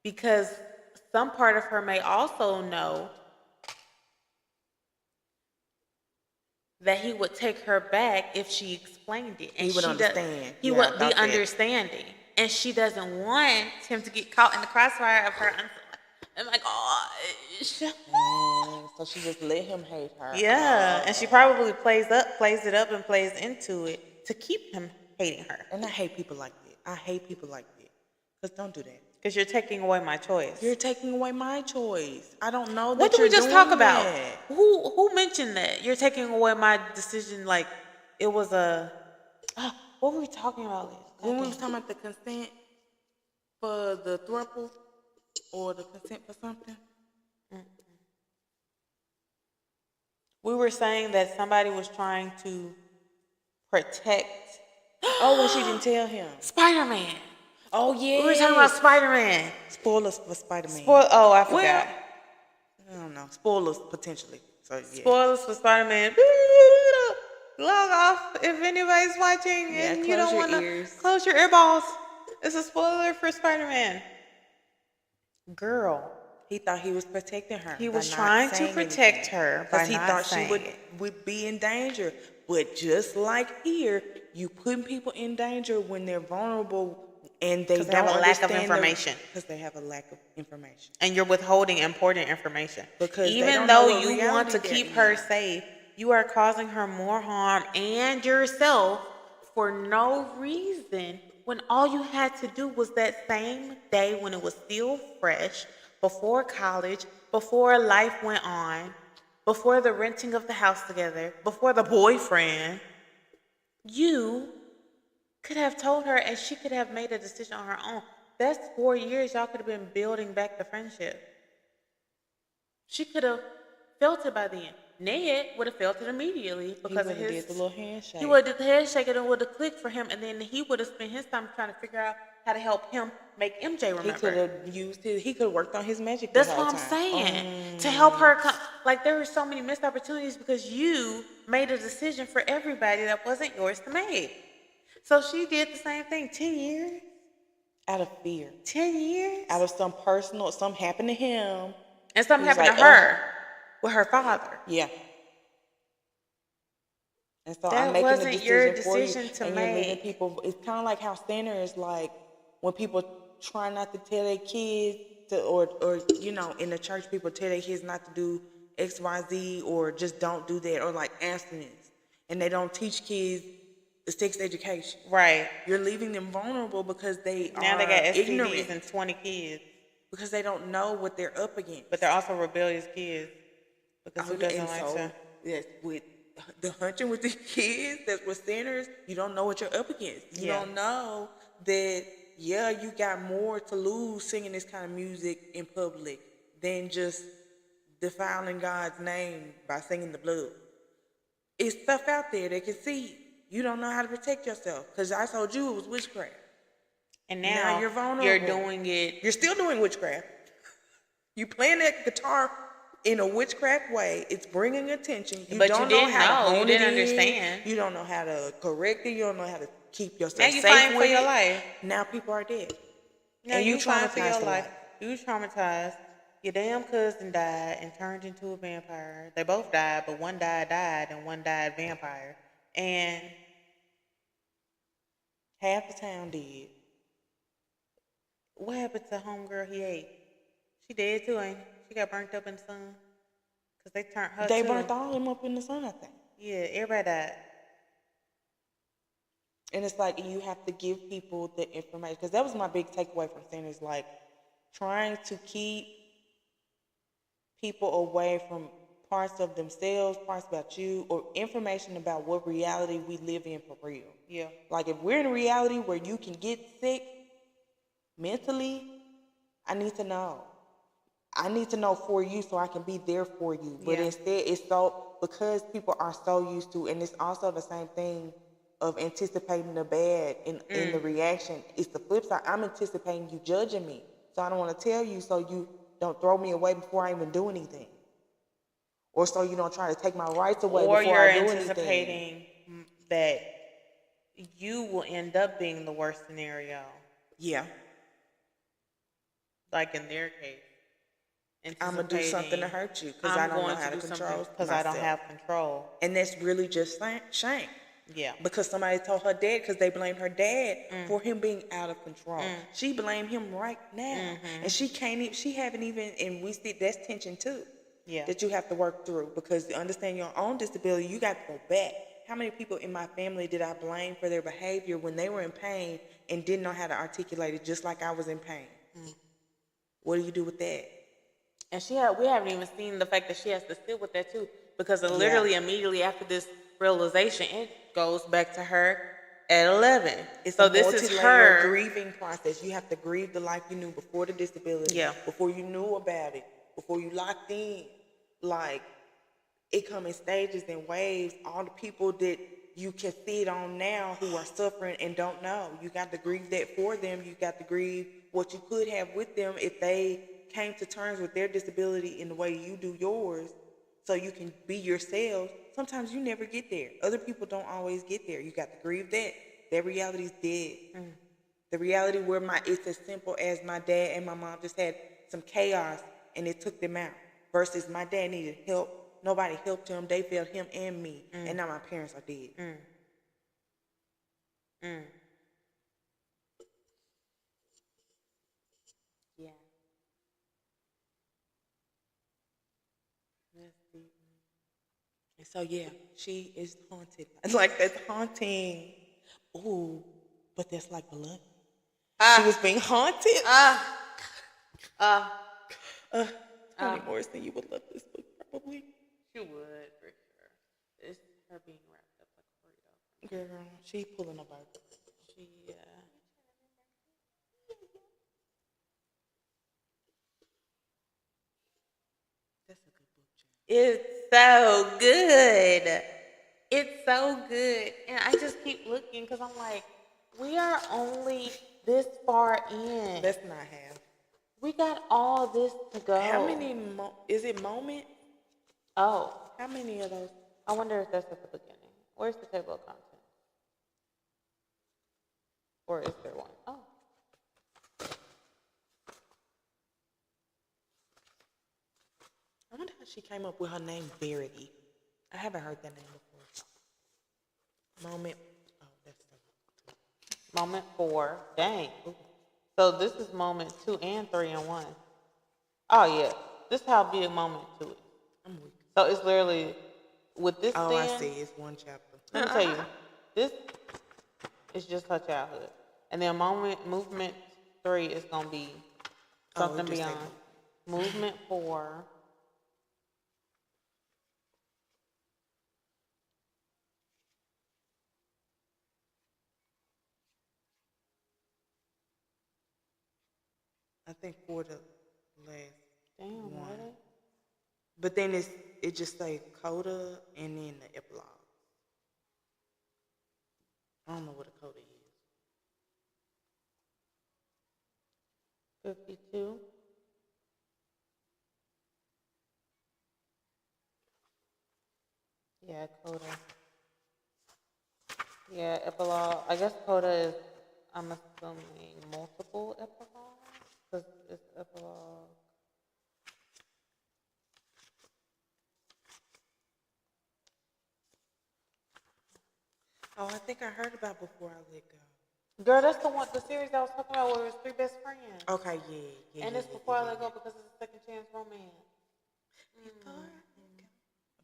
Because some part of her may also know that he would take her back if she explained it. And he would understand. He would be understanding. And she doesn't want him to get caught in the crossfire of her. Oh my gosh. So she just let him hate her. Yeah. And she probably plays it up and plays into it to keep him hating her. And I hate people like that. I hate people like that. Because don't do that. Because you're taking away my choice. You're taking away my choice. I don't know that what did you're we just doing talk about? that. Who mentioned that? You're taking away my decision like it was a... what were we talking about, Liz? When we was talking about the consent for the throuple or the consent for something? We were saying that somebody was trying to protect Oh, when she didn't tell him. Spider-Man. Oh, yeah. We were talking about Spider-Man. Spoilers for Spider-Man. Oh, I Well, forgot. I don't know. Spoilers, potentially. So, yeah. Spoilers for Spider-Man. Log off if anybody's watching Yeah, and you close don't your want to ears. close your earballs. It's a spoiler for Spider-Man. Girl, He thought he was protecting her. he by was not trying to saying protect her by Because he not thought saying she it. would be in danger. But just like here, you putting people in danger when they're vulnerable and they 'Cause they don't have a lack of understand information. Because they have a lack of information. And you're withholding important information. Because they even don't know though what you want reality to they're keep in. her safe, you are causing her more harm and yourself for no reason when all you had to do was that same day when it was still fresh, before college, before life went on, before the renting of the house together, before the boyfriend, you could have told her and she could have made a decision on her own. That's 4 years y'all could have been building back the friendship. She could have felt it by then. Ned would have felt it immediately because He of would have his. did the little handshake. He would have did the handshake and it would have clicked for him, and then he would have spent his time trying to figure out how to help him make MJ He remember. could have used his. He could have worked on his magic. That's the whole what I'm time. saying. To help her come. Like, there were so many missed opportunities because you made a decision for everybody that wasn't yours to make. So she did the same thing. 10 years? Out of fear. 10 years? Out of some personal, something happened to him. And something He was happened like, to her with her father. Yeah. And so That I'm making wasn't a decision your for you, decision to and you're leaving make. people. It's kind of like how sinners, like when people try not to tell their kids to, or you know, in the church, people tell their kids not to do X, Y, Z, or just don't do that, or like abstinence, and they don't teach kids the sex education. Right. You're leaving them vulnerable because they Now are they got STDs ignorant, and 20 kids. because they don't know what they're up against. But they're also rebellious kids. Because who doesn't And like so, to? yes, with the hunting with the kids that were sinners, you don't know what you're up against. You Yeah. don't know that, yeah, you got more to lose singing this kind of music in public than just defiling God's name by singing the blood. It's stuff out there that can see. You don't know how to protect yourself because I told you it was witchcraft. And Now now you're vulnerable. you're doing it. You're still doing witchcraft. You playing that guitar in a witchcraft way. It's bringing attention. You But don't you know didn't how to know. You hone didn't it in. understand. You don't know how to correct it. You don't know how to keep yourself Now you safe fighting for with your it. life. Now people are dead. Now And you you fighting for traumatized your a life. lot. You traumatized. Your damn cousin died and turned into a vampire. They both died, but one died, and one died vampire. And Half the town did. what happened to homegirl he ate? She dead too, ain't she? She got burnt up in the sun. Because they turned her They too. burnt all of them up in the sun, I think. Yeah, everybody died. And it's like you have to give people the information. Because that was my big takeaway from Sinners. Like trying to keep people away from parts of themselves, parts about you, or information about what reality we live in for real. Yeah. Like if we're in a reality where you can get sick mentally, I need to know. I need to know for you so I can be there for you. But Yeah. instead, it's so, because people are so used to, and it's also the same thing of anticipating the bad in the reaction. It's the flip side. I'm anticipating you judging me. So I don't want to tell you so you don't throw me away before I even do anything. Or so you don't try to take my rights away Or before you're I do anything. anticipating that you will end up being the worst scenario, Yeah. like in their case. I'm going to do something to hurt you because I don't know how to control because I don't have control. And that's really just shame. Yeah. Because somebody told her dad, because they blamed her dad for him being out of control. She blamed him right now. And she can't even, she haven't even, and we see that's tension too. Yeah. That you have to work through, because to understand your own disability, you got to go back. How many people in my family did I blame for their behavior when they were in pain and didn't know how to articulate it, just like I was in pain? What do you do with that? And we haven't even seen the fact that she has to sit with that too, because literally immediately after this realization, it goes back to her at 11. It's so a this is multi-layered her grieving process. You have to grieve the life you knew before the disability. Yeah. Before you knew about it. Before you locked in. Like, it comes in stages and waves. All the people that you can see it on now who are suffering and don't know, you got to grieve that for them. You got to grieve what you could have with them if they came to terms with their disability in the way you do yours, so you can be yourselves. Sometimes you never get there. Other people don't always get there. You got to grieve that. That reality's dead. The reality where it's as simple as my dad and my mom just had some chaos and it took them out. Versus my dad needed help. Nobody helped him. They failed him and me. And now my parents are dead. Yeah. That's deep. And so yeah, she is haunted. Like that's haunting. Ooh, but that's like beloved. She was being haunted. 20 more than you would love this book, probably. She would, for sure. It's her being wrapped up like a burrito. Girl, she pulling a bird. She, That's a good book, Jen. It's so good. It's so good. And I just keep looking because I'm like, we are only this far in. That's not half. We got all this to go. How many is it moments? Oh, How many of those? I wonder if that's at the beginning. Where's the table of contents? Or is there one? Oh. I wonder how she came up with her name Verity. I haven't heard that name before. Moment. Oh, that's the Moment 4. Dang. So this is moment 2 and 3 in 1. Oh, yeah. This is how big moment 2 is. I'm weak. So it's literally, with this Oh, I stand, see. It's one chapter. let me tell you, this is just her childhood. And then movement 3 is going to be something just beyond. Movement 4. I think for the last Damn, one. really? But then it just say coda and then the epilogue. I don't know what a coda is. 52. Yeah, coda. Yeah, epilogue. I guess coda is, I'm assuming, multiple epilogues? Because it's epilogue. Oh, I think I heard about Before I Let Go. Girl, that's the series I was talking about where it was 3 best friends. Okay, yeah. And it's Before I Let Go because it's a second chance romance.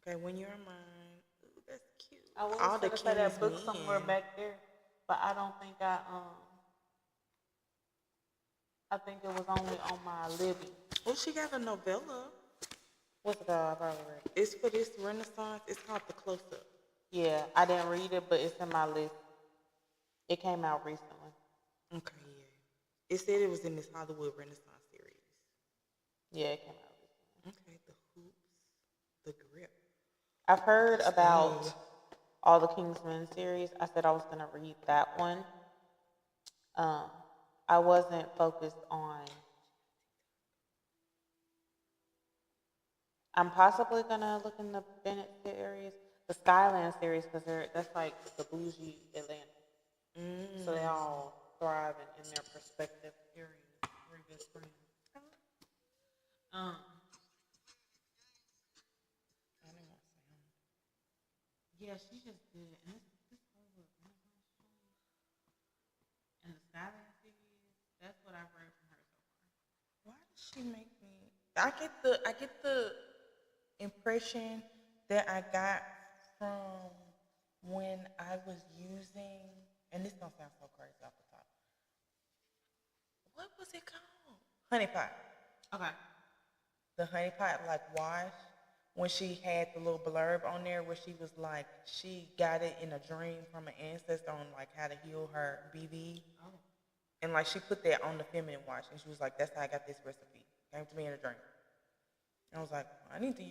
Okay, When You're Mine. Ooh, that's cute. I was All the going to say that book King's somewhere Men. back there, but I don't think I think it was only on my Libby. Well, she got a novella. What's it called? I probably read it. It's for this Renaissance. It's called The Close Up. Yeah, I didn't read it, but it's in my list. It came out recently. Okay, yeah. It said it was in this Hollywood Renaissance series. Yeah, it came out recently. Okay, The Hoops, The Grip. I've heard about all the Kingsman series. I said I was going to read that one. I wasn't focused on. I'm possibly going to look in the Bennett series, the Skyland series, because that's like the bougie Atlanta. So they all thrive in their respective areas. Very best friends. I don't want to say Yeah, she just did. And this whole book, and the Skyland series, that's what I've read from her so far. why does she make me? I get the impression that I got from when I was using, and this don't sound so crazy off the top. What was it called? Honey pot. Okay. The honey pot like wash. When she had the little blurb on there where she was like, she got it in a dream from an ancestor on like how to heal her BV. Oh. And like she put that on the feminine wash and she was like, that's how I got this recipe. Came to me in a dream. I was like, I need to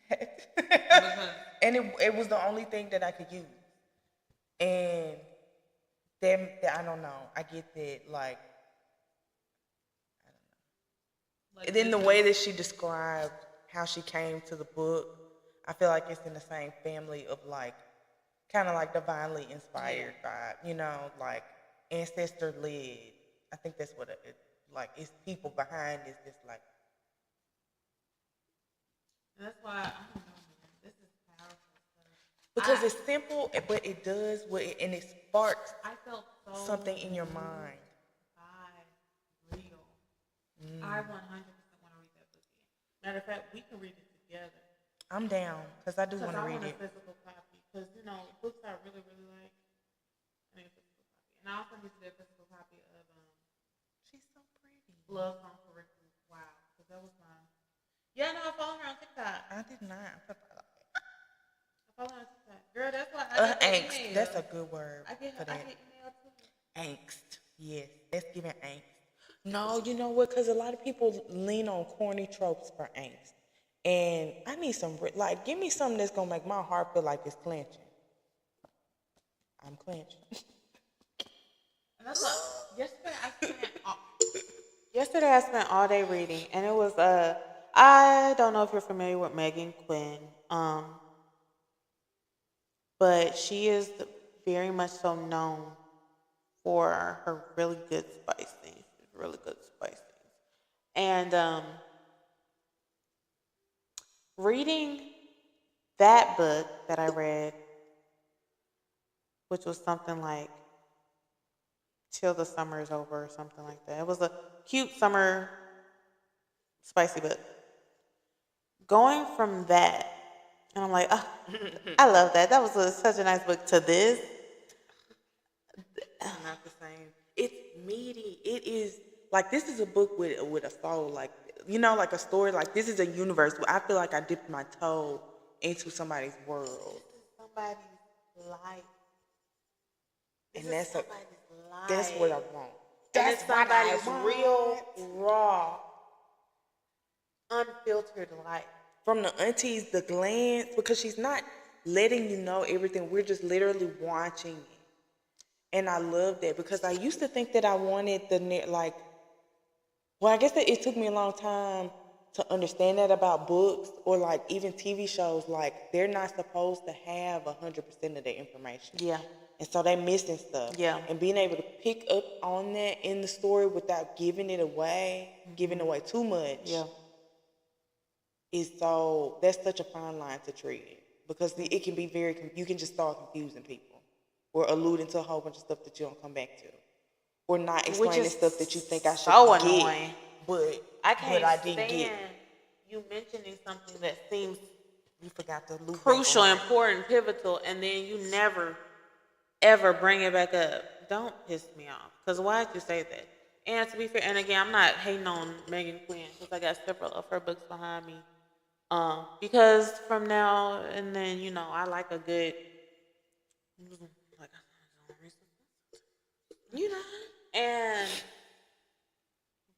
Because And it was the only thing that I could use. And then I don't know. I get that, like, like and then the this way is that she described how she came to the book, I feel like it's in the same family of like, kind of like divinely inspired vibe, you know, like ancestor led. I think that's what it like. It's people behind this, just like that's why I don't know, man. This is powerful stuff. because it's simple, but it does what, and it sparks I felt so something in your mind. by real. I 100% want to read that book again. Matter of fact, we can read it together. I'm down because I do Because want to I read want a it. physical copy. Because, you know, books I really, really like. I need a physical copy. And I also need to get a physical copy of She's so pretty. Love Song Curriculum. Wow. Because that was mine. Yeah, no, I follow her on TikTok. I did not. I follow her on TikTok. Girl, that's why I get the Angst. email. That's a good word for I that. get email too. Angst. Yes, that's giving angst. No, you know what? Because a lot of people lean on corny tropes for angst. And I need some, like, give me something that's going to make my heart feel like it's clenching. I'm clenching. And that's what, Yesterday I spent all day reading, and it was I don't know if you're familiar with Megan Quinn, but she is very much so known for her really good spice things, really good spice things, and reading that book that I read, which was something like Till the Summer is Over or something like that. It was a cute summer spicy book. Going from that, and I'm like, oh, I love that. That was such a nice book to this. Not the same. It's meaty. It is, like, this is a book with a soul. Like, you know, like a story. Like, this is a universe where I feel like I dipped my toe into somebody's world. This is somebody's life. And This is somebody's life. that's what I want. And That's it's what I somebody's want. real, raw, unfiltered life. From the aunties, the glance, because she's not letting you know everything. We're just literally watching it. And I love that because I used to think that I wanted like, well, I guess that it took me a long time to understand that about books or like even TV shows. Like, they're not supposed to have 100% of the information. Yeah. And so they're missing stuff. Yeah. And being able to pick up on that in the story without giving it away, giving away too much. Yeah. That's such a fine line to treat it. Because it can be you can just start confusing people. Or alluding to a whole bunch of stuff that you don't come back to. Or not explaining stuff that you think I should so get. Annoying. But I can't didn't stand get. you mentioning something that seems You forgot the loop. crucial, important, pivotal, and then you never, ever bring it back up. Don't piss me off. Because why'd you say that? And to be fair, and again, I'm not hating on Megan Quinn because I got several of her books behind me. Because from now and then, you know, I like a good, you know,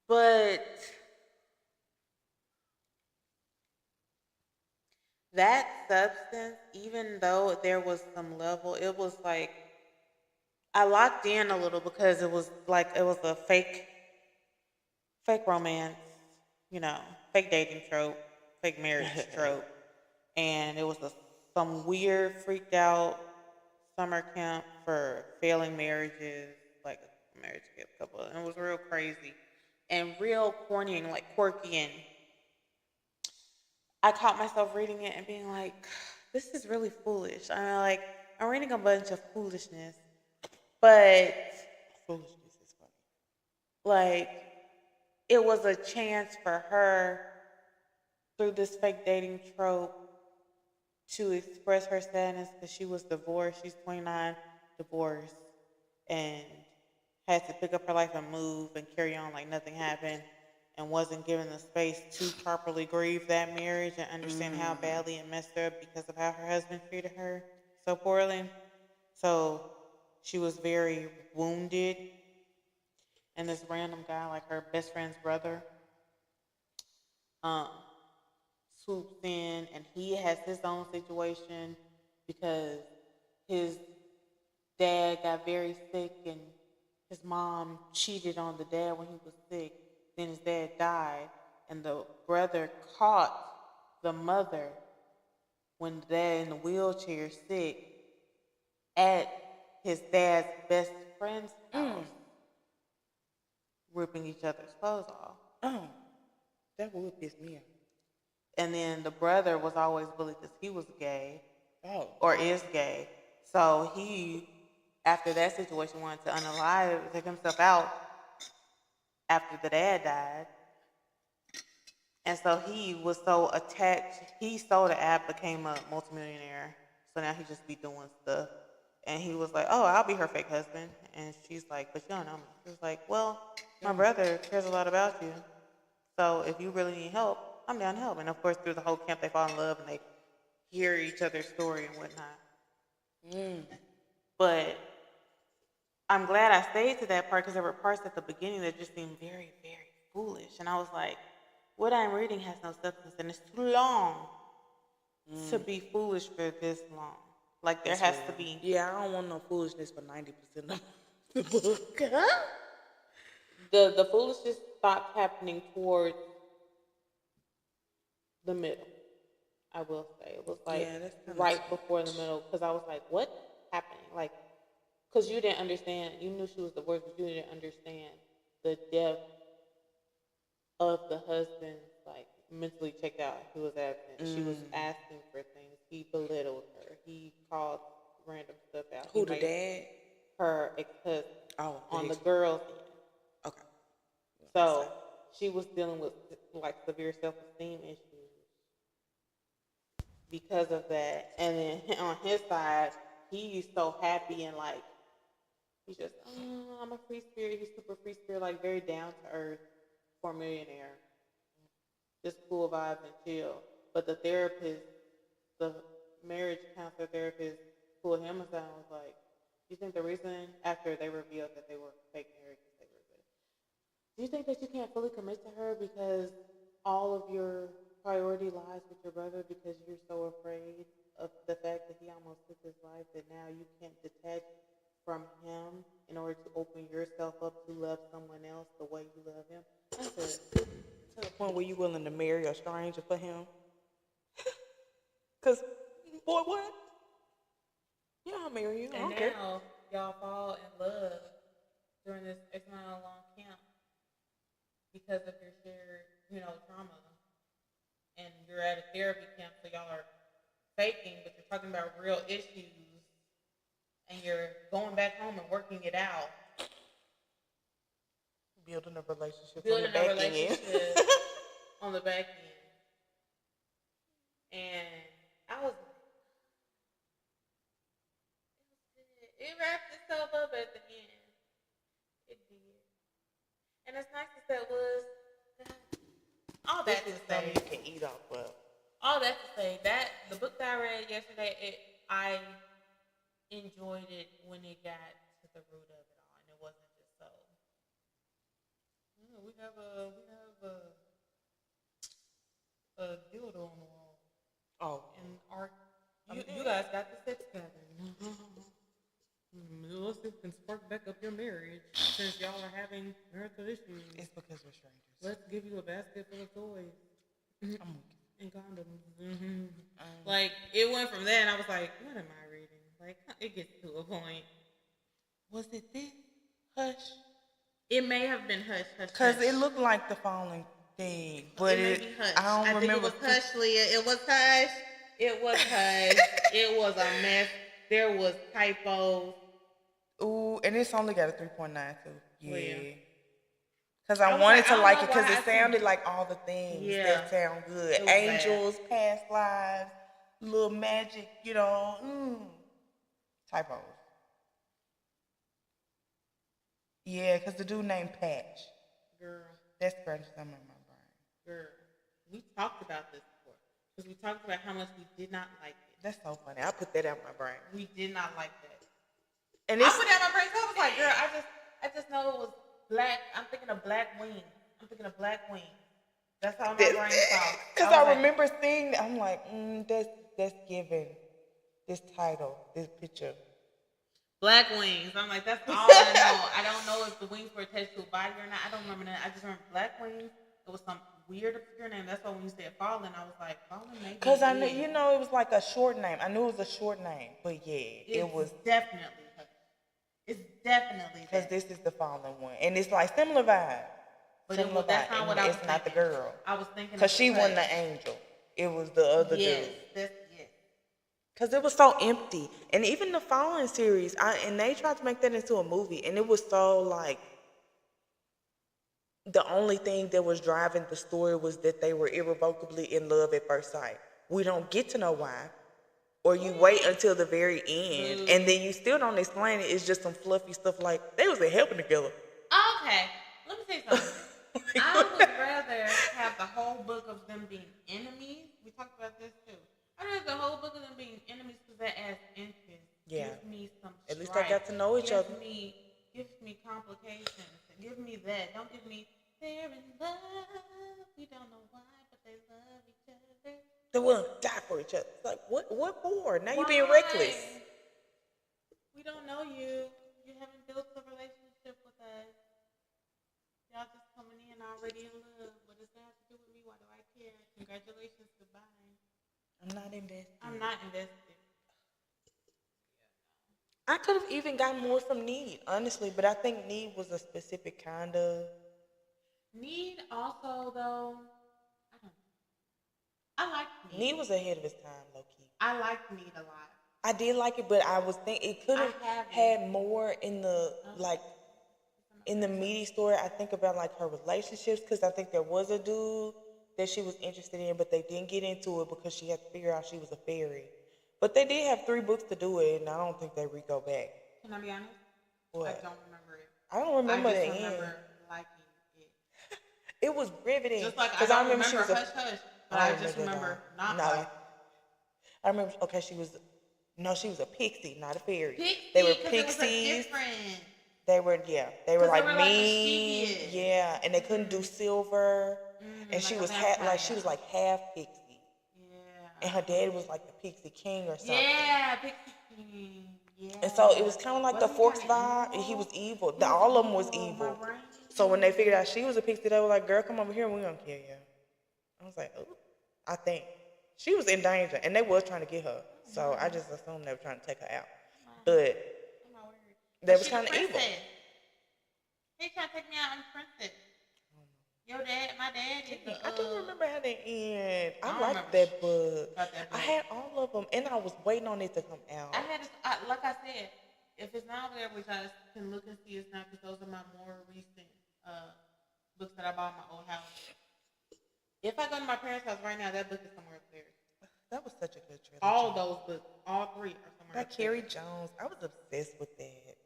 but that substance, even though there was some level, it was like I locked in a little because it was a fake romance, you know, fake dating trope, fake marriage trope, and it was some weird freaked out summer camp for failing marriages, like a marriage couple, and it was real crazy and real corny and like quirky, and I caught myself reading it and being like, this is really foolish. I'm reading a bunch of foolishness, but Foolishness is funny. like it was a chance for her through this fake dating trope to express her sadness because she was divorced. She's 29, divorced, and had to pick up her life and move and carry on like nothing happened, and wasn't given the space to properly grieve that marriage and understand how badly it messed her up because of how her husband treated her so poorly. So she was very wounded. And this random guy, like her best friend's brother, swoops in and he has his own situation because his dad got very sick and his mom cheated on the dad when he was sick. Then his dad died and the brother caught the mother when the dad in the wheelchair sick at his dad's best friend's house, ripping each other's clothes off. Oh, that would piss me off. And then the brother was always bullied because he was gay. Oh. Or is gay. So he, after that situation, wanted to take himself out after the dad died. And so he was so attached. He sold the app, became a multimillionaire. So now he just be doing stuff. And he was like, oh, I'll be her fake husband. And she's like, but you don't know me. He was like, well, my brother cares a lot about you. So if you really need help, I'm down to help. And of course, through the whole camp, they fall in love and they hear each other's story and whatnot. But I'm glad I stayed to that part because there were parts at the beginning that just seemed very, very foolish. And I was like, what I'm reading has no substance and it's too long to be foolish for this long. Like there has to be. Yeah, I don't want no foolishness for 90% of the book. The foolishness stopped happening towards the middle. I will say it was like right before the middle because I was like, "What's happening?" Like, because you didn't understand. You knew she was the worst, but you didn't understand the depth of the husband. Like mentally checked out. He was absent. She was asking for things. He belittled her. He called random stuff out. Who, the dad? Her ex-husband. Oh, on the girl's end. Okay. So she was dealing with like severe self-esteem issues because of that. And then on his side, he's so happy and like he's just, oh, I'm a free spirit. He's super free spirit, like very down to earth for a millionaire. Just cool vibes and chill. But the therapist, the marriage counselor therapist, pulled him aside and was like, do you think the reason after they revealed that they were fake married because they were good, do you think that you can't fully commit to her because all of your priority lies with your brother because you're so afraid of the fact that he almost took his life that now you can't detach from him in order to open yourself up to love someone else the way you love him? I said, to the point where you willing to marry a stranger for him? Because, boy, what? Yeah, I'll marry you. I don't care. Now, y'all fall in love during this X amount of long camp because of your shared, trauma. And you're at a therapy camp, so y'all are faking, but you're talking about real issues. And you're going back home and working it out. Building a relationship on the back end. And I was, it wrapped itself up at the end. It did. And as nice as that was, all that to say, you can eat off of. all that to say, that the book that I read yesterday, I enjoyed it when it got to the root of it all, and it wasn't just so. We have a dildo on the wall. Oh, And you guys got the sex gathering. Let's see if we can spark back up your marriage since y'all are having marital issues. it's because we're strangers. Let's give you a basket full of toys I'm and condoms. Like it went from there, and I was like, "What am I reading?" Like it gets to a point. Was it this? Hush. It may have been Hush. Because it looked like the falling thing, but it may be Hush. I don't remember. Think it was Hush, Leah. It was Hush. It was Hush. It was a mess. There was typos. Ooh, and it's only got a 3.9 too. Yeah. Yeah. Because I was wanted like, to I like don't it know because why it sounded like all the things Yeah. that sound good. It was Angels, past lives, little magic, typos. Yeah, because the dude named Patch. Girl. That scratched something in my brain. Girl, we talked about this before because we talked about how much we did not like it. That's so funny. I put that out my brain. We did not like that. And I it's put that in my brain. So I was like, girl, I just know it was black. I'm thinking of black wings. That's how my brain thought. Because I remember seeing that. I'm like, that's given this title, this picture. Black Wings. I'm like, that's all I know. I don't know if the wings were attached to a body or not. I don't remember that. I just remember Black Wings. It was some weird obscure name. That's why when you said Fallen, I was like, Fallen maybe. Because I knew, it was like a short name. I knew it was a short name, but yeah, it was definitely her. It's definitely because this is the Fallen one, and it's like similar vibe. But similar that's not what I was thinking. It's not the girl. I was thinking because she wasn't the angel. It was the other dude. Yes. Because it was so empty. And even the Fallen series, and they tried to make that into a movie, and it was so like, the only thing that was driving the story was that they were irrevocably in love at first sight. We don't get to know why. Or you wait until the very end, and then you still don't explain it. It's just some fluffy stuff like, they was helping together. Okay, let me say something. I would rather have the whole book of them being enemies. We talked about this too. I'd rather the whole book of them being enemies because that adds interest. Yeah. Gives me some strife. At least they got to know each other. Gives me complications. Give me that. Don't give me, they're in love. We don't know why, but they love each other. They will die for each other. It's like, what for? Now you're being reckless. We don't know you. You haven't built a relationship with us. Y'all just coming in already in love. What does that have to do with me? Why do I care? Congratulations, goodbye. I'm not invested. I could have even gotten more from Need, honestly, but I think Need was a specific kind of. Need also, though, I don't know. I like Need. Need was ahead of his time, low key. I liked Need a lot. I did like it, but I was thinking it could have had more in the in the meaty story. I think about like her relationships, because I think there was a dude that she was interested in, but they didn't get into it because she had to figure out she was a fairy. But they did have 3 books to do it, and I don't think they go back. Can I be honest? What? I don't remember it. I don't remember the end. I just remember liking it. It was riveting. Just like I don't remember Hush Hush, but I just remember not liking it. I remember, okay, she was a pixie, not a fairy. Pixie, they were pixies. They were like mean. Like yeah, and they couldn't do silver. And she was half pixie. Yeah. And her dad was like the Pixie King or something. Yeah, Pixie King. Yeah. And so it was kind of like the Forks vibe, and he was evil. All of them was evil. So when they figured out she was a pixie, they were like, "Girl, come over here, and we're gonna kill you." I was like, "Oh," I think she was in danger, and they was trying to get her. So I just assumed they were trying to take her out. But they was kind of evil. They trying to take me out on Princess. My dad is I don't remember how they end. I liked that book. I had all of them, and I was waiting on it to come out. Like I said, if it's not there, which I can look and see it's not, because those are my more recent books that I bought in my old house. If I go to my parents' house right now, that book is somewhere upstairs. That was such a good trilogy. All those books, all 3 are somewhere By upstairs. Carrie Jones. I was obsessed with that.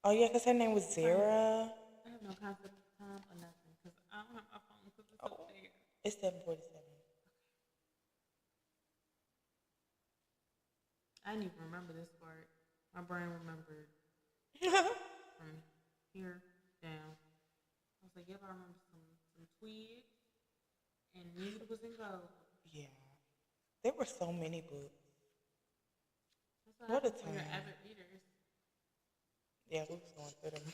Oh, yeah, because her name was Zara. I have no concept of time or nothing, because I don't have my phone because it's up there. It's 7:47. I didn't even remember this part. My brain remembered from here down. I was like, yep, I remember some twigs, and Need was in gold. Yeah. There were so many books. What a time. You're avid readers. Yeah, we was going through them.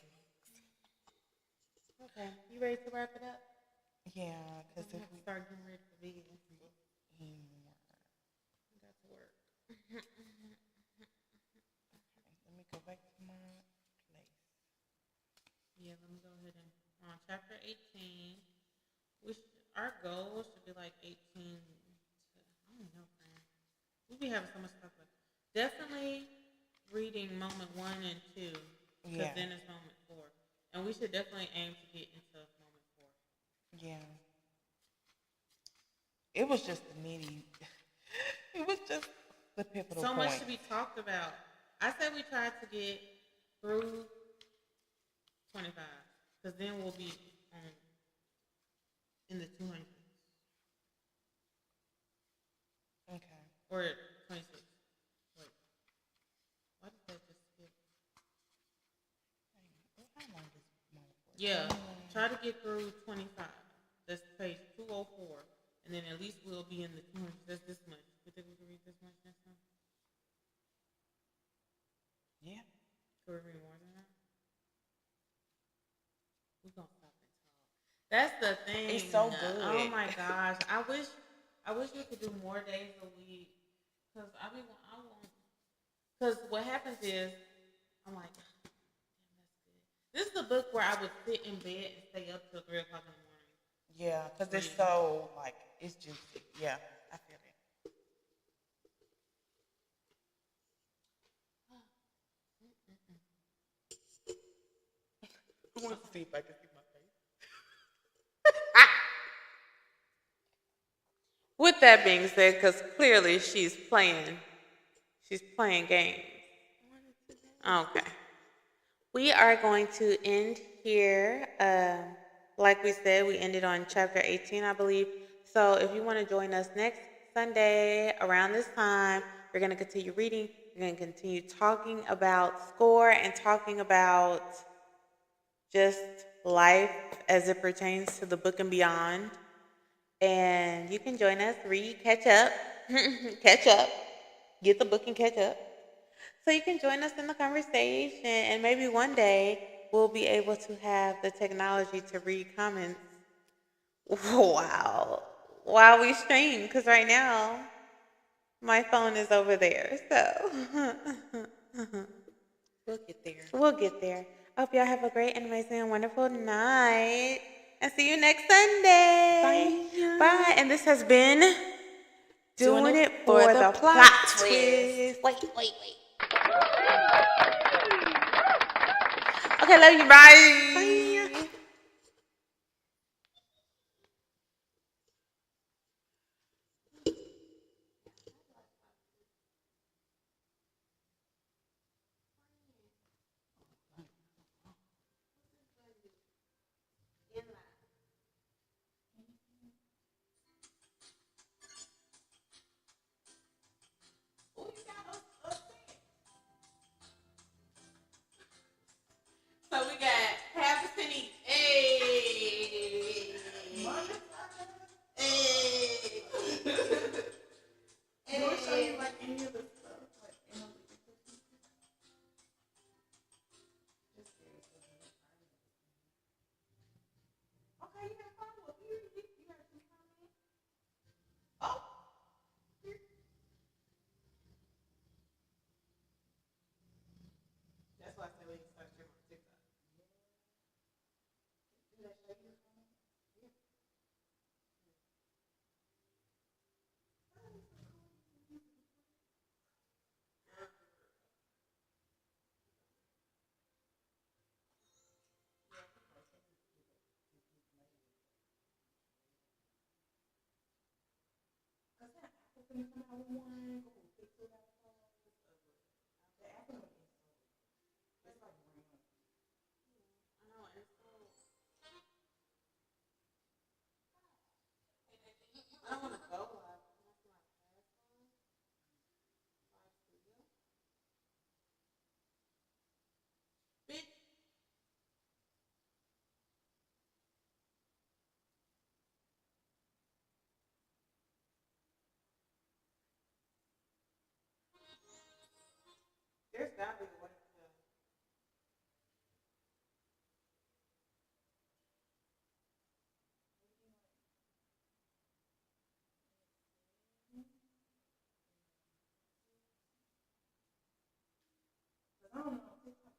Okay, you ready to wrap it up? Yeah, because if we start getting ready for vegan. Yeah. I got to work. Okay, let me go back to my place. Yeah, let me go ahead and on chapter 18. Our goal should be like 18 to, I don't know, friend. We'll be having so much stuff, but definitely reading moment 1 and 2. Because then it's moment 4. And we should definitely aim to get into moment 4. Yeah. It was just the meaty. It was just the pivotal point. So much to be talked about. I said we tried to get through 25. Because then we'll be in the 200s. Okay. Or 26. Wait. Why did that just skip? How long Yeah. Try to get through 25. That's page 204. And then at least we'll be in the 200. That's this much. You think we can read this much next time? Yeah. Can we read more than that? We're going to stop and talk. That's the thing. It's so good. Oh my gosh. I wish we could do more days a week. Because I want. Because what happens is, I'm like, damn, that's good. This is a book where I would sit in bed and stay up till 3 o'clock in the morning. Yeah, because it's so, like, it's juicy. Yeah, I feel it. I want to see if I can see my face. With that being said, because clearly she's playing games. Okay. We are going to end here. Like we said, we ended on chapter 18, I believe. So if you want to join us next Sunday around this time, we're going to continue reading. We're going to continue talking about score and talking about just life as it pertains to the book and beyond. And you can join us, read, catch up, get the book and catch up. So you can join us in the conversation, and maybe one day we'll be able to have the technology to read comments. Wow. While we stream, because right now my phone is over there. So We'll get there. we'll get there. I hope y'all have a great and amazing and wonderful night. And see you next Sunday. Bye. Bye. And this has been Doing It for the Plot Twist. Wait. Okay, love you. Bye. Bye. So we got half a cent each. Hey. Hey. Do it show you like any of the stuff? Like, in a okay, you have fun with you. You got some comments? Oh. That's why I said we can start streaming on TikTok. Did I show you? Cause that Apple can come out with one. Go pick two out. The Apple one is it's like round. I know, and so I don't want to go live. Bitch. There's gotta be a way to. Cause I don't know. TikTok.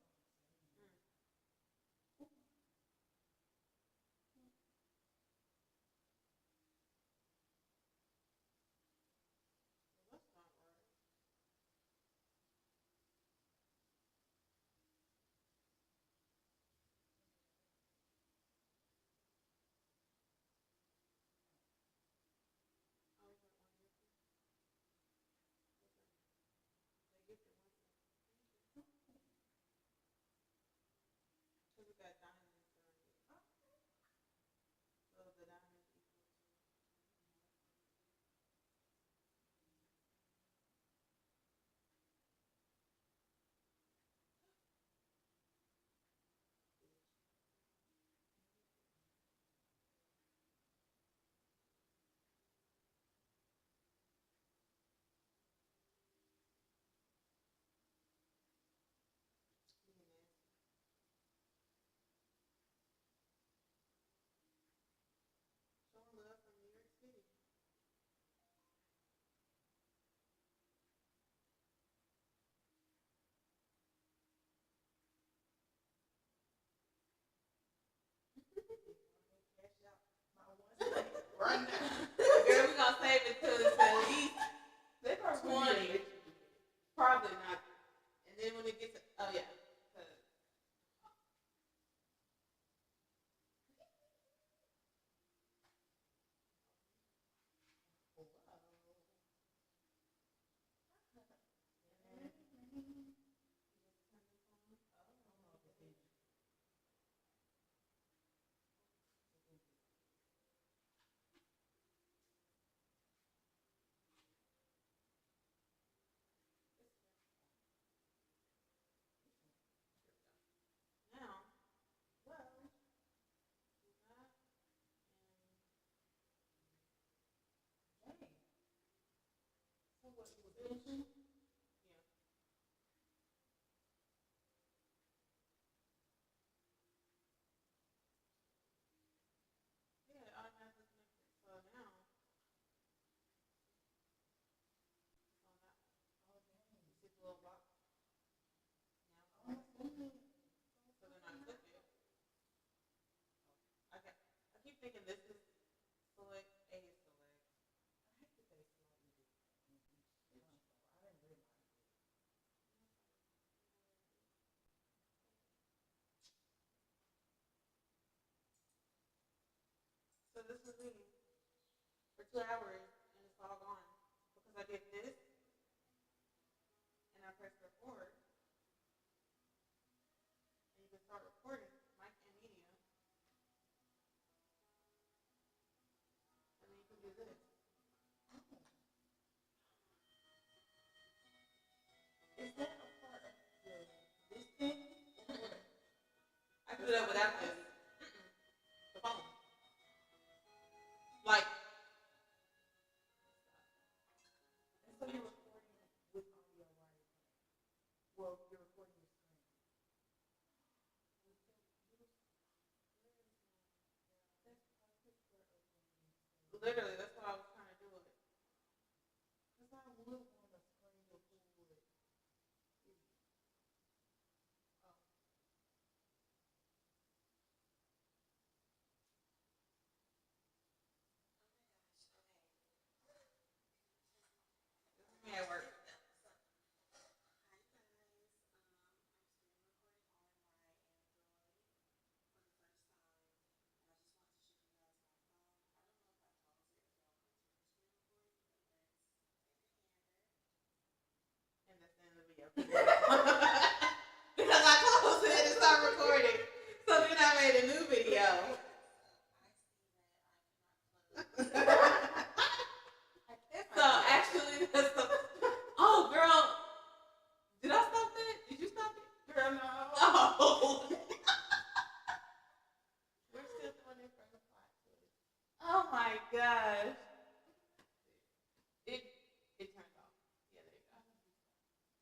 Girl, we're gonna save it till it's at least They probably 20. Probably not. And then when it gets, oh yeah. 'Cause- Now, well, do that. So what you were finishing? Yeah. Yeah, it automatically connected. So now, it's on that one. Oh, dang. You see the little box? Oh, my goodness. So then I click it. Okay. I keep thinking this is select A is select. I hate that they slightly different in each console. I didn't realize it. So this is me for 2 hours and it's all gone because I did this and I pressed record and you can start recording mic and media and then you can do this. Is that a part of this thing? Or what? I can do that without this. The phone. Like, And so you're recording with audio while you're playing. Well, you're recording your screen. That's perfect for opening. literally, that's what I was trying to do with it. Because I would want a screen to pull it. This is me at work. And that's the end of the video. Because I closed it and started recording. So then I made a new video. So actually, that's the. Oh, girl. Did I stop that? Did you stop it? Girl, no. Oh. We're still doing it for the plot twist. Oh my gosh.